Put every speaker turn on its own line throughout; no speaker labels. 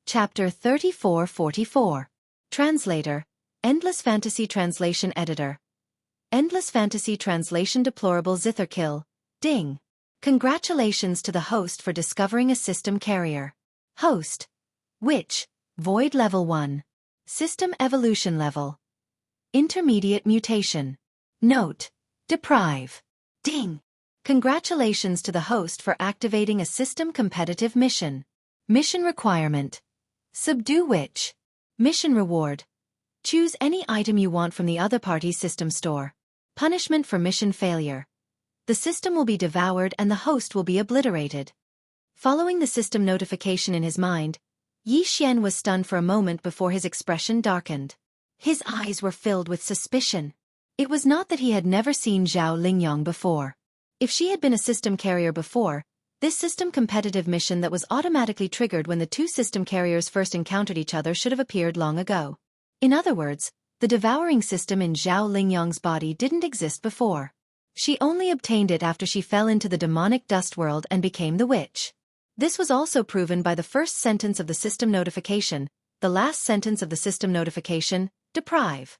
Chapter 3444. Translator. Endless Fantasy Translation Editor. Endless Fantasy Translation Deplorable Zitherkill. Ding. Congratulations to the host for discovering a system carrier. Host. Witch. Void Level 1. System Evolution Level. Intermediate Mutation. Note. Deprive. Ding. Congratulations to the host for activating a system competitive mission. Mission requirement. Subdue witch. Mission reward. Choose any item you want from the other party's system store. Punishment for mission failure. The system will be devoured and the host will be obliterated. Following the system notification in his mind, Xianxia was stunned for a moment before his expression darkened. His eyes were filled with suspicion. It was not that he had never seen Zhao Lingyang before. If she had been a system carrier before, this system competitive mission that was automatically triggered when the two system carriers first encountered each other should have appeared long ago. In other words, the devouring system in Zhao Lingyang's body didn't exist before. She only obtained it after she fell into the demonic dust world and became the witch. This was also proven by the first sentence of the system notification, the last sentence of the system notification, deprive.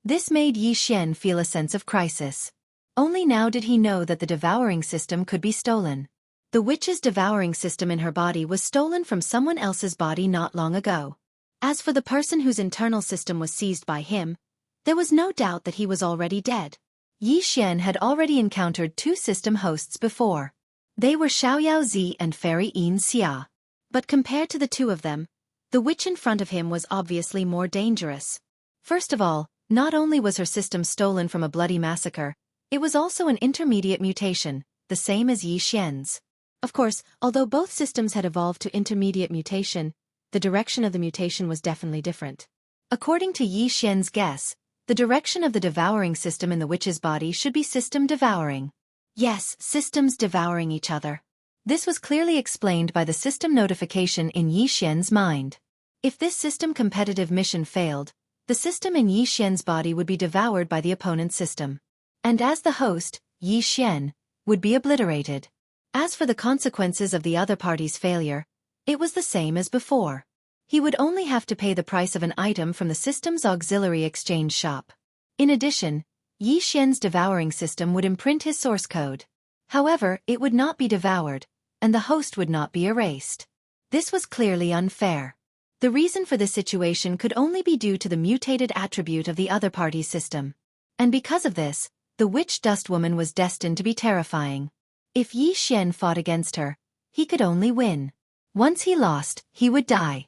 This made Xianxia feel a sense of crisis. Only now did he know that the devouring system could be stolen. The witch's devouring system in her body was stolen from someone else's body not long ago. As for the person whose internal system was seized by him, there was no doubt that he was already dead. Xianxia had already encountered two system hosts before. They were Xiaoyaozi and Fairy Xianxia. But compared to the two of them, the witch in front of him was obviously more dangerous. First of all, not only was her system stolen from a bloody massacre, it was also an intermediate mutation, the same as Xianxia's. Of course, although both systems had evolved to intermediate mutation, the direction of the mutation was definitely different. According to Xianxia's guess, the direction of the devouring system in the witch's body should be system devouring. Yes, systems devouring each other. This was clearly explained by the system notification in Xianxia's mind. If this system competitive mission failed, the system in Xianxia's body would be devoured by the opponent's system. And as the host, Xianxia, would be obliterated. As for the consequences of the other party's failure, it was the same as before. He would only have to pay the price of an item from the system's auxiliary exchange shop. In addition, Xianxia's devouring system would imprint his source code. However, it would not be devoured, and the host would not be erased. This was clearly unfair. The reason for this situation could only be due to the mutated attribute of the other party's system. And because of this, the witch dust woman was destined to be terrifying. If Xianxia fought against her, he could only win. Once he lost, he would die.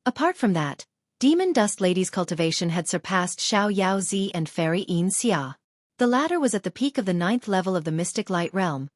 Apart from that, Demon Dust Lady's cultivation had surpassed Xiaoyaozi and Fairy Xianxia. The latter was at the peak of the 9th level of the Mystic Light Realm,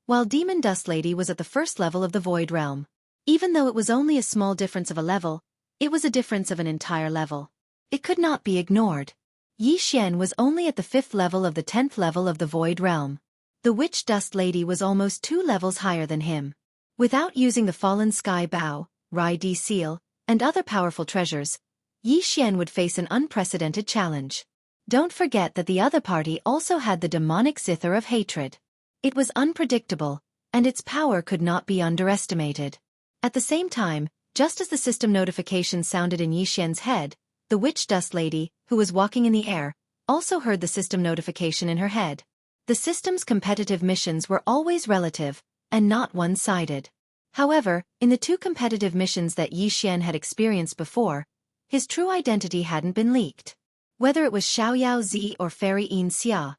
while Demon Dust Lady was at the 1st level of the Void Realm. Even though it was only a small difference of a level, it was a difference of an entire level. It could not be ignored. Xianxia was only at the 5th level of the 10th level of the Void Realm. The Witch Dust Lady was almost 2 levels higher than him. Without using the Fallen Sky Bow, Rai Di Seal, and other powerful treasures, Xianxia would face an unprecedented challenge. Don't forget that the other party also had the demonic zither of hatred. It was unpredictable, and its power could not be underestimated. At the same time, just as the system notification sounded in Xianxia's head, the Witch Dust Lady, who was walking in the air, also heard the system notification in her head. The system's competitive missions were always relative, and not one-sided. However, in the two competitive missions that Xianxia had experienced before, his true identity hadn't been leaked. Whether it was Xiaoyaozi or Fairy Xianxia,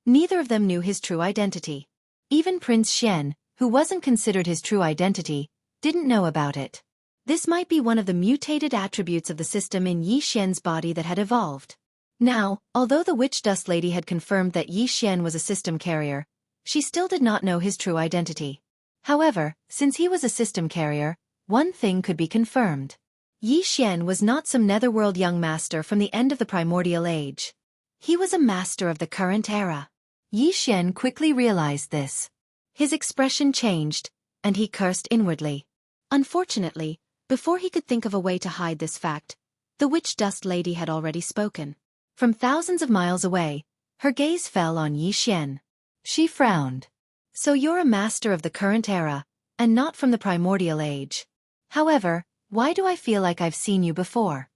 neither of them knew his true identity. Even Prince Xian, who wasn't considered his true identity, didn't know about it. This might be one of the mutated attributes of the system in Xianxia's body that had evolved. Now, although the Witch Dust Lady had confirmed that Xianxia was a system carrier, she still did not know his true identity. However, since he was a system carrier, one thing could be confirmed. Xianxia was not some netherworld young master from the end of the primordial age. He was a master of the current era. Xianxia quickly realized this. His expression changed, and he cursed inwardly. Unfortunately, before he could think of a way to hide this fact, the Witch Dust Lady had already spoken. From thousands of miles away, her gaze fell on Xianxia. She frowned. So you're a master of the current era, and not from the primordial age. However, Why do I feel like I've seen you before?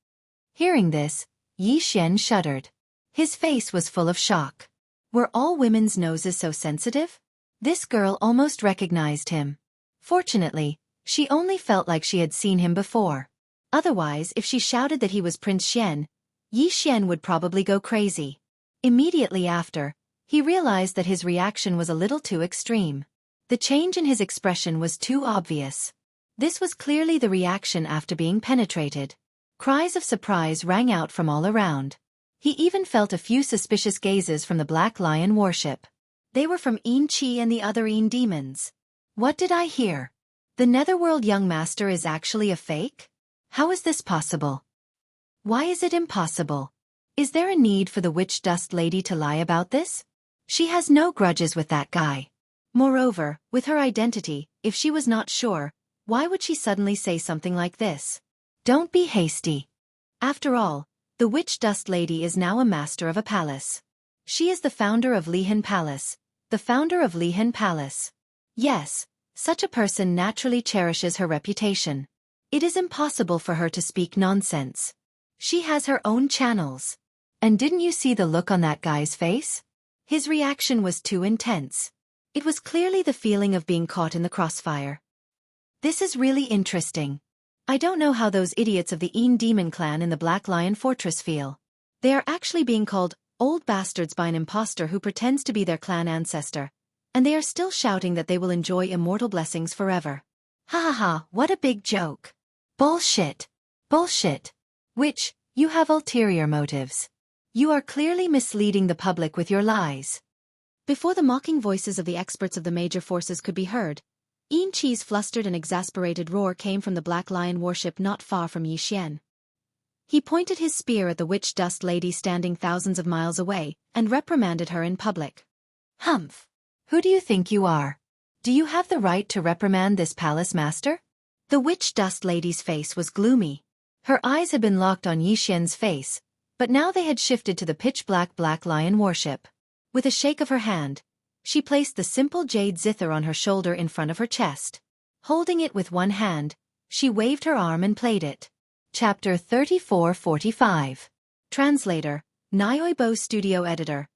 Hearing this, Yi Xian shuddered. His face was full of shock. Were all women's noses so sensitive? This girl almost recognized him. Fortunately, she only felt like she had seen him before. Otherwise, if she shouted that he was Prince Xian, Yi Xian would probably go crazy. Immediately after, he realized that his reaction was a little too extreme. The change in his expression was too obvious. This was clearly the reaction after being penetrated. Cries of surprise rang out from all around. He even felt a few suspicious gazes from the Black Lion warship. They were from Xianxia and the other Yin demons. What did I hear? The Netherworld young master is actually a fake? How is this possible? Why is it impossible? Is there a need for the witch dust lady to lie about this? She has no grudges with that guy. Moreover, with her identity, if she was not sure, why would she suddenly say something like this? Don't be hasty. After all, the witch dust lady is now a master of a palace. She is the founder of Lihan Palace, the founder of Lihan Palace. Yes, such a person naturally cherishes her reputation. It is impossible for her to speak nonsense. She has her own channels. And didn't you see the look on that guy's face? His reaction was too intense. It was clearly the feeling of being caught in the crossfire. This is really interesting. I don't know how those idiots of the Yin Demon clan in the Black Lion Fortress feel. They are actually being called old bastards by an impostor who pretends to be their clan ancestor, and they are still shouting that they will enjoy immortal blessings forever. Ha ha ha, what a big joke. Bullshit. Bullshit. Witch, you have ulterior motives. You are clearly misleading the public with your lies. Before the mocking voices of the experts of the major forces could be heard, Xianxia's flustered and exasperated roar came from the Black Lion warship not far from Yi Xian. He pointed his spear at the witch dust lady standing thousands of miles away, and reprimanded her in public. Humph! Who do you think you are? Do you have the right to reprimand this palace master? The witch dust lady's face was gloomy. Her eyes had been locked on Yi Xian's face, but now they had shifted to the pitch-black Black Lion warship. With a shake of her hand, she placed the simple jade zither on her shoulder in front of her chest. Holding it with one hand, she waved her arm and played it. Chapter 3445. Translator, Nioibo Studio Editor.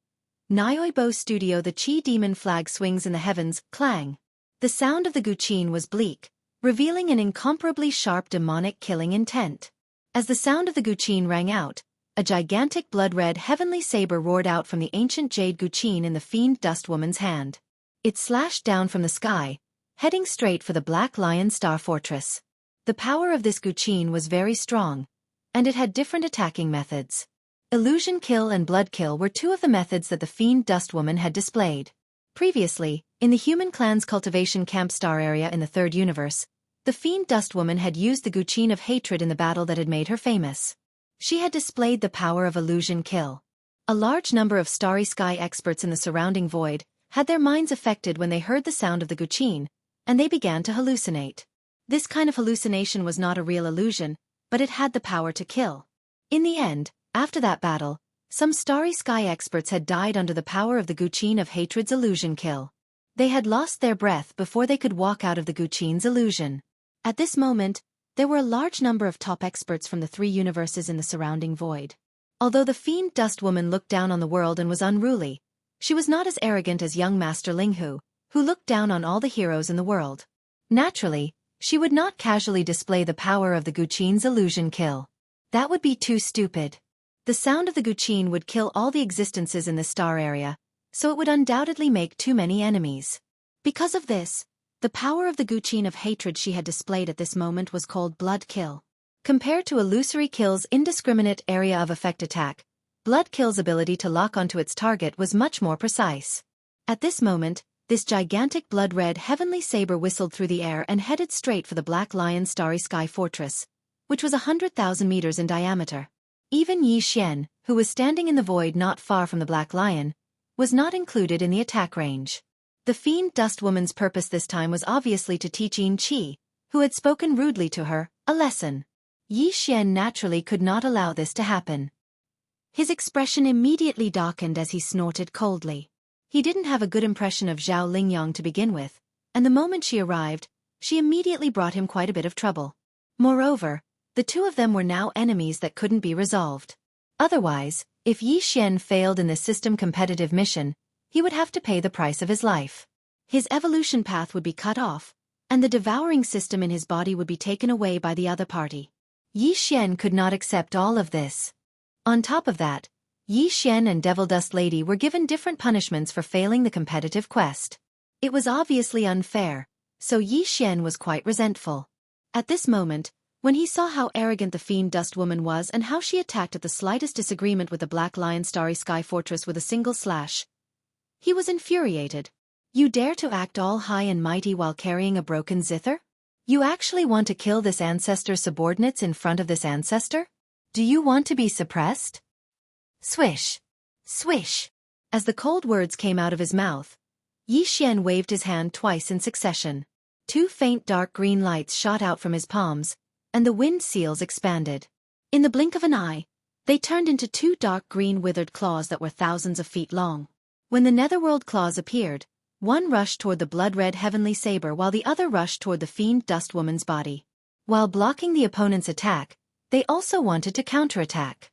Nioibo Studio. The Chi demon flag swings in the heavens, clang. The sound of the guqin was bleak, revealing an incomparably sharp demonic killing intent. As the sound of the guqin rang out, a gigantic blood-red heavenly saber roared out from the ancient jade guqin in the fiend dust woman's hand. It slashed down from the sky, heading straight for the Black Lion Star Fortress. The power of this guqin was very strong, and it had different attacking methods. Illusion kill and blood kill were two of the methods that the fiend dust woman had displayed. Previously, in the human clan's cultivation camp star area in the third universe, the fiend dust woman had used the guqin of hatred in the battle that had made her famous. She had displayed the power of illusion kill. A large number of starry sky experts in the surrounding void had their minds affected when they heard the sound of the guqin, and they began to hallucinate. This kind of hallucination was not a real illusion, but it had the power to kill. In the end, after that battle, some starry sky experts had died under the power of the guqin of hatred's illusion kill. They had lost their breath before they could walk out of the guqin's illusion. At this moment, there were a large number of top experts from the three universes in the surrounding void. Although the fiend dust woman looked down on the world and was unruly, she was not as arrogant as young Master Linghu, who looked down on all the heroes in the world. Naturally, she would not casually display the power of the guqin's illusion kill. That would be too stupid. The sound of the guqin would kill all the existences in the star area, so it would undoubtedly make too many enemies. Because of this, the power of the guqin of hatred she had displayed at this moment was called blood kill. Compared to illusory kill's indiscriminate area of effect attack, blood kill's ability to lock onto its target was much more precise. At this moment, this gigantic blood-red heavenly saber whistled through the air and headed straight for the Black Lion Starry Sky Fortress, which was 100,000 meters in diameter. Even Yi Xian, who was standing in the void not far from the Black Lion, was not included in the attack range. The fiend dust woman's purpose this time was obviously to teach Xianxia, who had spoken rudely to her, a lesson. Yi Xian naturally could not allow this to happen. His expression immediately darkened as he snorted coldly. He didn't have a good impression of Zhao Lingyang to begin with, and the moment she arrived, she immediately brought him quite a bit of trouble. Moreover, the two of them were now enemies that couldn't be resolved. Otherwise, if Yi Xian failed in this system-competitive mission, he would have to pay the price of his life. His evolution path would be cut off, and the devouring system in his body would be taken away by the other party. Yi Xian could not accept all of this. On top of that, Yi Xian and Devil Dust Lady were given different punishments for failing the competitive quest. It was obviously unfair, so Yi Xian was quite resentful. At this moment, when he saw how arrogant the Fiend Dust Woman was and how she attacked at the slightest disagreement with the Black Lion Starry Sky Fortress with a single slash, he was infuriated. You dare to act all high and mighty while carrying a broken zither? You actually want to kill this ancestor's subordinates in front of this ancestor? Do you want to be suppressed? Swish! Swish! As the cold words came out of his mouth, Yi Xian waved his hand twice in succession. Two faint dark green lights shot out from his palms, and the wind seals expanded. In the blink of an eye, they turned into two dark green withered claws that were thousands of feet long. When the netherworld claws appeared, one rushed toward the blood-red heavenly saber while the other rushed toward the Fiend Dust Woman's body. While blocking the opponent's attack, they also wanted to counterattack.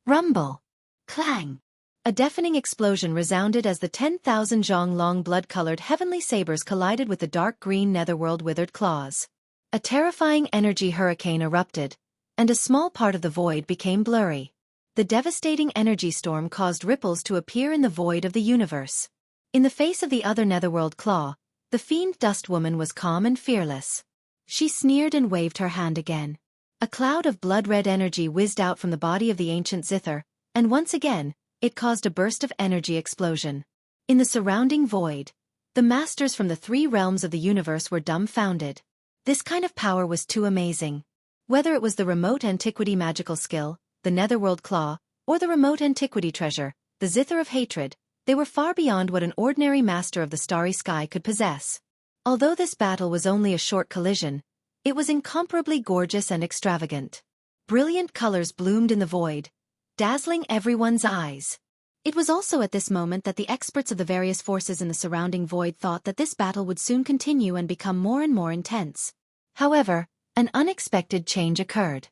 Rumble! Clang! A deafening explosion resounded as the 10,000 zhong long blood-colored heavenly sabers collided with the dark green netherworld withered claws. A terrifying energy hurricane erupted, and a small part of the void became blurry. The devastating energy storm caused ripples to appear in the void of the universe. In the face of the other netherworld claw, the Fiend Dust Woman was calm and fearless. She sneered and waved her hand again. A cloud of blood-red energy whizzed out from the body of the ancient zither, and once again, it caused a burst of energy explosion. In the surrounding void, the masters from the three realms of the universe were dumbfounded. This kind of power was too amazing. Whether it was the remote antiquity magical skill, the netherworld claw, or the remote antiquity treasure, the zither of hatred, they were far beyond what an ordinary master of the starry sky could possess. Although this battle was only a short collision, it was incomparably gorgeous and extravagant. Brilliant colors bloomed in the void, dazzling everyone's eyes. It was also at this moment that the experts of the various forces in the surrounding void thought that this battle would soon continue and become more and more intense. However, an unexpected change occurred.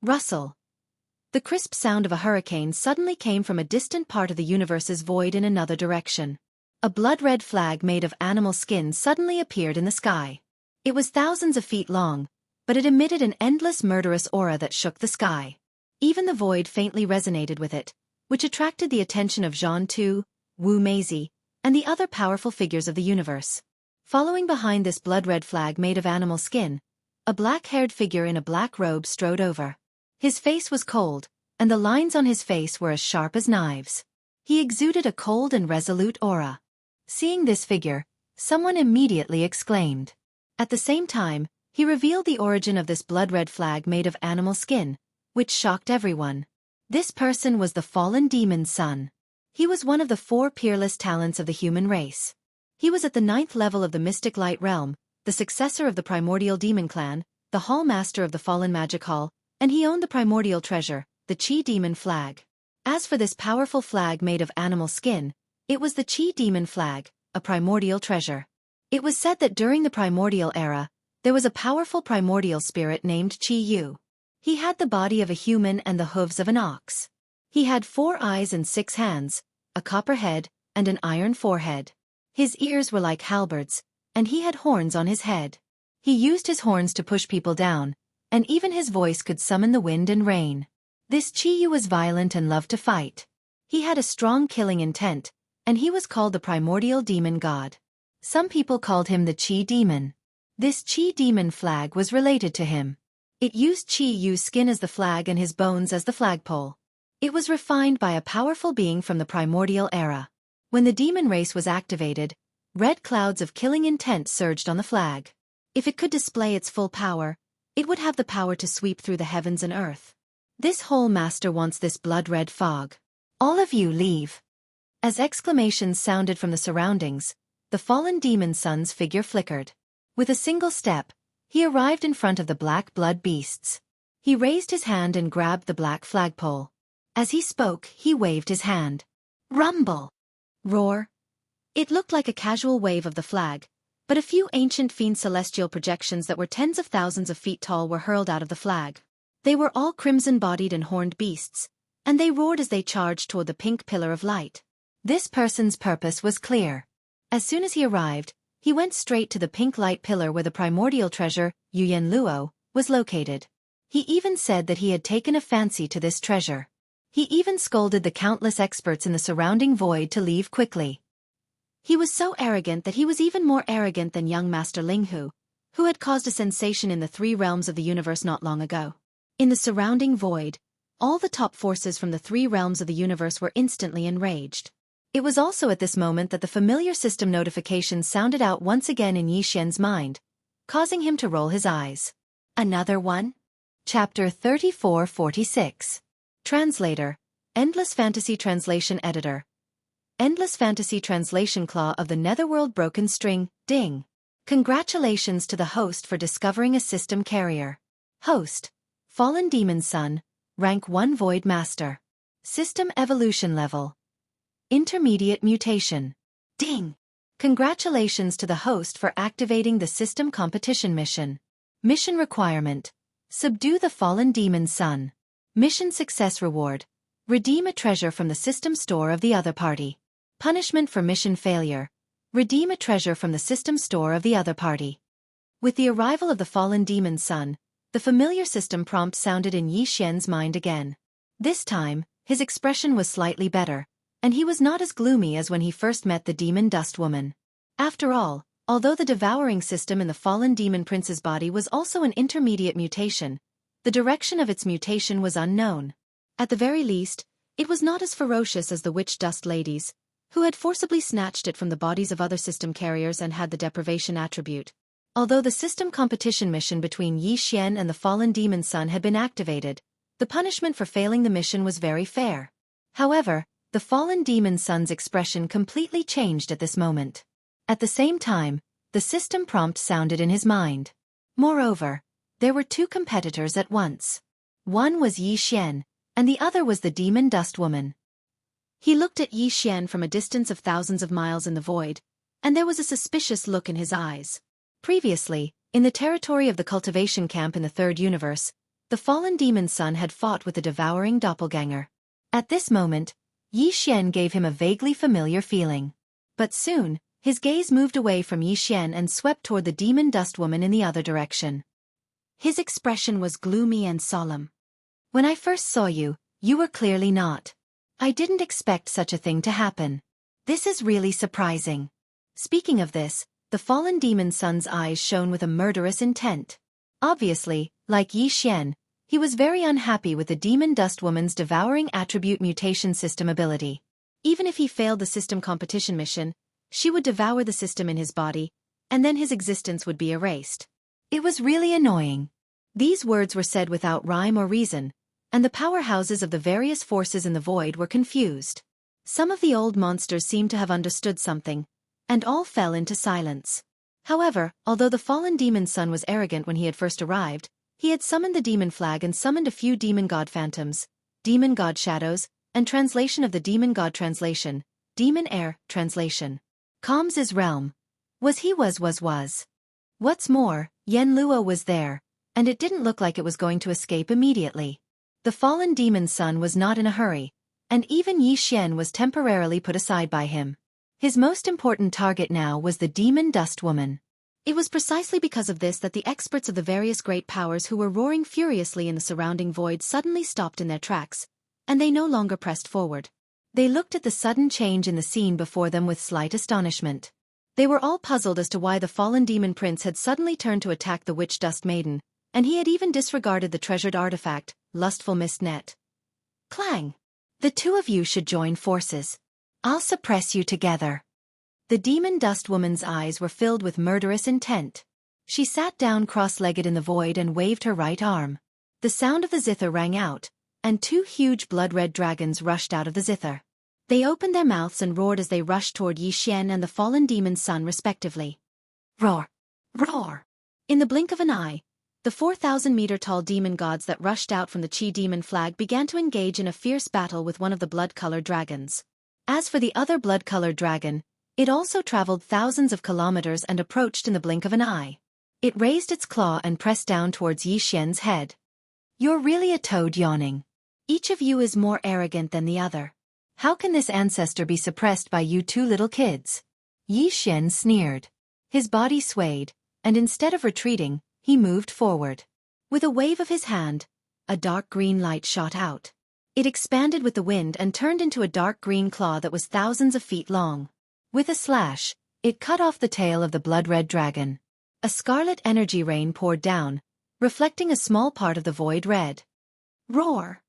Rustle! The crisp sound of a hurricane suddenly came from a distant part of the universe's void in another direction. A blood-red flag made of animal skin suddenly appeared in the sky. It was thousands of feet long, but it emitted an endless murderous aura that shook the sky. Even the void faintly resonated with it, which attracted the attention of Jianghu, Wu Meizi, and the other powerful figures of the universe. Following behind this blood-red flag made of animal skin, a black-haired figure in a black robe strode over. His face was cold, and the lines on his face were as sharp as knives. He exuded a cold and resolute aura. Seeing this figure, someone immediately exclaimed. At the same time, he revealed the origin of this blood-red flag made of animal skin, which shocked everyone. This person was the fallen demon's son. He was one of the 4 peerless talents of the human race. He was at the 9th level of the Mystic Light Realm, the successor of the primordial demon clan, the hall master of the fallen magic hall, and he owned the primordial treasure, the Qi Demon Flag. As for this powerful flag made of animal skin, it was the Qi Demon Flag, a primordial treasure. It was said that during the primordial era, there was a powerful primordial spirit named Qi Yu. He had the body of a human and the hooves of an ox. He had 4 eyes and 6 hands, a copper head, and an iron forehead. His ears were like halberds, and he had horns on his head. He used his horns to push people down, and even his voice could summon the wind and rain. This Qi Yu was violent and loved to fight. He had a strong killing intent, and he was called the primordial demon god. Some people called him the Qi Demon. This Qi Demon Flag was related to him. It used Qi Yu's skin as the flag and his bones as the flagpole. It was refined by a powerful being from the primordial era. When the demon race was activated, red clouds of killing intent surged on the flag. If it could display its full power, it would have the power to sweep through the heavens and earth. This whole master wants this blood-red fog. All of you leave. As exclamations sounded from the surroundings, the fallen demon son's figure flickered. With a single step, he arrived in front of the black blood beasts. He raised his hand and grabbed the black flagpole. As he spoke, he waved his hand. Rumble! Roar! It looked like a casual wave of the flag, but a few ancient fiend celestial projections that were tens of thousands of feet tall were hurled out of the flag. They were all crimson-bodied and horned beasts, and they roared as they charged toward the pink pillar of light. This person's purpose was clear. As soon as he arrived, he went straight to the pink light pillar where the primordial treasure, Yuyan Luo, was located. He even said that he had taken a fancy to this treasure. He even scolded the countless experts in the surrounding void to leave quickly. He was so arrogant that he was even more arrogant than young Master Linghu, who had caused a sensation in the three realms of the universe not long ago. In the surrounding void, all the top forces from the three realms of the universe were instantly enraged. It was also at this moment that the familiar system notification sounded out once again in Yi Xian's mind, causing him to roll his eyes. Another one? Chapter 3446. Translator, Endless Fantasy Translation Editor. Endless Fantasy Translation Claw of the Netherworld Broken String, Ding. Congratulations to the host for discovering a system carrier. Host, Fallen Demon's Son, Rank 1 Void Master. System Evolution Level. Intermediate Mutation. Ding! Congratulations to the host for activating the System Competition Mission. Mission Requirement. Subdue the Fallen Demon's Son. Mission Success Reward. Redeem a treasure from the system store of the other party. Punishment for mission failure. Redeem a treasure from the system store of the other party. With the arrival of the Fallen Demon's Son, the familiar system prompt sounded in Yi Xian's mind again. This time, his expression was slightly better, and he was not as gloomy as when he first met the demon dust woman. After all, although the devouring system in the fallen demon prince's body was also an intermediate mutation, the direction of its mutation was unknown. At the very least, it was not as ferocious as the witch dust ladies, who had forcibly snatched it from the bodies of other system carriers and had the deprivation attribute. Although the system competition mission between Yi Xian and the fallen demon's son had been activated, the punishment for failing the mission was very fair. However, the fallen demon's son's expression completely changed at this moment. At the same time, the system prompt sounded in his mind. Moreover, there were two competitors at once. One was Yi Xian, and the other was the demon dust woman. He looked at Yi Xian from a distance of thousands of miles in the void, and there was a suspicious look in his eyes. Previously, in the territory of the cultivation camp in the third universe, the fallen demon's son had fought with the devouring doppelganger. At this moment, Yi Xian gave him a vaguely familiar feeling. But soon, his gaze moved away from Yi Xian and swept toward the demon dust woman in the other direction. His expression was gloomy and solemn. When I first saw you, you were clearly not. I didn't expect such a thing to happen. This is really surprising. Speaking of this, the fallen demon's son's eyes shone with a murderous intent. Obviously, like Yi Xian, he was very unhappy with the demon dust woman's devouring attribute mutation system ability. Even if he failed the system competition mission, she would devour the system in his body, and then his existence would be erased. It was really annoying. These words were said without rhyme or reason, and the powerhouses of the various forces in the void were confused. Some of the old monsters seemed to have understood something, and all fell into silence. However, although the fallen demon's son was arrogant when he had first arrived, he had summoned the demon flag and summoned a few demon god phantoms, demon god shadows, and translation of the demon god translation, demon air translation. Calms' realm. Was. What's more, Yen Luo was there, and it didn't look like it was going to escape immediately. The fallen demon's son was not in a hurry, and even Yi Xian was temporarily put aside by him. His most important target now was the demon dust woman. It was precisely because of this that the experts of the various great powers who were roaring furiously in the surrounding void suddenly stopped in their tracks, and they no longer pressed forward. They looked at the sudden change in the scene before them with slight astonishment. They were all puzzled as to why the fallen demon prince had suddenly turned to attack the witch dust maiden, and he had even disregarded the treasured artifact, lustful mist net. Clang! The two of you should join forces. I'll suppress you together. The demon dust woman's eyes were filled with murderous intent. She sat down cross-legged in the void and waved her right arm. The sound of the zither rang out, and two huge blood-red dragons rushed out of the zither. They opened their mouths and roared as they rushed toward Yi Xian and the fallen demon's son respectively. Roar! Roar! In the blink of an eye, the 4,000-meter-tall demon gods that rushed out from the Qi demon flag began to engage in a fierce battle with one of the blood-colored dragons. As for the other blood-colored dragon, It also traveled thousands of kilometers and approached in the blink of an eye. It raised its claw and pressed down towards Yi Xian's head. "You're really a toad yawning. Each of you is more arrogant than the other. How can this ancestor be suppressed by you two little kids?" Yi Xian sneered. His body swayed, and instead of retreating, he moved forward. With a wave of his hand, a dark green light shot out. It expanded with the wind and turned into a dark green claw that was thousands of feet long. With a slash, it cut off the tail of the blood-red dragon. A scarlet energy rain poured down, reflecting a small part of the void red. Roar!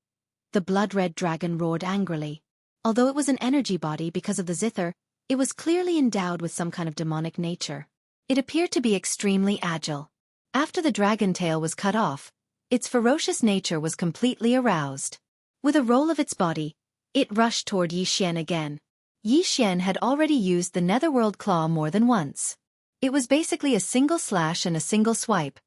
The blood-red dragon roared angrily. Although it was an energy body because of the zither, it was clearly endowed with some kind of demonic nature. It appeared to be extremely agile. After the dragon tail was cut off, its ferocious nature was completely aroused. With a roll of its body, it rushed toward Yi Xian again. Yi Xian had already used the netherworld claw more than once. It was basically a single slash and a single swipe,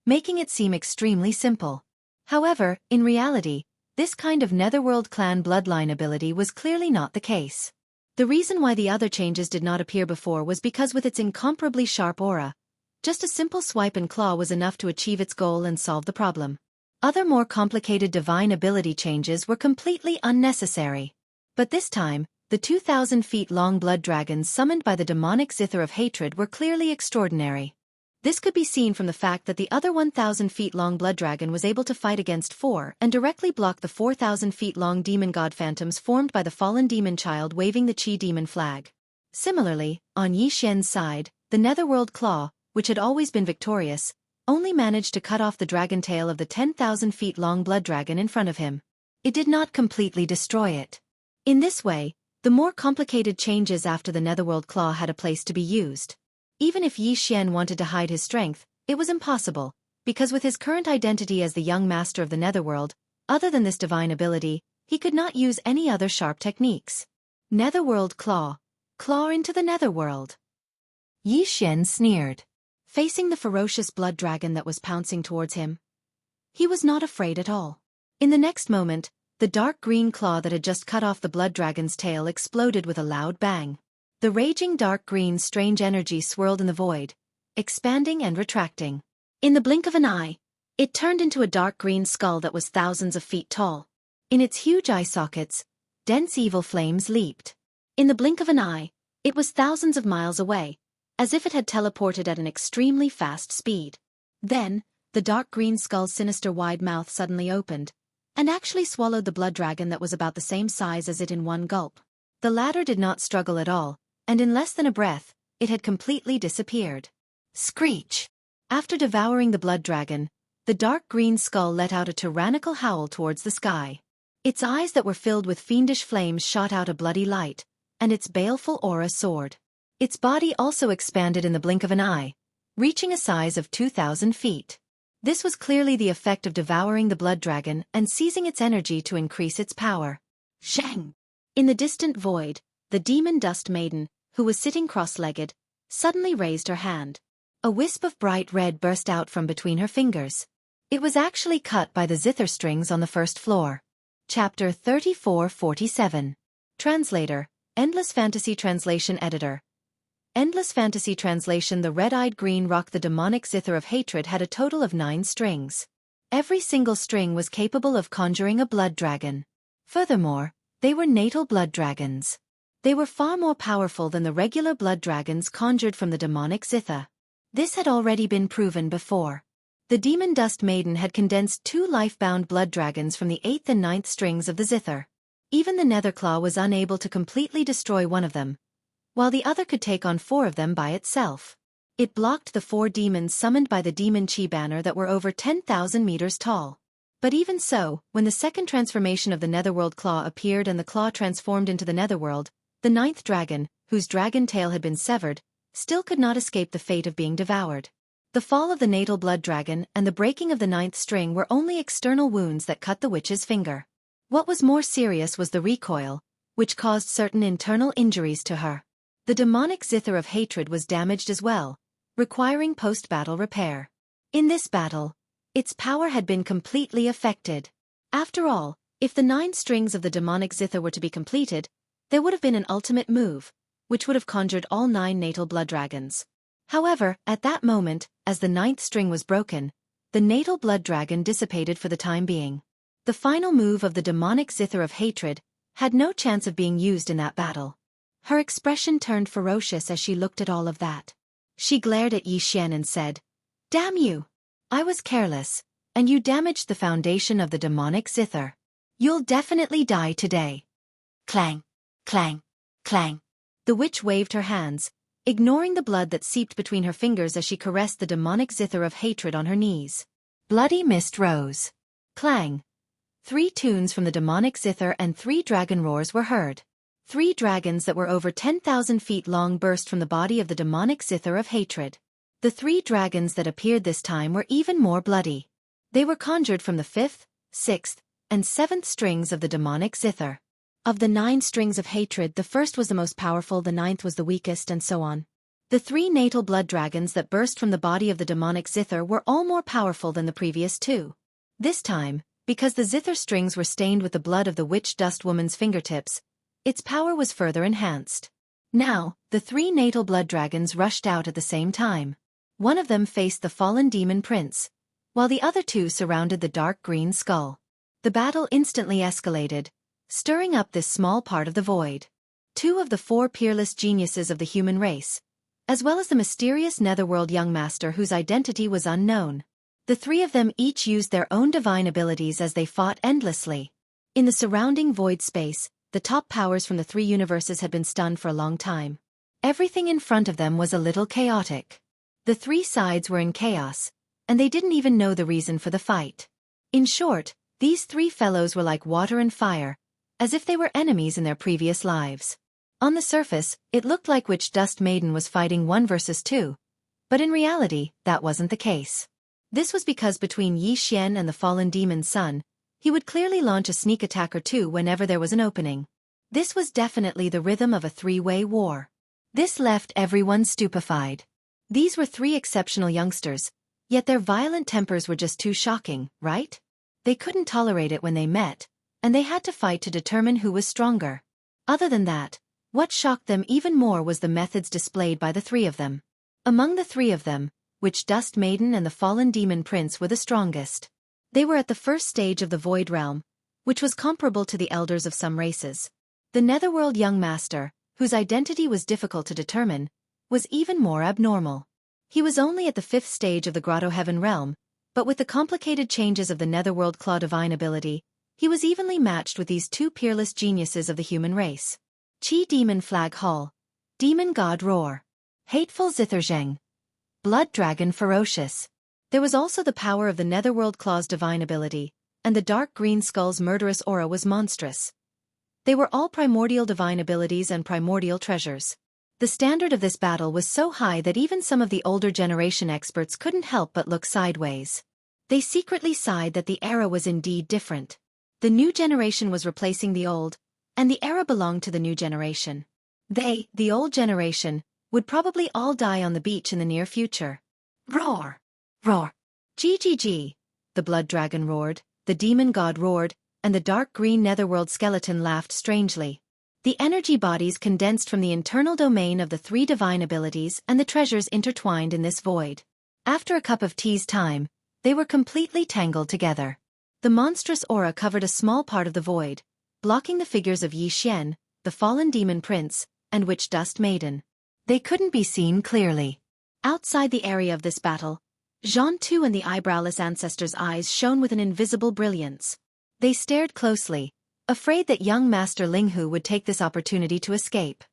making it seem extremely simple. However, in reality, this kind of netherworld clan bloodline ability was clearly not the case. The reason why the other changes did not appear before was because with its incomparably sharp aura, just a simple swipe and claw was enough to achieve its goal and solve the problem. Other more complicated divine ability changes were completely unnecessary. But this time, the 2,000 feet long blood dragons summoned by the demonic zither of hatred were clearly extraordinary. This could be seen from the fact that the other 1,000 feet long blood dragon was able to fight against 4 and directly block the 4,000 feet long demon god phantoms formed by the fallen demon child waving the Qi demon flag. Similarly, on Yi Xian's side, the netherworld claw, which had always been victorious, only managed to cut off the dragon tail of the 10,000 feet long blood dragon in front of him. It did not completely destroy it. In this way, the more complicated changes after the netherworld claw had a place to be used. Even if Yi Xian wanted to hide his strength, it was impossible, because with his current identity as the young master of the netherworld, other than this divine ability, he could not use any other sharp techniques. Netherworld claw. Claw into the netherworld. Yi Xian sneered, facing the ferocious blood dragon that was pouncing towards him. He was not afraid at all. In the next moment, the dark green claw that had just cut off the blood dragon's tail exploded with a loud bang. The raging dark green strange energy swirled in the void, expanding and retracting. In the blink of an eye, it turned into a dark green skull that was thousands of feet tall. In its huge eye sockets, dense evil flames leaped. In the blink of an eye, it was thousands of miles away, as if it had teleported at an extremely fast speed. Then, the dark green skull's sinister wide mouth suddenly opened, and actually swallowed the blood dragon that was about the same size as it in one gulp. The latter did not struggle at all, and in less than a breath, it had completely disappeared. Screech! After devouring the blood dragon, the dark green skull let out a tyrannical howl towards the sky. Its eyes that were filled with fiendish flames shot out a bloody light, and its baleful aura soared. Its body also expanded in the blink of an eye, reaching a size of 2,000 feet. This was clearly the effect of devouring the blood dragon and seizing its energy to increase its power. Shang! In the distant void, the demon dust maiden, who was sitting cross-legged, suddenly raised her hand. A wisp of bright red burst out from between her fingers. It was actually cut by the zither strings on the first floor. Chapter 3447. Translator, Endless Fantasy Translation Editor. Endless Fantasy Translation. The red-eyed green rock, the demonic zither of hatred, had a total of 9 strings. Every single string was capable of conjuring a blood dragon. Furthermore, they were natal blood dragons. They were far more powerful than the regular blood dragons conjured from the demonic zither. This had already been proven before. The demon dust maiden had condensed 2 life-bound blood dragons from the 8th and 9th strings of the zither. Even the netherclaw was unable to completely destroy one of them, while the other could take on 4 of them by itself. It blocked the 4 demons summoned by the demon Qi banner that were over 10,000 meters tall. But even so, when the second transformation of the netherworld claw appeared and the claw transformed into the netherworld, the 9th dragon, whose dragon tail had been severed, still could not escape the fate of being devoured. The fall of the natal blood dragon and the breaking of the 9th string were only external wounds that cut the witch's finger. What was more serious was the recoil, which caused certain internal injuries to her. The demonic zither of hatred was damaged as well, requiring post-battle repair. In this battle, its power had been completely affected. After all, if the 9 strings of the demonic zither were to be completed, there would have been an ultimate move, which would have conjured all 9 natal blood dragons. However, at that moment, as the 9th string was broken, the natal blood dragon dissipated for the time being. The final move of the demonic zither of hatred had no chance of being used in that battle. Her expression turned ferocious as she looked at all of that. She glared at Xian and said, "Damn you! I was careless, and you damaged the foundation of the demonic zither. You'll definitely die today." Clang, clang, clang. The witch waved her hands, ignoring the blood that seeped between her fingers as she caressed the demonic zither of hatred on her knees. Bloody mist rose. Clang. 3 tunes from the demonic zither and 3 dragon roars were heard. 3 dragons that were over 10,000 feet long burst from the body of the demonic zither of hatred. The 3 dragons that appeared this time were even more bloody. They were conjured from the 5th, 6th, and 7th strings of the demonic zither. Of the 9 strings of hatred, the first was the most powerful, the 9th was the weakest, and so on. The 3 natal blood dragons that burst from the body of the demonic zither were all more powerful than the previous 2. This time, because the zither strings were stained with the blood of the witch dust woman's fingertips, its power was further enhanced. Now, the 3 natal blood dragons rushed out at the same time. One of them faced the fallen demon prince, while the other 2 surrounded the dark green skull. The battle instantly escalated, stirring up this small part of the void. 2 of the 4 peerless geniuses of the human race, as well as the mysterious netherworld young master whose identity was unknown. The 3 of them each used their own divine abilities as they fought endlessly. In the surrounding void space, the top powers from the 3 universes had been stunned for a long time. Everything in front of them was a little chaotic. The 3 sides were in chaos, and they didn't even know the reason for the fight. In short, these 3 fellows were like water and fire, as if they were enemies in their previous lives. On the surface, it looked like Witch Dust Maiden was fighting 1 versus 2, but in reality, that wasn't the case. This was because between Xian and the fallen demon's son, he would clearly launch a sneak attack or 2 whenever there was an opening. This was definitely the rhythm of a 3-way war. This left everyone stupefied. These were 3 exceptional youngsters, yet their violent tempers were just too shocking, right? They couldn't tolerate it when they met, and they had to fight to determine who was stronger. Other than that, what shocked them even more was the methods displayed by the 3 of them. Among the 3 of them, Witch Dust Maiden and the fallen demon prince were the strongest. They were at the first stage of the void realm, which was comparable to the elders of some races. The netherworld young master, whose identity was difficult to determine, was even more abnormal. He was only at the 5th stage of the Grotto Heaven realm, but with the complicated changes of the netherworld claw divine ability, he was evenly matched with these 2 peerless geniuses of the human race. Chi Demon Flag Hall, Demon God Roar, Hateful Zither Zheng, Blood Dragon Ferocious. There was also the power of the netherworld claw's divine ability, and the dark green skull's murderous aura was monstrous. They were all primordial divine abilities and primordial treasures. The standard of this battle was so high that even some of the older generation experts couldn't help but look sideways. They secretly sighed that the era was indeed different. The new generation was replacing the old, and the era belonged to the new generation. They, the old generation, would probably all die on the beach in the near future. Roar! Roar! GGG! The blood dragon roared, the demon god roared, and the dark green netherworld skeleton laughed strangely. The energy bodies condensed from the internal domain of the 3 divine abilities and the treasures intertwined in this void. After a cup of tea's time, they were completely tangled together. The monstrous aura covered a small part of the void, blocking the figures of Xian, the fallen demon prince, and Witch Dust Maiden. They couldn't be seen clearly. Outside the area of this battle, Jianghu and the eyebrowless ancestor's eyes shone with an invisible brilliance. They stared closely, afraid that young Master Linghu would take this opportunity to escape.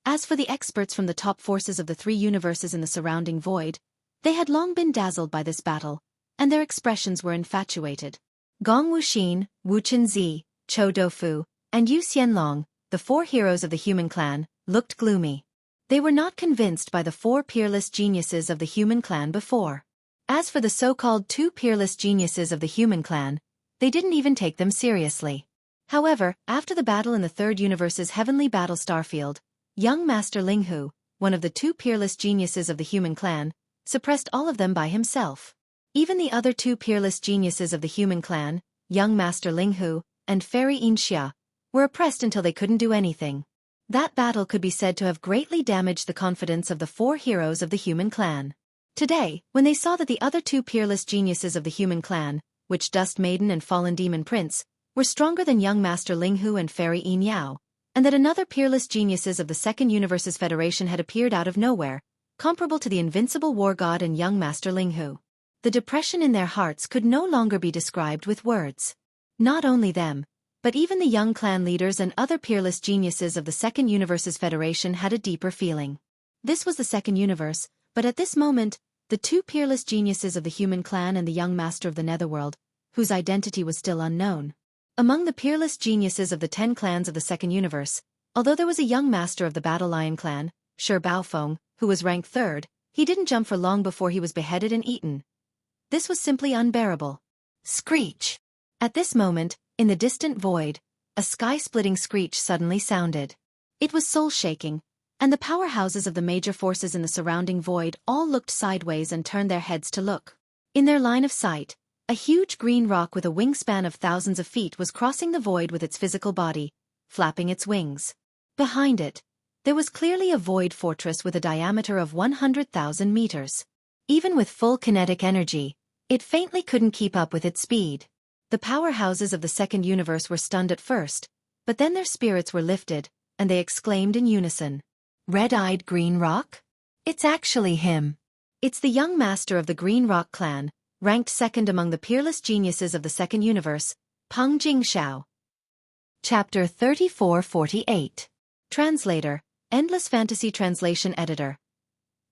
As for the experts from the top forces of the 3 universes in the surrounding void, they had long been dazzled by this battle, and their expressions were infatuated. Gong Wuxin, Wu Chenzi, Chou Doufu, and Yu Xianlong, the 4 heroes of the human clan, looked gloomy. They were not convinced by the 4 peerless geniuses of the human clan before. As for the so-called 2 peerless geniuses of the human clan, they didn't even take them seriously. However, after the battle in the 3rd universe's heavenly battle starfield, young Master Linghu, one of the 2 peerless geniuses of the human clan, suppressed all of them by himself. Even the other 2 peerless geniuses of the human clan, young Master Linghu, and Fairy Xianxia, were oppressed until they couldn't do anything. That battle could be said to have greatly damaged the confidence of the 4 heroes of the human clan. Today, when they saw that the other 2 peerless geniuses of the human clan, Witch Dust Maiden and Fallen Demon Prince, were stronger than young Master Linghu and Fairy Yin Yao, and that another peerless geniuses of the Second Universe's Federation had appeared out of nowhere, comparable to the invincible war god and young Master Linghu. The depression in their hearts could no longer be described with words. Not only them, but even the young clan leaders and other peerless geniuses of the Second Universe's Federation had a deeper feeling. This was the Second Universe, but at this moment, the 2 peerless geniuses of the human clan and the young master of the netherworld, whose identity was still unknown. Among the peerless geniuses of the 10 clans of the Second Universe, although there was a young master of the Battle Lion clan, Shi Baofeng, who was ranked 3rd, he didn't jump for long before he was beheaded and eaten. This was simply unbearable. Screech! At this moment, in the distant void, a sky-splitting screech suddenly sounded. It was soul-shaking, and the powerhouses of the major forces in the surrounding void all looked sideways and turned their heads to look. In their line of sight, a huge green rock with a wingspan of thousands of feet was crossing the void with its physical body, flapping its wings. Behind it, there was clearly a void fortress with a diameter of 100,000 meters. Even with full kinetic energy, it faintly couldn't keep up with its speed. The powerhouses of the Second Universe were stunned at first, but then their spirits were lifted, and they exclaimed in unison. Red-eyed Green Rock? It's actually him. It's the young master of the Green Rock clan, ranked 2nd among the peerless geniuses of the Second Universe, Peng Jingxiao. Chapter 3448. Translator, Endless Fantasy Translation Editor.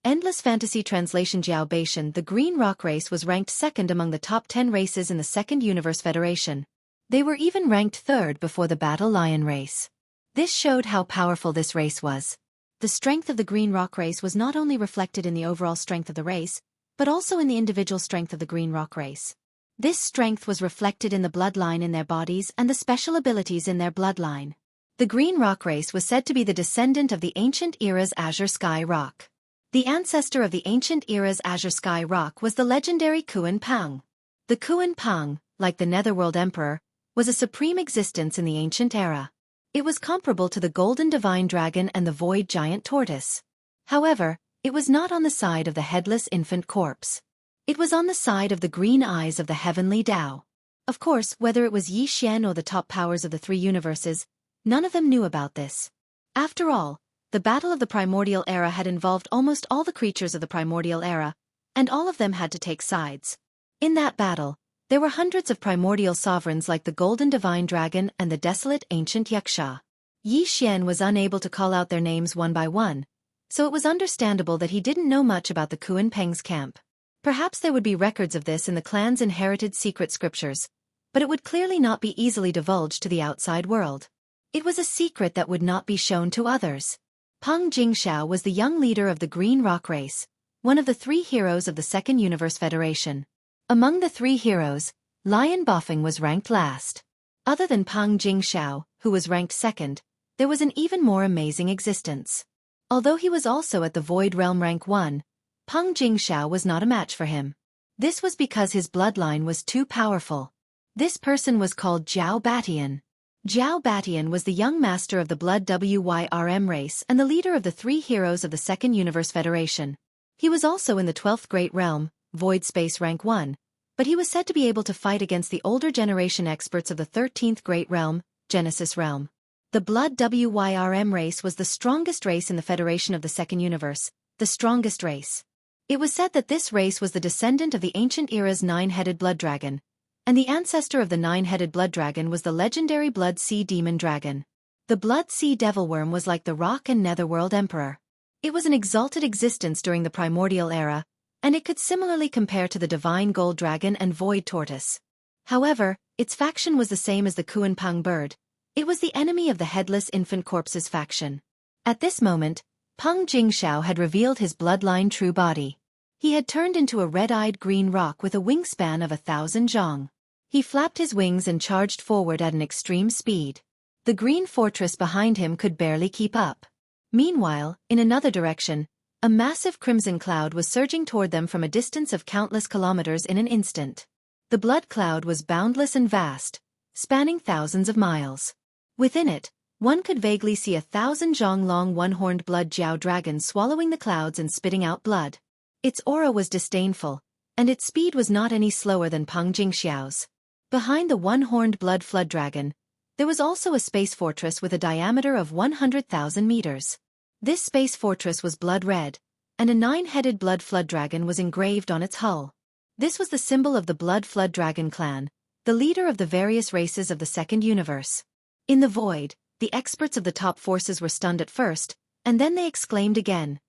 Endless Fantasy Translation Jiao Beishan. The Green Rock race was ranked 2nd among the top 10 races in the Second Universe Federation. They were even ranked 3rd before the Battle Lion race. This showed how powerful this race was. The strength of the Green Rock race was not only reflected in the overall strength of the race, but also in the individual strength of the Green Rock race. This strength was reflected in the bloodline in their bodies and the special abilities in their bloodline. The Green Rock race was said to be the descendant of the ancient era's Azure Sky Rock. The ancestor of the ancient era's Azure Sky Rock was the legendary Kuan Pang. The Kuan Pang, like the Netherworld Emperor, was a supreme existence in the ancient era. It was comparable to the Golden Divine Dragon and the Void Giant Tortoise. However, it was not on the side of the headless infant corpse. It was on the side of the green eyes of the heavenly Tao. Of course, whether it was Yi Xian or the top powers of the 3 universes, none of them knew about this. After all, the battle of the primordial era had involved almost all the creatures of the primordial era, and all of them had to take sides. In that battle, there were hundreds of primordial sovereigns like the Golden Divine Dragon and the desolate ancient Xianxia. Yi Xian was unable to call out their names one by one, so it was understandable that he didn't know much about the Kuan Peng's camp. Perhaps there would be records of this in the clan's inherited secret scriptures, but it would clearly not be easily divulged to the outside world. It was a secret that would not be shown to others. Peng Jingxiao was the young leader of the Green Rock race, one of the 3 heroes of the Second Universe Federation. Among the 3 heroes, Lion Baofeng was ranked last. Other than Peng Jingxiao, who was ranked 2nd, there was an even more amazing existence. Although he was also at the Void Realm rank 1, Peng Jingxiao was not a match for him. This was because his bloodline was too powerful. This person was called Jiao Batian. Jiao Batian was the young master of the Blood Wyrm race and the leader of the 3 heroes of the Second Universe Federation. He was also in the 12th Great Realm, Void Space rank 1, but he was said to be able to fight against the older generation experts of the 13th Great Realm, Genesis Realm. The Blood Wyrm race was the strongest race in the Federation of the Second Universe, the strongest race. It was said that this race was the descendant of the ancient era's 9-headed blood dragon, and the ancestor of the 9-headed blood dragon was the legendary Blood Sea Demon Dragon. The Blood Sea Devilworm was like the Rock and Netherworld Emperor. It was an exalted existence during the primordial era, and it could similarly compare to the Divine Gold Dragon and Void Tortoise. However, its faction was the same as the Kuan Pang bird. It was the enemy of the Headless Infant Corpse's faction. At this moment, Peng Jingxiao had revealed his bloodline true body. He had turned into a red-eyed green rock with a wingspan of 1,000 zhang. He flapped his wings and charged forward at an extreme speed. The green fortress behind him could barely keep up. Meanwhile, in another direction, a massive crimson cloud was surging toward them from a distance of countless kilometers in an instant. The blood cloud was boundless and vast, spanning thousands of miles. Within it, One could vaguely see 1,000 zhong-long one-horned blood jiao dragons swallowing the clouds and spitting out blood. Its aura was disdainful, and its speed was not any slower than Peng Jingxiao's. Behind the one-horned blood flood dragon, there was also a space fortress with a diameter of 100,000 meters. This space fortress was blood red, and a 9-headed blood flood dragon was engraved on its hull. This was the symbol of the blood flood dragon clan, the leader of the various races of the second universe. In the void, the experts of the top forces were stunned at first, and then they exclaimed again.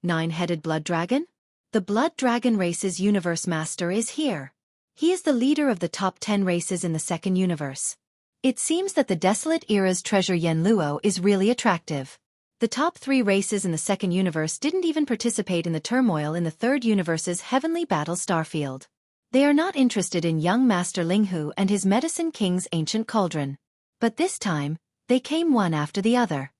9-headed blood dragon? The blood dragon race's universe master is here. He is the leader of the top 10 races in the second universe. It seems that the Desolate Era's treasure Yanluo is really attractive. The top 3 races in the second universe didn't even participate in the turmoil in the third universe's heavenly battle starfield. They are not interested in young Master Linghu and his Medicine King's ancient cauldron. But this time, they came one after the other.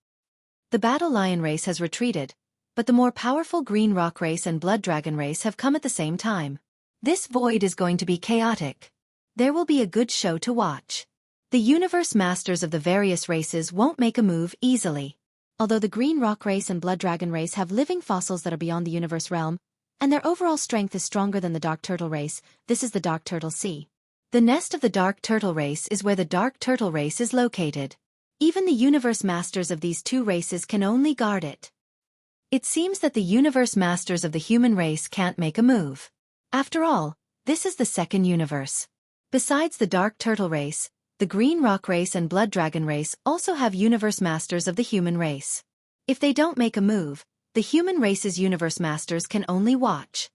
The Battle Lion race has retreated, but the more powerful Green Rock race and Blood Dragon race have come at the same time. This void is going to be chaotic. There will be a good show to watch. The universe masters of the various races won't make a move easily. Although the Green Rock race and Blood Dragon race have living fossils that are beyond the universe realm, and their overall strength is stronger than the Dark Turtle race, this is the Dark Turtle Sea. The nest of the Dark Turtle race is where the Dark Turtle race is located. Even the universe masters of these two races can only guard it. It seems that the universe masters of the human race can't make a move. After all, this is the second universe. Besides the Dark Turtle race, the Green Rock race and Blood Dragon race also have universe masters of the human race. If they don't make a move, the human race's universe masters can only watch.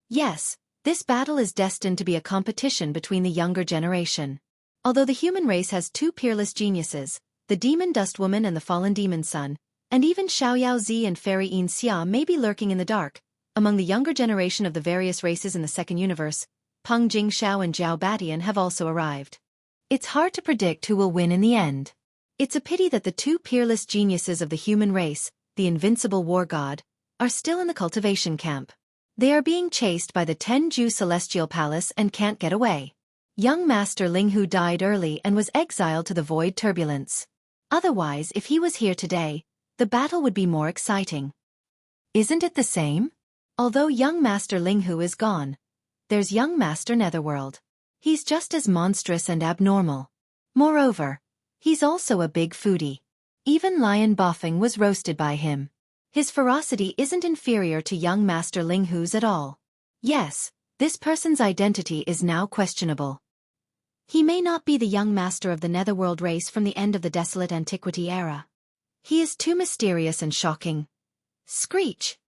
Yes, this battle is destined to be a competition between the younger generation. Although the human race has 2 peerless geniuses, the Demon Dust Woman and the Fallen Demon Son, and even Xiaoyao Zi and Fairy Xianxia may be lurking in the dark. Among the younger generation of the various races in the second universe, Peng Jingxiao and Zhao Batian have also arrived. It's hard to predict who will win in the end. It's a pity that the 2 peerless geniuses of the human race, the invincible war god, are still in the cultivation camp. They are being chased by the Tenju Celestial Palace and can't get away. Young Master Linghu died early and was exiled to the Void Turbulence. Otherwise, if he was here today, the battle would be more exciting. Isn't it the same? Although young Master Linghu is gone, there's young Master Netherworld. He's just as monstrous and abnormal. Moreover, he's also a big foodie. Even Lion Boffing was roasted by him. His ferocity isn't inferior to young Master Linghu's at all. Yes, this person's identity is now questionable. He may not be the young master of the Netherworld race from the end of the Desolate Antiquity era. He is too mysterious and shocking. Screech!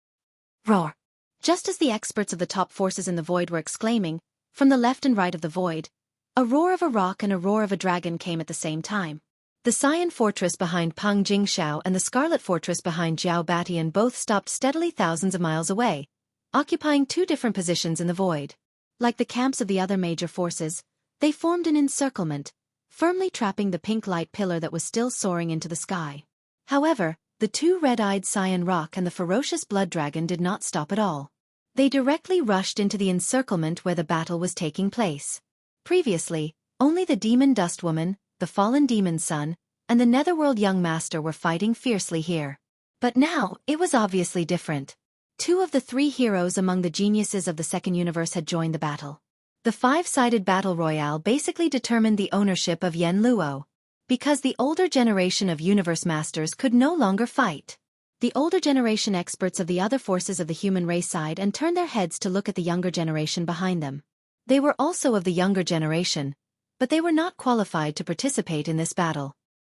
Roar! Just as the experts of the top forces in the void were exclaiming, from the left and right of the void, a roar of a rock and a roar of a dragon came at the same time. The Cyan Fortress behind Peng Jingxiao and the Scarlet Fortress behind Zhao Batian both stopped steadily thousands of miles away, occupying 2 different positions in the void. Like the camps of the other major forces, they formed an encirclement, firmly trapping the pink light pillar that was still soaring into the sky. However, the 2 red-eyed Cyan Rock and the ferocious Blood Dragon did not stop at all. They directly rushed into the encirclement where the battle was taking place. Previously, only the Demon Dust Woman, the Fallen Demon Son, and the Netherworld Young Master were fighting fiercely here. But now, it was obviously different. 2 of the 3 heroes among the geniuses of the second universe had joined the battle. The 5-sided battle royale basically determined the ownership of Yanluo. Because the older generation of universe masters could no longer fight. The older generation experts of the other forces of the human race sighed and turned their heads to look at the younger generation behind them. They were also of the younger generation, but they were not qualified to participate in this battle.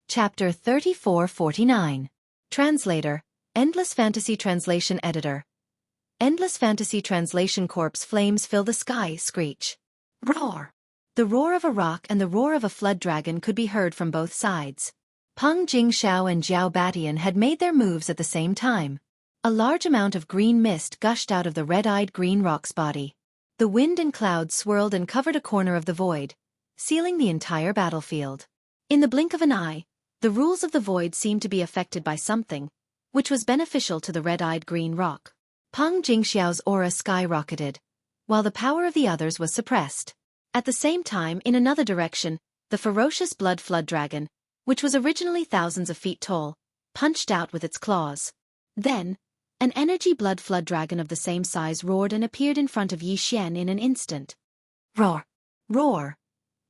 Chapter 3449. Translator, Endless Fantasy Translation Editor. Endless Fantasy Translation Corpse flames fill the sky, screech. Roar! The roar of a rock and the roar of a flood dragon could be heard from both sides. Peng Jingxiao and Zhao Batian had made their moves at the same time. A large amount of green mist gushed out of the red-eyed Green Rock's body. The wind and clouds swirled and covered a corner of the void, sealing the entire battlefield. In the blink of an eye, the rules of the void seemed to be affected by something, which was beneficial to the red-eyed Green Rock. Peng Jingxiao's aura skyrocketed, while the power of the others was suppressed. At the same time, in another direction, the ferocious blood flood dragon, which was originally thousands of feet tall, punched out with its claws. Then, an energy blood flood dragon of the same size roared and appeared in front of Xian in an instant. Roar! Roar!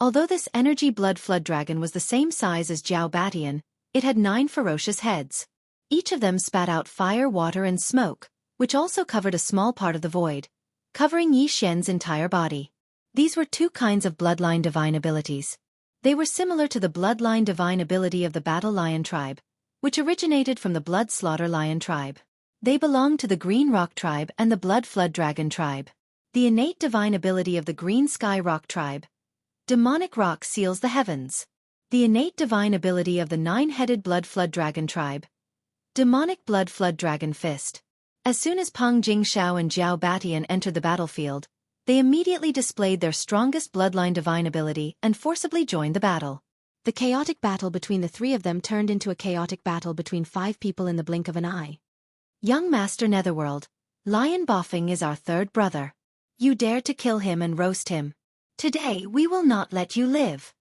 Although this energy blood flood dragon was the same size as Jiao Batian, it had 9 ferocious heads. Each of them spat out fire, water and smoke, which also covered a small part of the void, covering Xian's entire body. These were 2 kinds of bloodline divine abilities. They were similar to the bloodline divine ability of the Battle Lion tribe, which originated from the Blood Slaughter Lion tribe. They belonged to the Green Rock tribe and the Blood Flood Dragon tribe. The innate divine ability of the Green Sky Rock tribe. Demonic rock seals the heavens. The innate divine ability of the 9-headed Blood Flood Dragon tribe. Demonic Blood Flood Dragon Fist. As soon as Peng Jingxiao and Jiao Batian entered the battlefield, they immediately displayed their strongest bloodline divine ability and forcibly joined the battle. The chaotic battle between the 3 of them turned into a chaotic battle between 5 people in the blink of an eye. Young Master Netherworld, Lion Boffing is our 3rd brother. You dared to kill him and roast him. Today we will not let you live.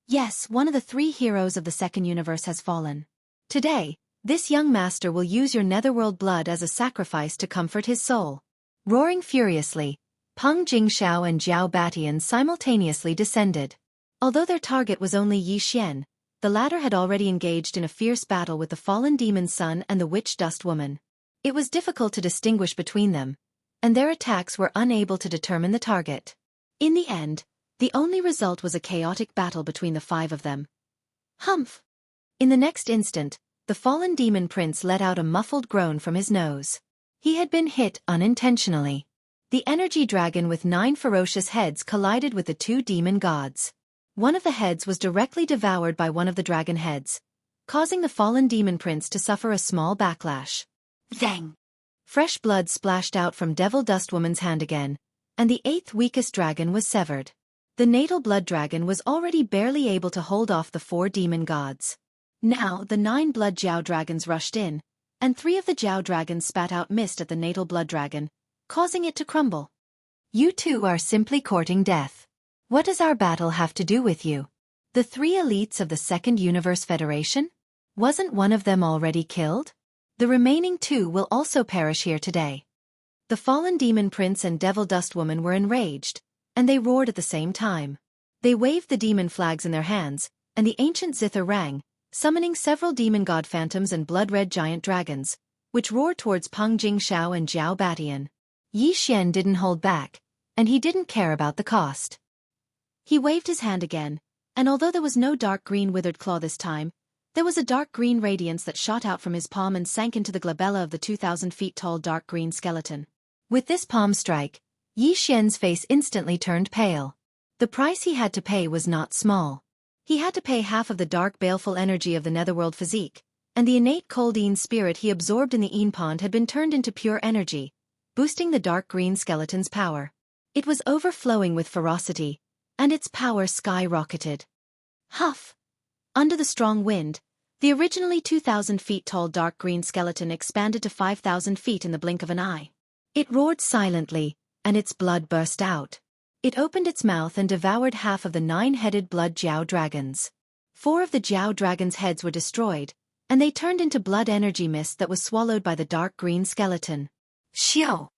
Yes, one of the 3 heroes of the 2nd universe has fallen. Today, this young master will use your netherworld blood as a sacrifice to comfort his soul. Roaring furiously, Peng Jingxiao and Jiao Batian simultaneously descended. Although their target was only Xian, the latter had already engaged in a fierce battle with the fallen demon son and the witch dust woman. It was difficult to distinguish between them, and their attacks were unable to determine the target. In the end, the only result was a chaotic battle between the 5 of them. Humph! In the next instant, the fallen demon prince let out a muffled groan from his nose. He had been hit unintentionally. The energy dragon with 9 ferocious heads collided with the 2 demon gods. One of the heads was directly devoured by one of the dragon heads, causing the fallen demon prince to suffer a small backlash. Zang! Fresh blood splashed out from Devil Dust Woman's hand again, and the 8th weakest dragon was severed. The natal blood dragon was already barely able to hold off the 4 demon gods. Now the 9 blood Jiao dragons rushed in, and 3 of the Jiao dragons spat out mist at the natal blood dragon, causing it to crumble. You 2 are simply courting death. What does our battle have to do with you? The 3 elites of the 2nd Universe Federation? Wasn't one of them already killed? The remaining 2 will also perish here today. The fallen demon prince and devil dust woman were enraged, and they roared at the same time. They waved the demon flags in their hands, and the ancient zither rang, summoning several demon god phantoms and blood-red giant dragons, which roared towards Peng Jingxiao and Jiao Batian. Xian didn't hold back, and he didn't care about the cost. He waved his hand again, and although there was no dark green withered claw this time, there was a dark green radiance that shot out from his palm and sank into the glabella of the 2,000 feet tall dark green skeleton. With this palm strike, Xian's face instantly turned pale. The price he had to pay was not small. He had to pay half of the dark baleful energy of the netherworld physique, and the innate cold Een spirit he absorbed in the Een pond had been turned into pure energy, boosting the dark green skeleton's power. It was overflowing with ferocity, and its power skyrocketed. Huff! Under the strong wind, the originally 2,000 feet tall dark green skeleton expanded to 5,000 feet in the blink of an eye. It roared silently, and its blood burst out. It opened its mouth and devoured half of the 9-headed blood Jiao dragons. 4 of the Jiao dragons' heads were destroyed, and they turned into blood energy mist that was swallowed by the dark green skeleton. Xiao!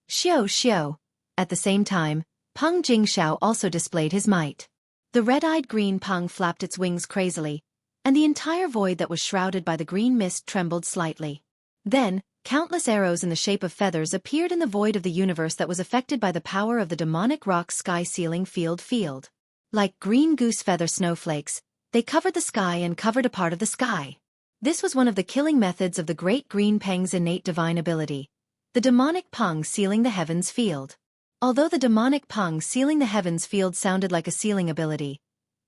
Xiao Xiao! At the same time, Peng Jingxiao also displayed his might. The red-eyed green Peng flapped its wings crazily, and the entire void that was shrouded by the green mist trembled slightly. Then, countless arrows in the shape of feathers appeared in the void of the universe that was affected by the power of the demonic rock sky sealing field. Like green goose feather snowflakes, they covered the sky and covered a part of the sky. This was one of the killing methods of the great green Peng's innate divine ability, the demonic Peng sealing the heavens field. Although the demonic Peng sealing the heavens field sounded like a sealing ability,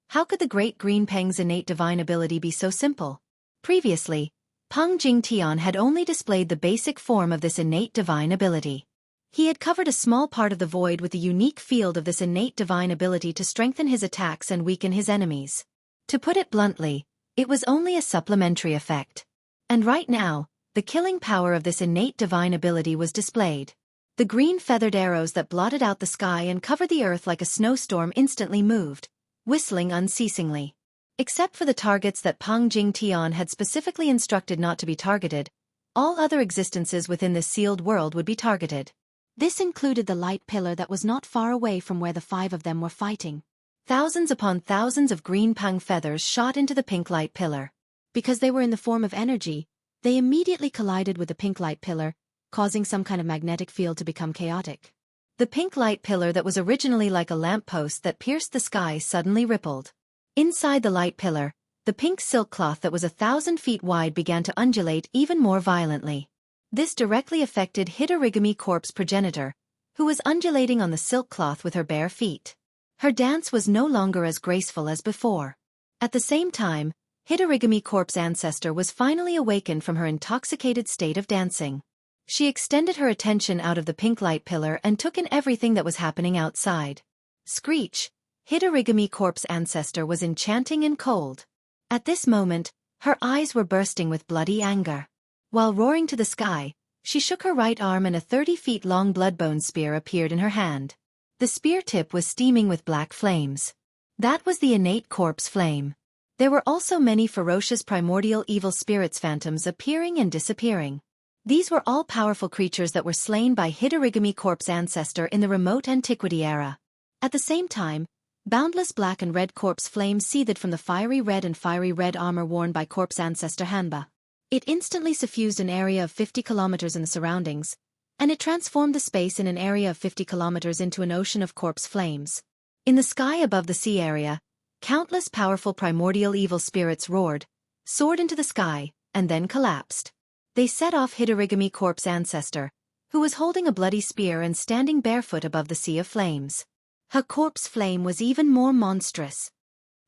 how could the great green Peng's innate divine ability be so simple? Previously, Peng Jingtian had only displayed the basic form of this innate divine ability. He had covered a small part of the void with the unique field of this innate divine ability to strengthen his attacks and weaken his enemies. To put it bluntly, it was only a supplementary effect. And right now, the killing power of this innate divine ability was displayed. The green feathered arrows that blotted out the sky and covered the earth like a snowstorm instantly moved, whistling unceasingly. Except for the targets that Pang Jingtian had specifically instructed not to be targeted, all other existences within this sealed world would be targeted. This included the light pillar that was not far away from where the 5 of them were fighting. Thousands upon thousands of green Pang feathers shot into the pink light pillar. Because they were in the form of energy, they immediately collided with the pink light pillar, causing some kind of magnetic field to become chaotic. The pink light pillar that was originally like a lamppost that pierced the sky suddenly rippled. Inside the light pillar, the pink silk cloth that was 1,000 feet wide began to undulate even more violently. This directly affected Hidorigami Corp's progenitor, who was undulating on the silk cloth with her bare feet. Her dance was no longer as graceful as before. At the same time, Hidorigami Corp's ancestor was finally awakened from her intoxicated state of dancing. She extended her attention out of the pink light pillar and took in everything that was happening outside. Screech, Hidorigami Corp's ancestor, was enchanting and cold. At this moment, her eyes were bursting with bloody anger. While roaring to the sky, she shook her right arm and a 30-feet-long bloodbone spear appeared in her hand. The spear tip was steaming with black flames. That was the innate corpse flame. There were also many ferocious primordial evil spirits phantoms appearing and disappearing. These were all powerful creatures that were slain by Hidorigami Corp's ancestor in the remote antiquity era. At the same time, boundless black and red corpse flames seethed from the fiery red armor worn by Corp's ancestor Hanba. It instantly suffused an area of 50 kilometers in the surroundings, and it transformed the space in an area of 50 kilometers into an ocean of corpse flames. In the sky above the sea area, countless powerful primordial evil spirits roared, soared into the sky, and then collapsed. They set off Hidorigami Corp's ancestor, who was holding a bloody spear and standing barefoot above the sea of flames. Her corpse flame was even more monstrous.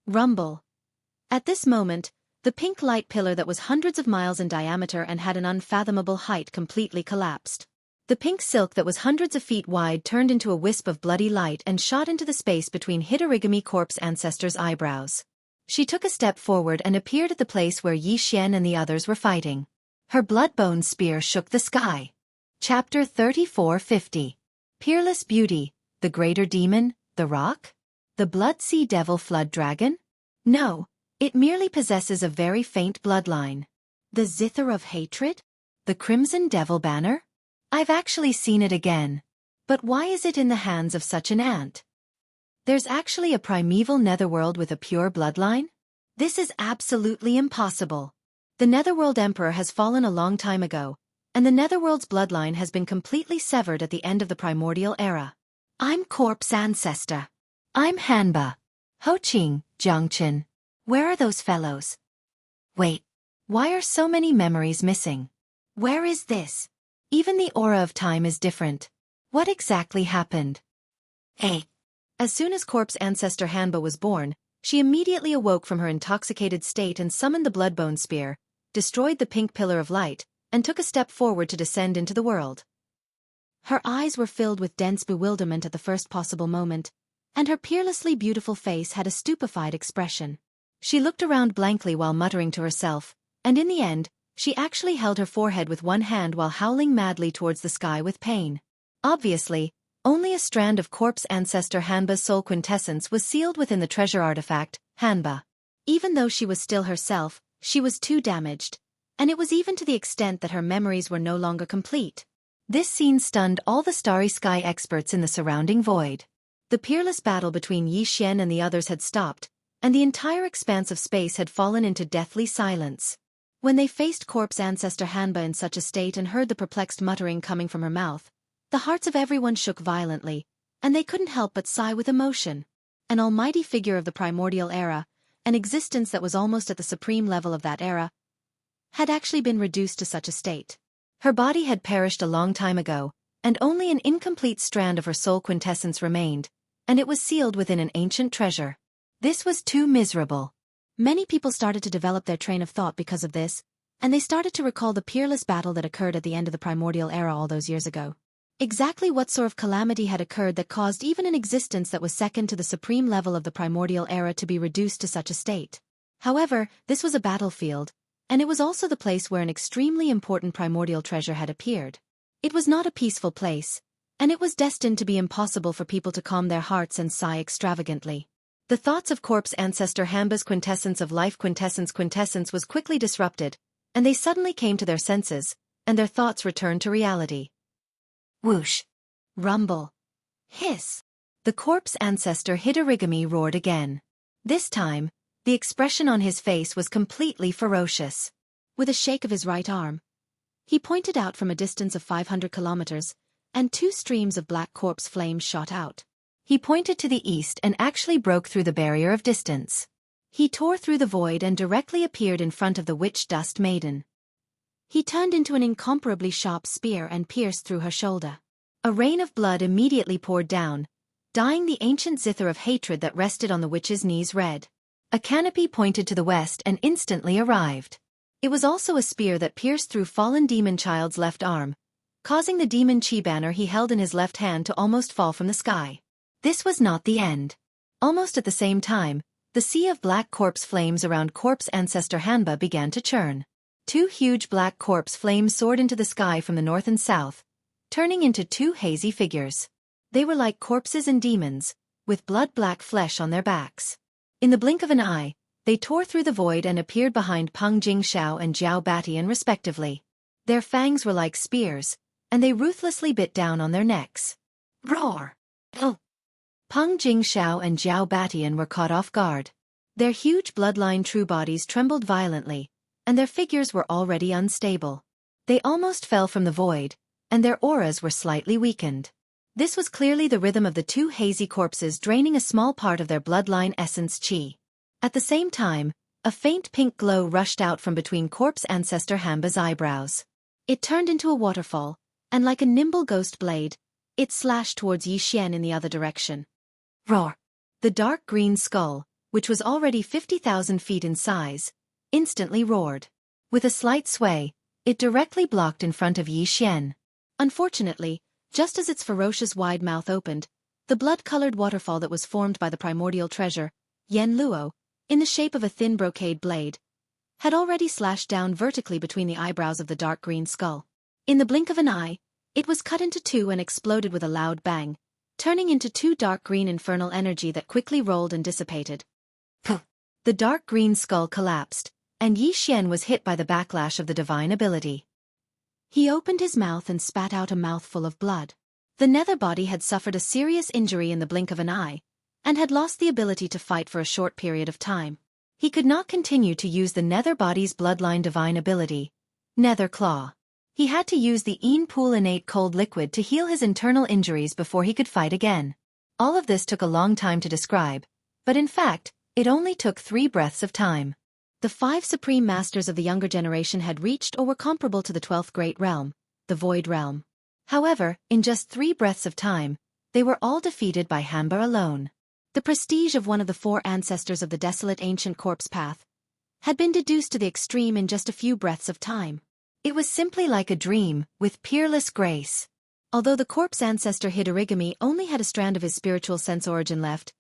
Rumble. At this moment, the pink light pillar that was hundreds of miles in diameter and had an unfathomable height completely collapsed. The pink silk that was hundreds of feet wide turned into a wisp of bloody light and shot into the space between Hidorigami Corp's ancestor's eyebrows. She took a step forward and appeared at the place where Yi Xian and the others were fighting. Her bloodbone spear shook the sky. Chapter 3450. Peerless Beauty, the Greater Demon, the Rock? The Blood Sea Devil Flood Dragon? No, it merely possesses a very faint bloodline. The Zither of Hatred? The Crimson Devil Banner? I've actually seen it again. But why is it in the hands of such an ant? There's actually a primeval netherworld with a pure bloodline? This is absolutely impossible. The Netherworld Emperor has fallen a long time ago, and the Netherworld's bloodline has been completely severed at the end of the primordial era. I'm Corp's ancestor. I'm Hanba. Hoqing, Jiangchen. Where are those fellows? Wait. Why are so many memories missing? Where is this? Even the aura of time is different. What exactly happened? Hey. As soon as Corp's ancestor Hanba was born, she immediately awoke from her intoxicated state and summoned the bloodbone spear, destroyed the pink pillar of light, and took a step forward to descend into the world. Her eyes were filled with dense bewilderment at the first possible moment, and her peerlessly beautiful face had a stupefied expression. She looked around blankly while muttering to herself, and in the end, she actually held her forehead with one hand while howling madly towards the sky with pain. Obviously, only a strand of Corp's ancestor Hanba's soul quintessence was sealed within the treasure artifact, Hanba. Even though she was still herself, she was too damaged, and it was even to the extent that her memories were no longer complete. This scene stunned all the starry sky experts in the surrounding void. The peerless battle between Yi Xian and the others had stopped, and the entire expanse of space had fallen into deathly silence. When they faced Corp's ancestor Hanba in such a state and heard the perplexed muttering coming from her mouth, the hearts of everyone shook violently, and they couldn't help but sigh with emotion. An almighty figure of the primordial era, an existence that was almost at the supreme level of that era, had actually been reduced to such a state. Her body had perished a long time ago, and only an incomplete strand of her soul quintessence remained, and it was sealed within an ancient treasure. This was too miserable. Many people started to develop their train of thought because of this, and they started to recall the peerless battle that occurred at the end of the primordial era all those years ago. Exactly what sort of calamity had occurred that caused even an existence that was second to the supreme level of the primordial era to be reduced to such a state? However, this was a battlefield, and it was also the place where an extremely important primordial treasure had appeared. It was not a peaceful place, and it was destined to be impossible for people to calm their hearts and sigh extravagantly. The thoughts of corpse ancestor Hanba's quintessence of life quintessence was quickly disrupted, and they suddenly came to their senses, and their thoughts returned to reality. Whoosh! Rumble! Hiss! The corpse ancestor Hidorigami roared again. This time, the expression on his face was completely ferocious. With a shake of his right arm, he pointed out from a distance of 500 kilometers, and two streams of black corpse flames shot out. He pointed to the east and actually broke through the barrier of distance. He tore through the void and directly appeared in front of the witch dust maiden. He turned into an incomparably sharp spear and pierced through her shoulder. A rain of blood immediately poured down, dyeing the ancient zither of hatred that rested on the witch's knees red. A canopy pointed to the west and instantly arrived. It was also a spear that pierced through fallen demon child's left arm, causing the demon chi banner he held in his left hand to almost fall from the sky. This was not the end. Almost at the same time, the sea of black corpse flames around corpse ancestor Hanba began to churn. Two huge black corpse flames soared into the sky from the north and south, turning into two hazy figures. They were like corpses and demons, with blood-black flesh on their backs. In the blink of an eye, they tore through the void and appeared behind Peng Jingxiao and Zhao Batian respectively. Their fangs were like spears, and they ruthlessly bit down on their necks. Roar! Oh! Peng Jingxiao and Zhao Batian were caught off guard. Their huge bloodline true bodies trembled violently, and their figures were already unstable. They almost fell from the void, and their auras were slightly weakened. This was clearly the rhythm of the two hazy corpses draining a small part of their bloodline essence chi. At the same time, a faint pink glow rushed out from between corpse ancestor Hanba's eyebrows. It turned into a waterfall, and like a nimble ghost blade, it slashed towards Yixian in the other direction. Roar! The dark green skull, which was already 50,000 feet in size, instantly roared. With a slight sway, it directly blocked in front of Yixian. Unfortunately, just as its ferocious wide mouth opened, the blood-colored waterfall that was formed by the primordial treasure, Yen Luo, in the shape of a thin brocade blade, had already slashed down vertically between the eyebrows of the dark green skull. In the blink of an eye, it was cut into two and exploded with a loud bang, turning into two dark green infernal energy that quickly rolled and dissipated. The dark green skull collapsed, and Yixian was hit by the backlash of the divine ability. He opened his mouth and spat out a mouthful of blood. The nether body had suffered a serious injury in the blink of an eye, and had lost the ability to fight for a short period of time. He could not continue to use the nether body's bloodline divine ability, Nether Claw. He had to use the Een Pool innate cold liquid to heal his internal injuries before he could fight again. All of this took a long time to describe, but in fact, it only took 3 breaths of time. The 5 supreme masters of the younger generation had reached or were comparable to the 12th great realm, the Void Realm. However, in just 3 breaths of time, they were all defeated by Hanba alone. The prestige of one of the 4 ancestors of the desolate ancient corpse path had been deduced to the extreme in just a few breaths of time. It was simply like a dream, with peerless grace. Although the corpse ancestor Hidorigami only had a strand of his spiritual sense origin left,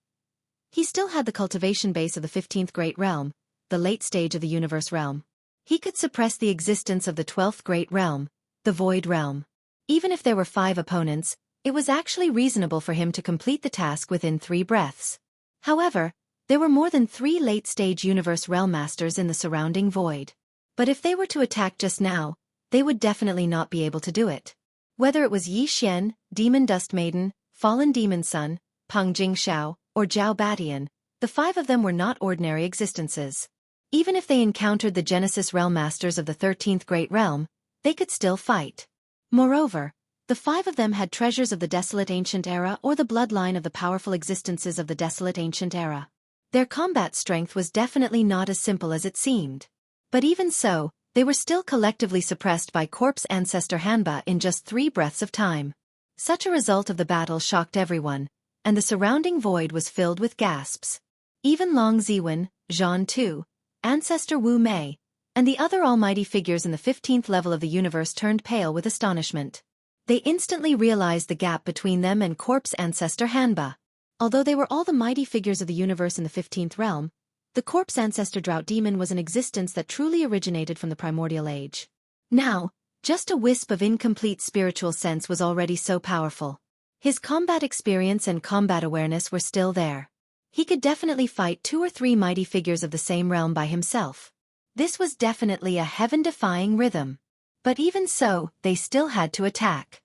he still had the cultivation base of the 15th great realm, the late stage of the universe realm. He could suppress the existence of the 12th great realm, the void realm. Even if there were 5 opponents, it was actually reasonable for him to complete the task within 3 breaths. However, there were more than 3 late-stage universe realm masters in the surrounding void. But if they were to attack just now, they would definitely not be able to do it. Whether it was Yixian, Demon Dust Maiden, Fallen Demon Sun, Peng Jingxiao, or Zhao Batian, the 5 of them were not ordinary existences. Even if they encountered the Genesis Realm Masters of the 13th Great Realm, they could still fight. Moreover, the 5 of them had treasures of the Desolate Ancient Era or the bloodline of the powerful existences of the Desolate Ancient Era. Their combat strength was definitely not as simple as it seemed. But even so, they were still collectively suppressed by corpse ancestor Hanba in just 3 breaths of time. Such a result of the battle shocked everyone, and the surrounding void was filled with gasps. Even Long Ziwen, Zhan Tu, Ancestor Wu Mei, and the other almighty figures in the 15th level of the universe turned pale with astonishment. They instantly realized the gap between them and corpse ancestor Hanba. Although they were all the mighty figures of the universe in the 15th realm, the corpse ancestor drought demon was an existence that truly originated from the primordial age. Now, just a wisp of incomplete spiritual sense was already so powerful. His combat experience and combat awareness were still there. He could definitely fight 2 or 3 mighty figures of the same realm by himself. This was definitely a heaven-defying rhythm. But even so, they still had to attack.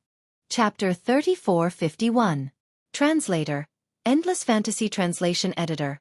Chapter 3451. Translator, Endless Fantasy Translation Editor.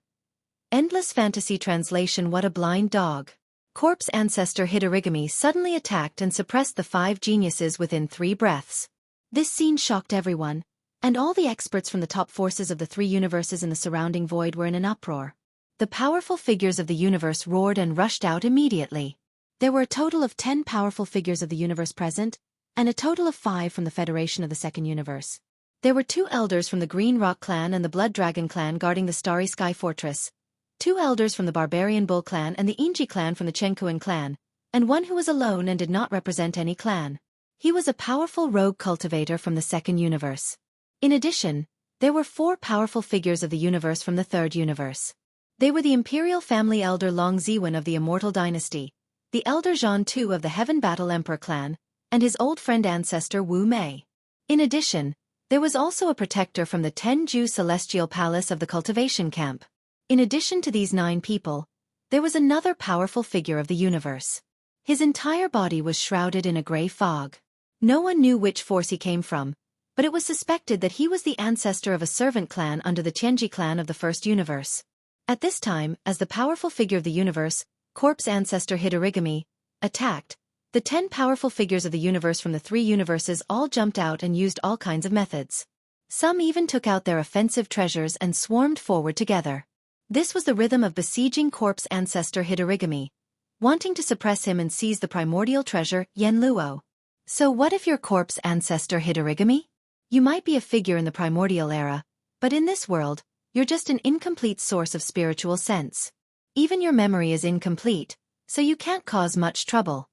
Endless Fantasy Translation. What a blind dog. Corpse Ancestor Hidorigami suddenly attacked and suppressed the 5 geniuses within 3 breaths. This scene shocked everyone, and all the experts from the top forces of the 3 universes in the surrounding void were in an uproar. The powerful figures of the universe roared and rushed out immediately. There were a total of 10 powerful figures of the universe present, and a total of 5 from the Federation of the Second Universe. There were 2 elders from the Green Rock clan and the Blood Dragon clan guarding the Starry Sky Fortress, 2 elders from the Barbarian Bull clan and the Inji clan from the Chenkuan clan, and 1 who was alone and did not represent any clan. He was a powerful rogue cultivator from the Second Universe. In addition, there were 4 powerful figures of the universe from the Third Universe. They were the Imperial Family Elder Long Ziwen of the Immortal Dynasty, the Elder Zhan Tu of the Heaven Battle Emperor clan, and his old friend ancestor Wu Mei. In addition, there was also a protector from the Tenju Celestial Palace of the Cultivation Camp. In addition to these 9 people, there was another powerful figure of the universe. His entire body was shrouded in a gray fog. No one knew which force he came from, but it was suspected that he was the ancestor of a servant clan under the Tianji clan of the First Universe. At this time, as the powerful figure of the universe, Corpse Ancestor Hidorigami, attacked, the 10 powerful figures of the universe from the 3 universes all jumped out and used all kinds of methods. Some even took out their offensive treasures and swarmed forward together. This was the rhythm of besieging Corpse Ancestor Hidorigami, wanting to suppress him and seize the primordial treasure, Yenluo. So what if you're Corpse Ancestor Hidorigami? You might be a figure in the primordial era, but in this world, you're just an incomplete source of spiritual sense. Even your memory is incomplete, so you can't cause much trouble.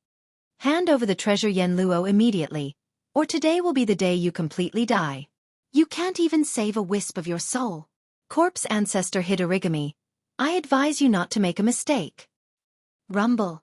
Hand over the treasure Yenluo immediately, or today will be the day you completely die. You can't even save a wisp of your soul. Corpse Ancestor Hidorigami, I advise you not to make a mistake. Rumble.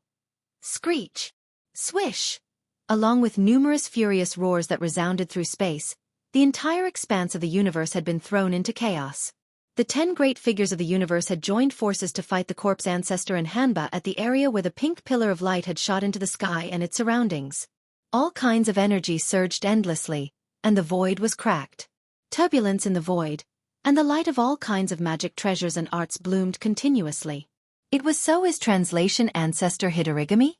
Screech. Swish. Along with numerous furious roars that resounded through space, the entire expanse of the universe had been thrown into chaos. The 10 great figures of the universe had joined forces to fight the Corpse Ancestor and Hanba at the area where the pink pillar of light had shot into the sky and its surroundings. All kinds of energy surged endlessly, and the void was cracked. Turbulence in the void, and the light of all kinds of magic treasures and arts bloomed continuously. It was so. Is translation Ancestor Hidorigami?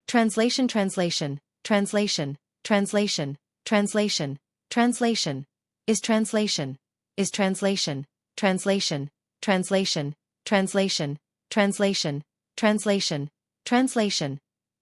Translation. Translation. Translation. Translation. Translation. Translation. Is translation. Is translation. Translation. Translation. Translation. Translation. Translation. Translation.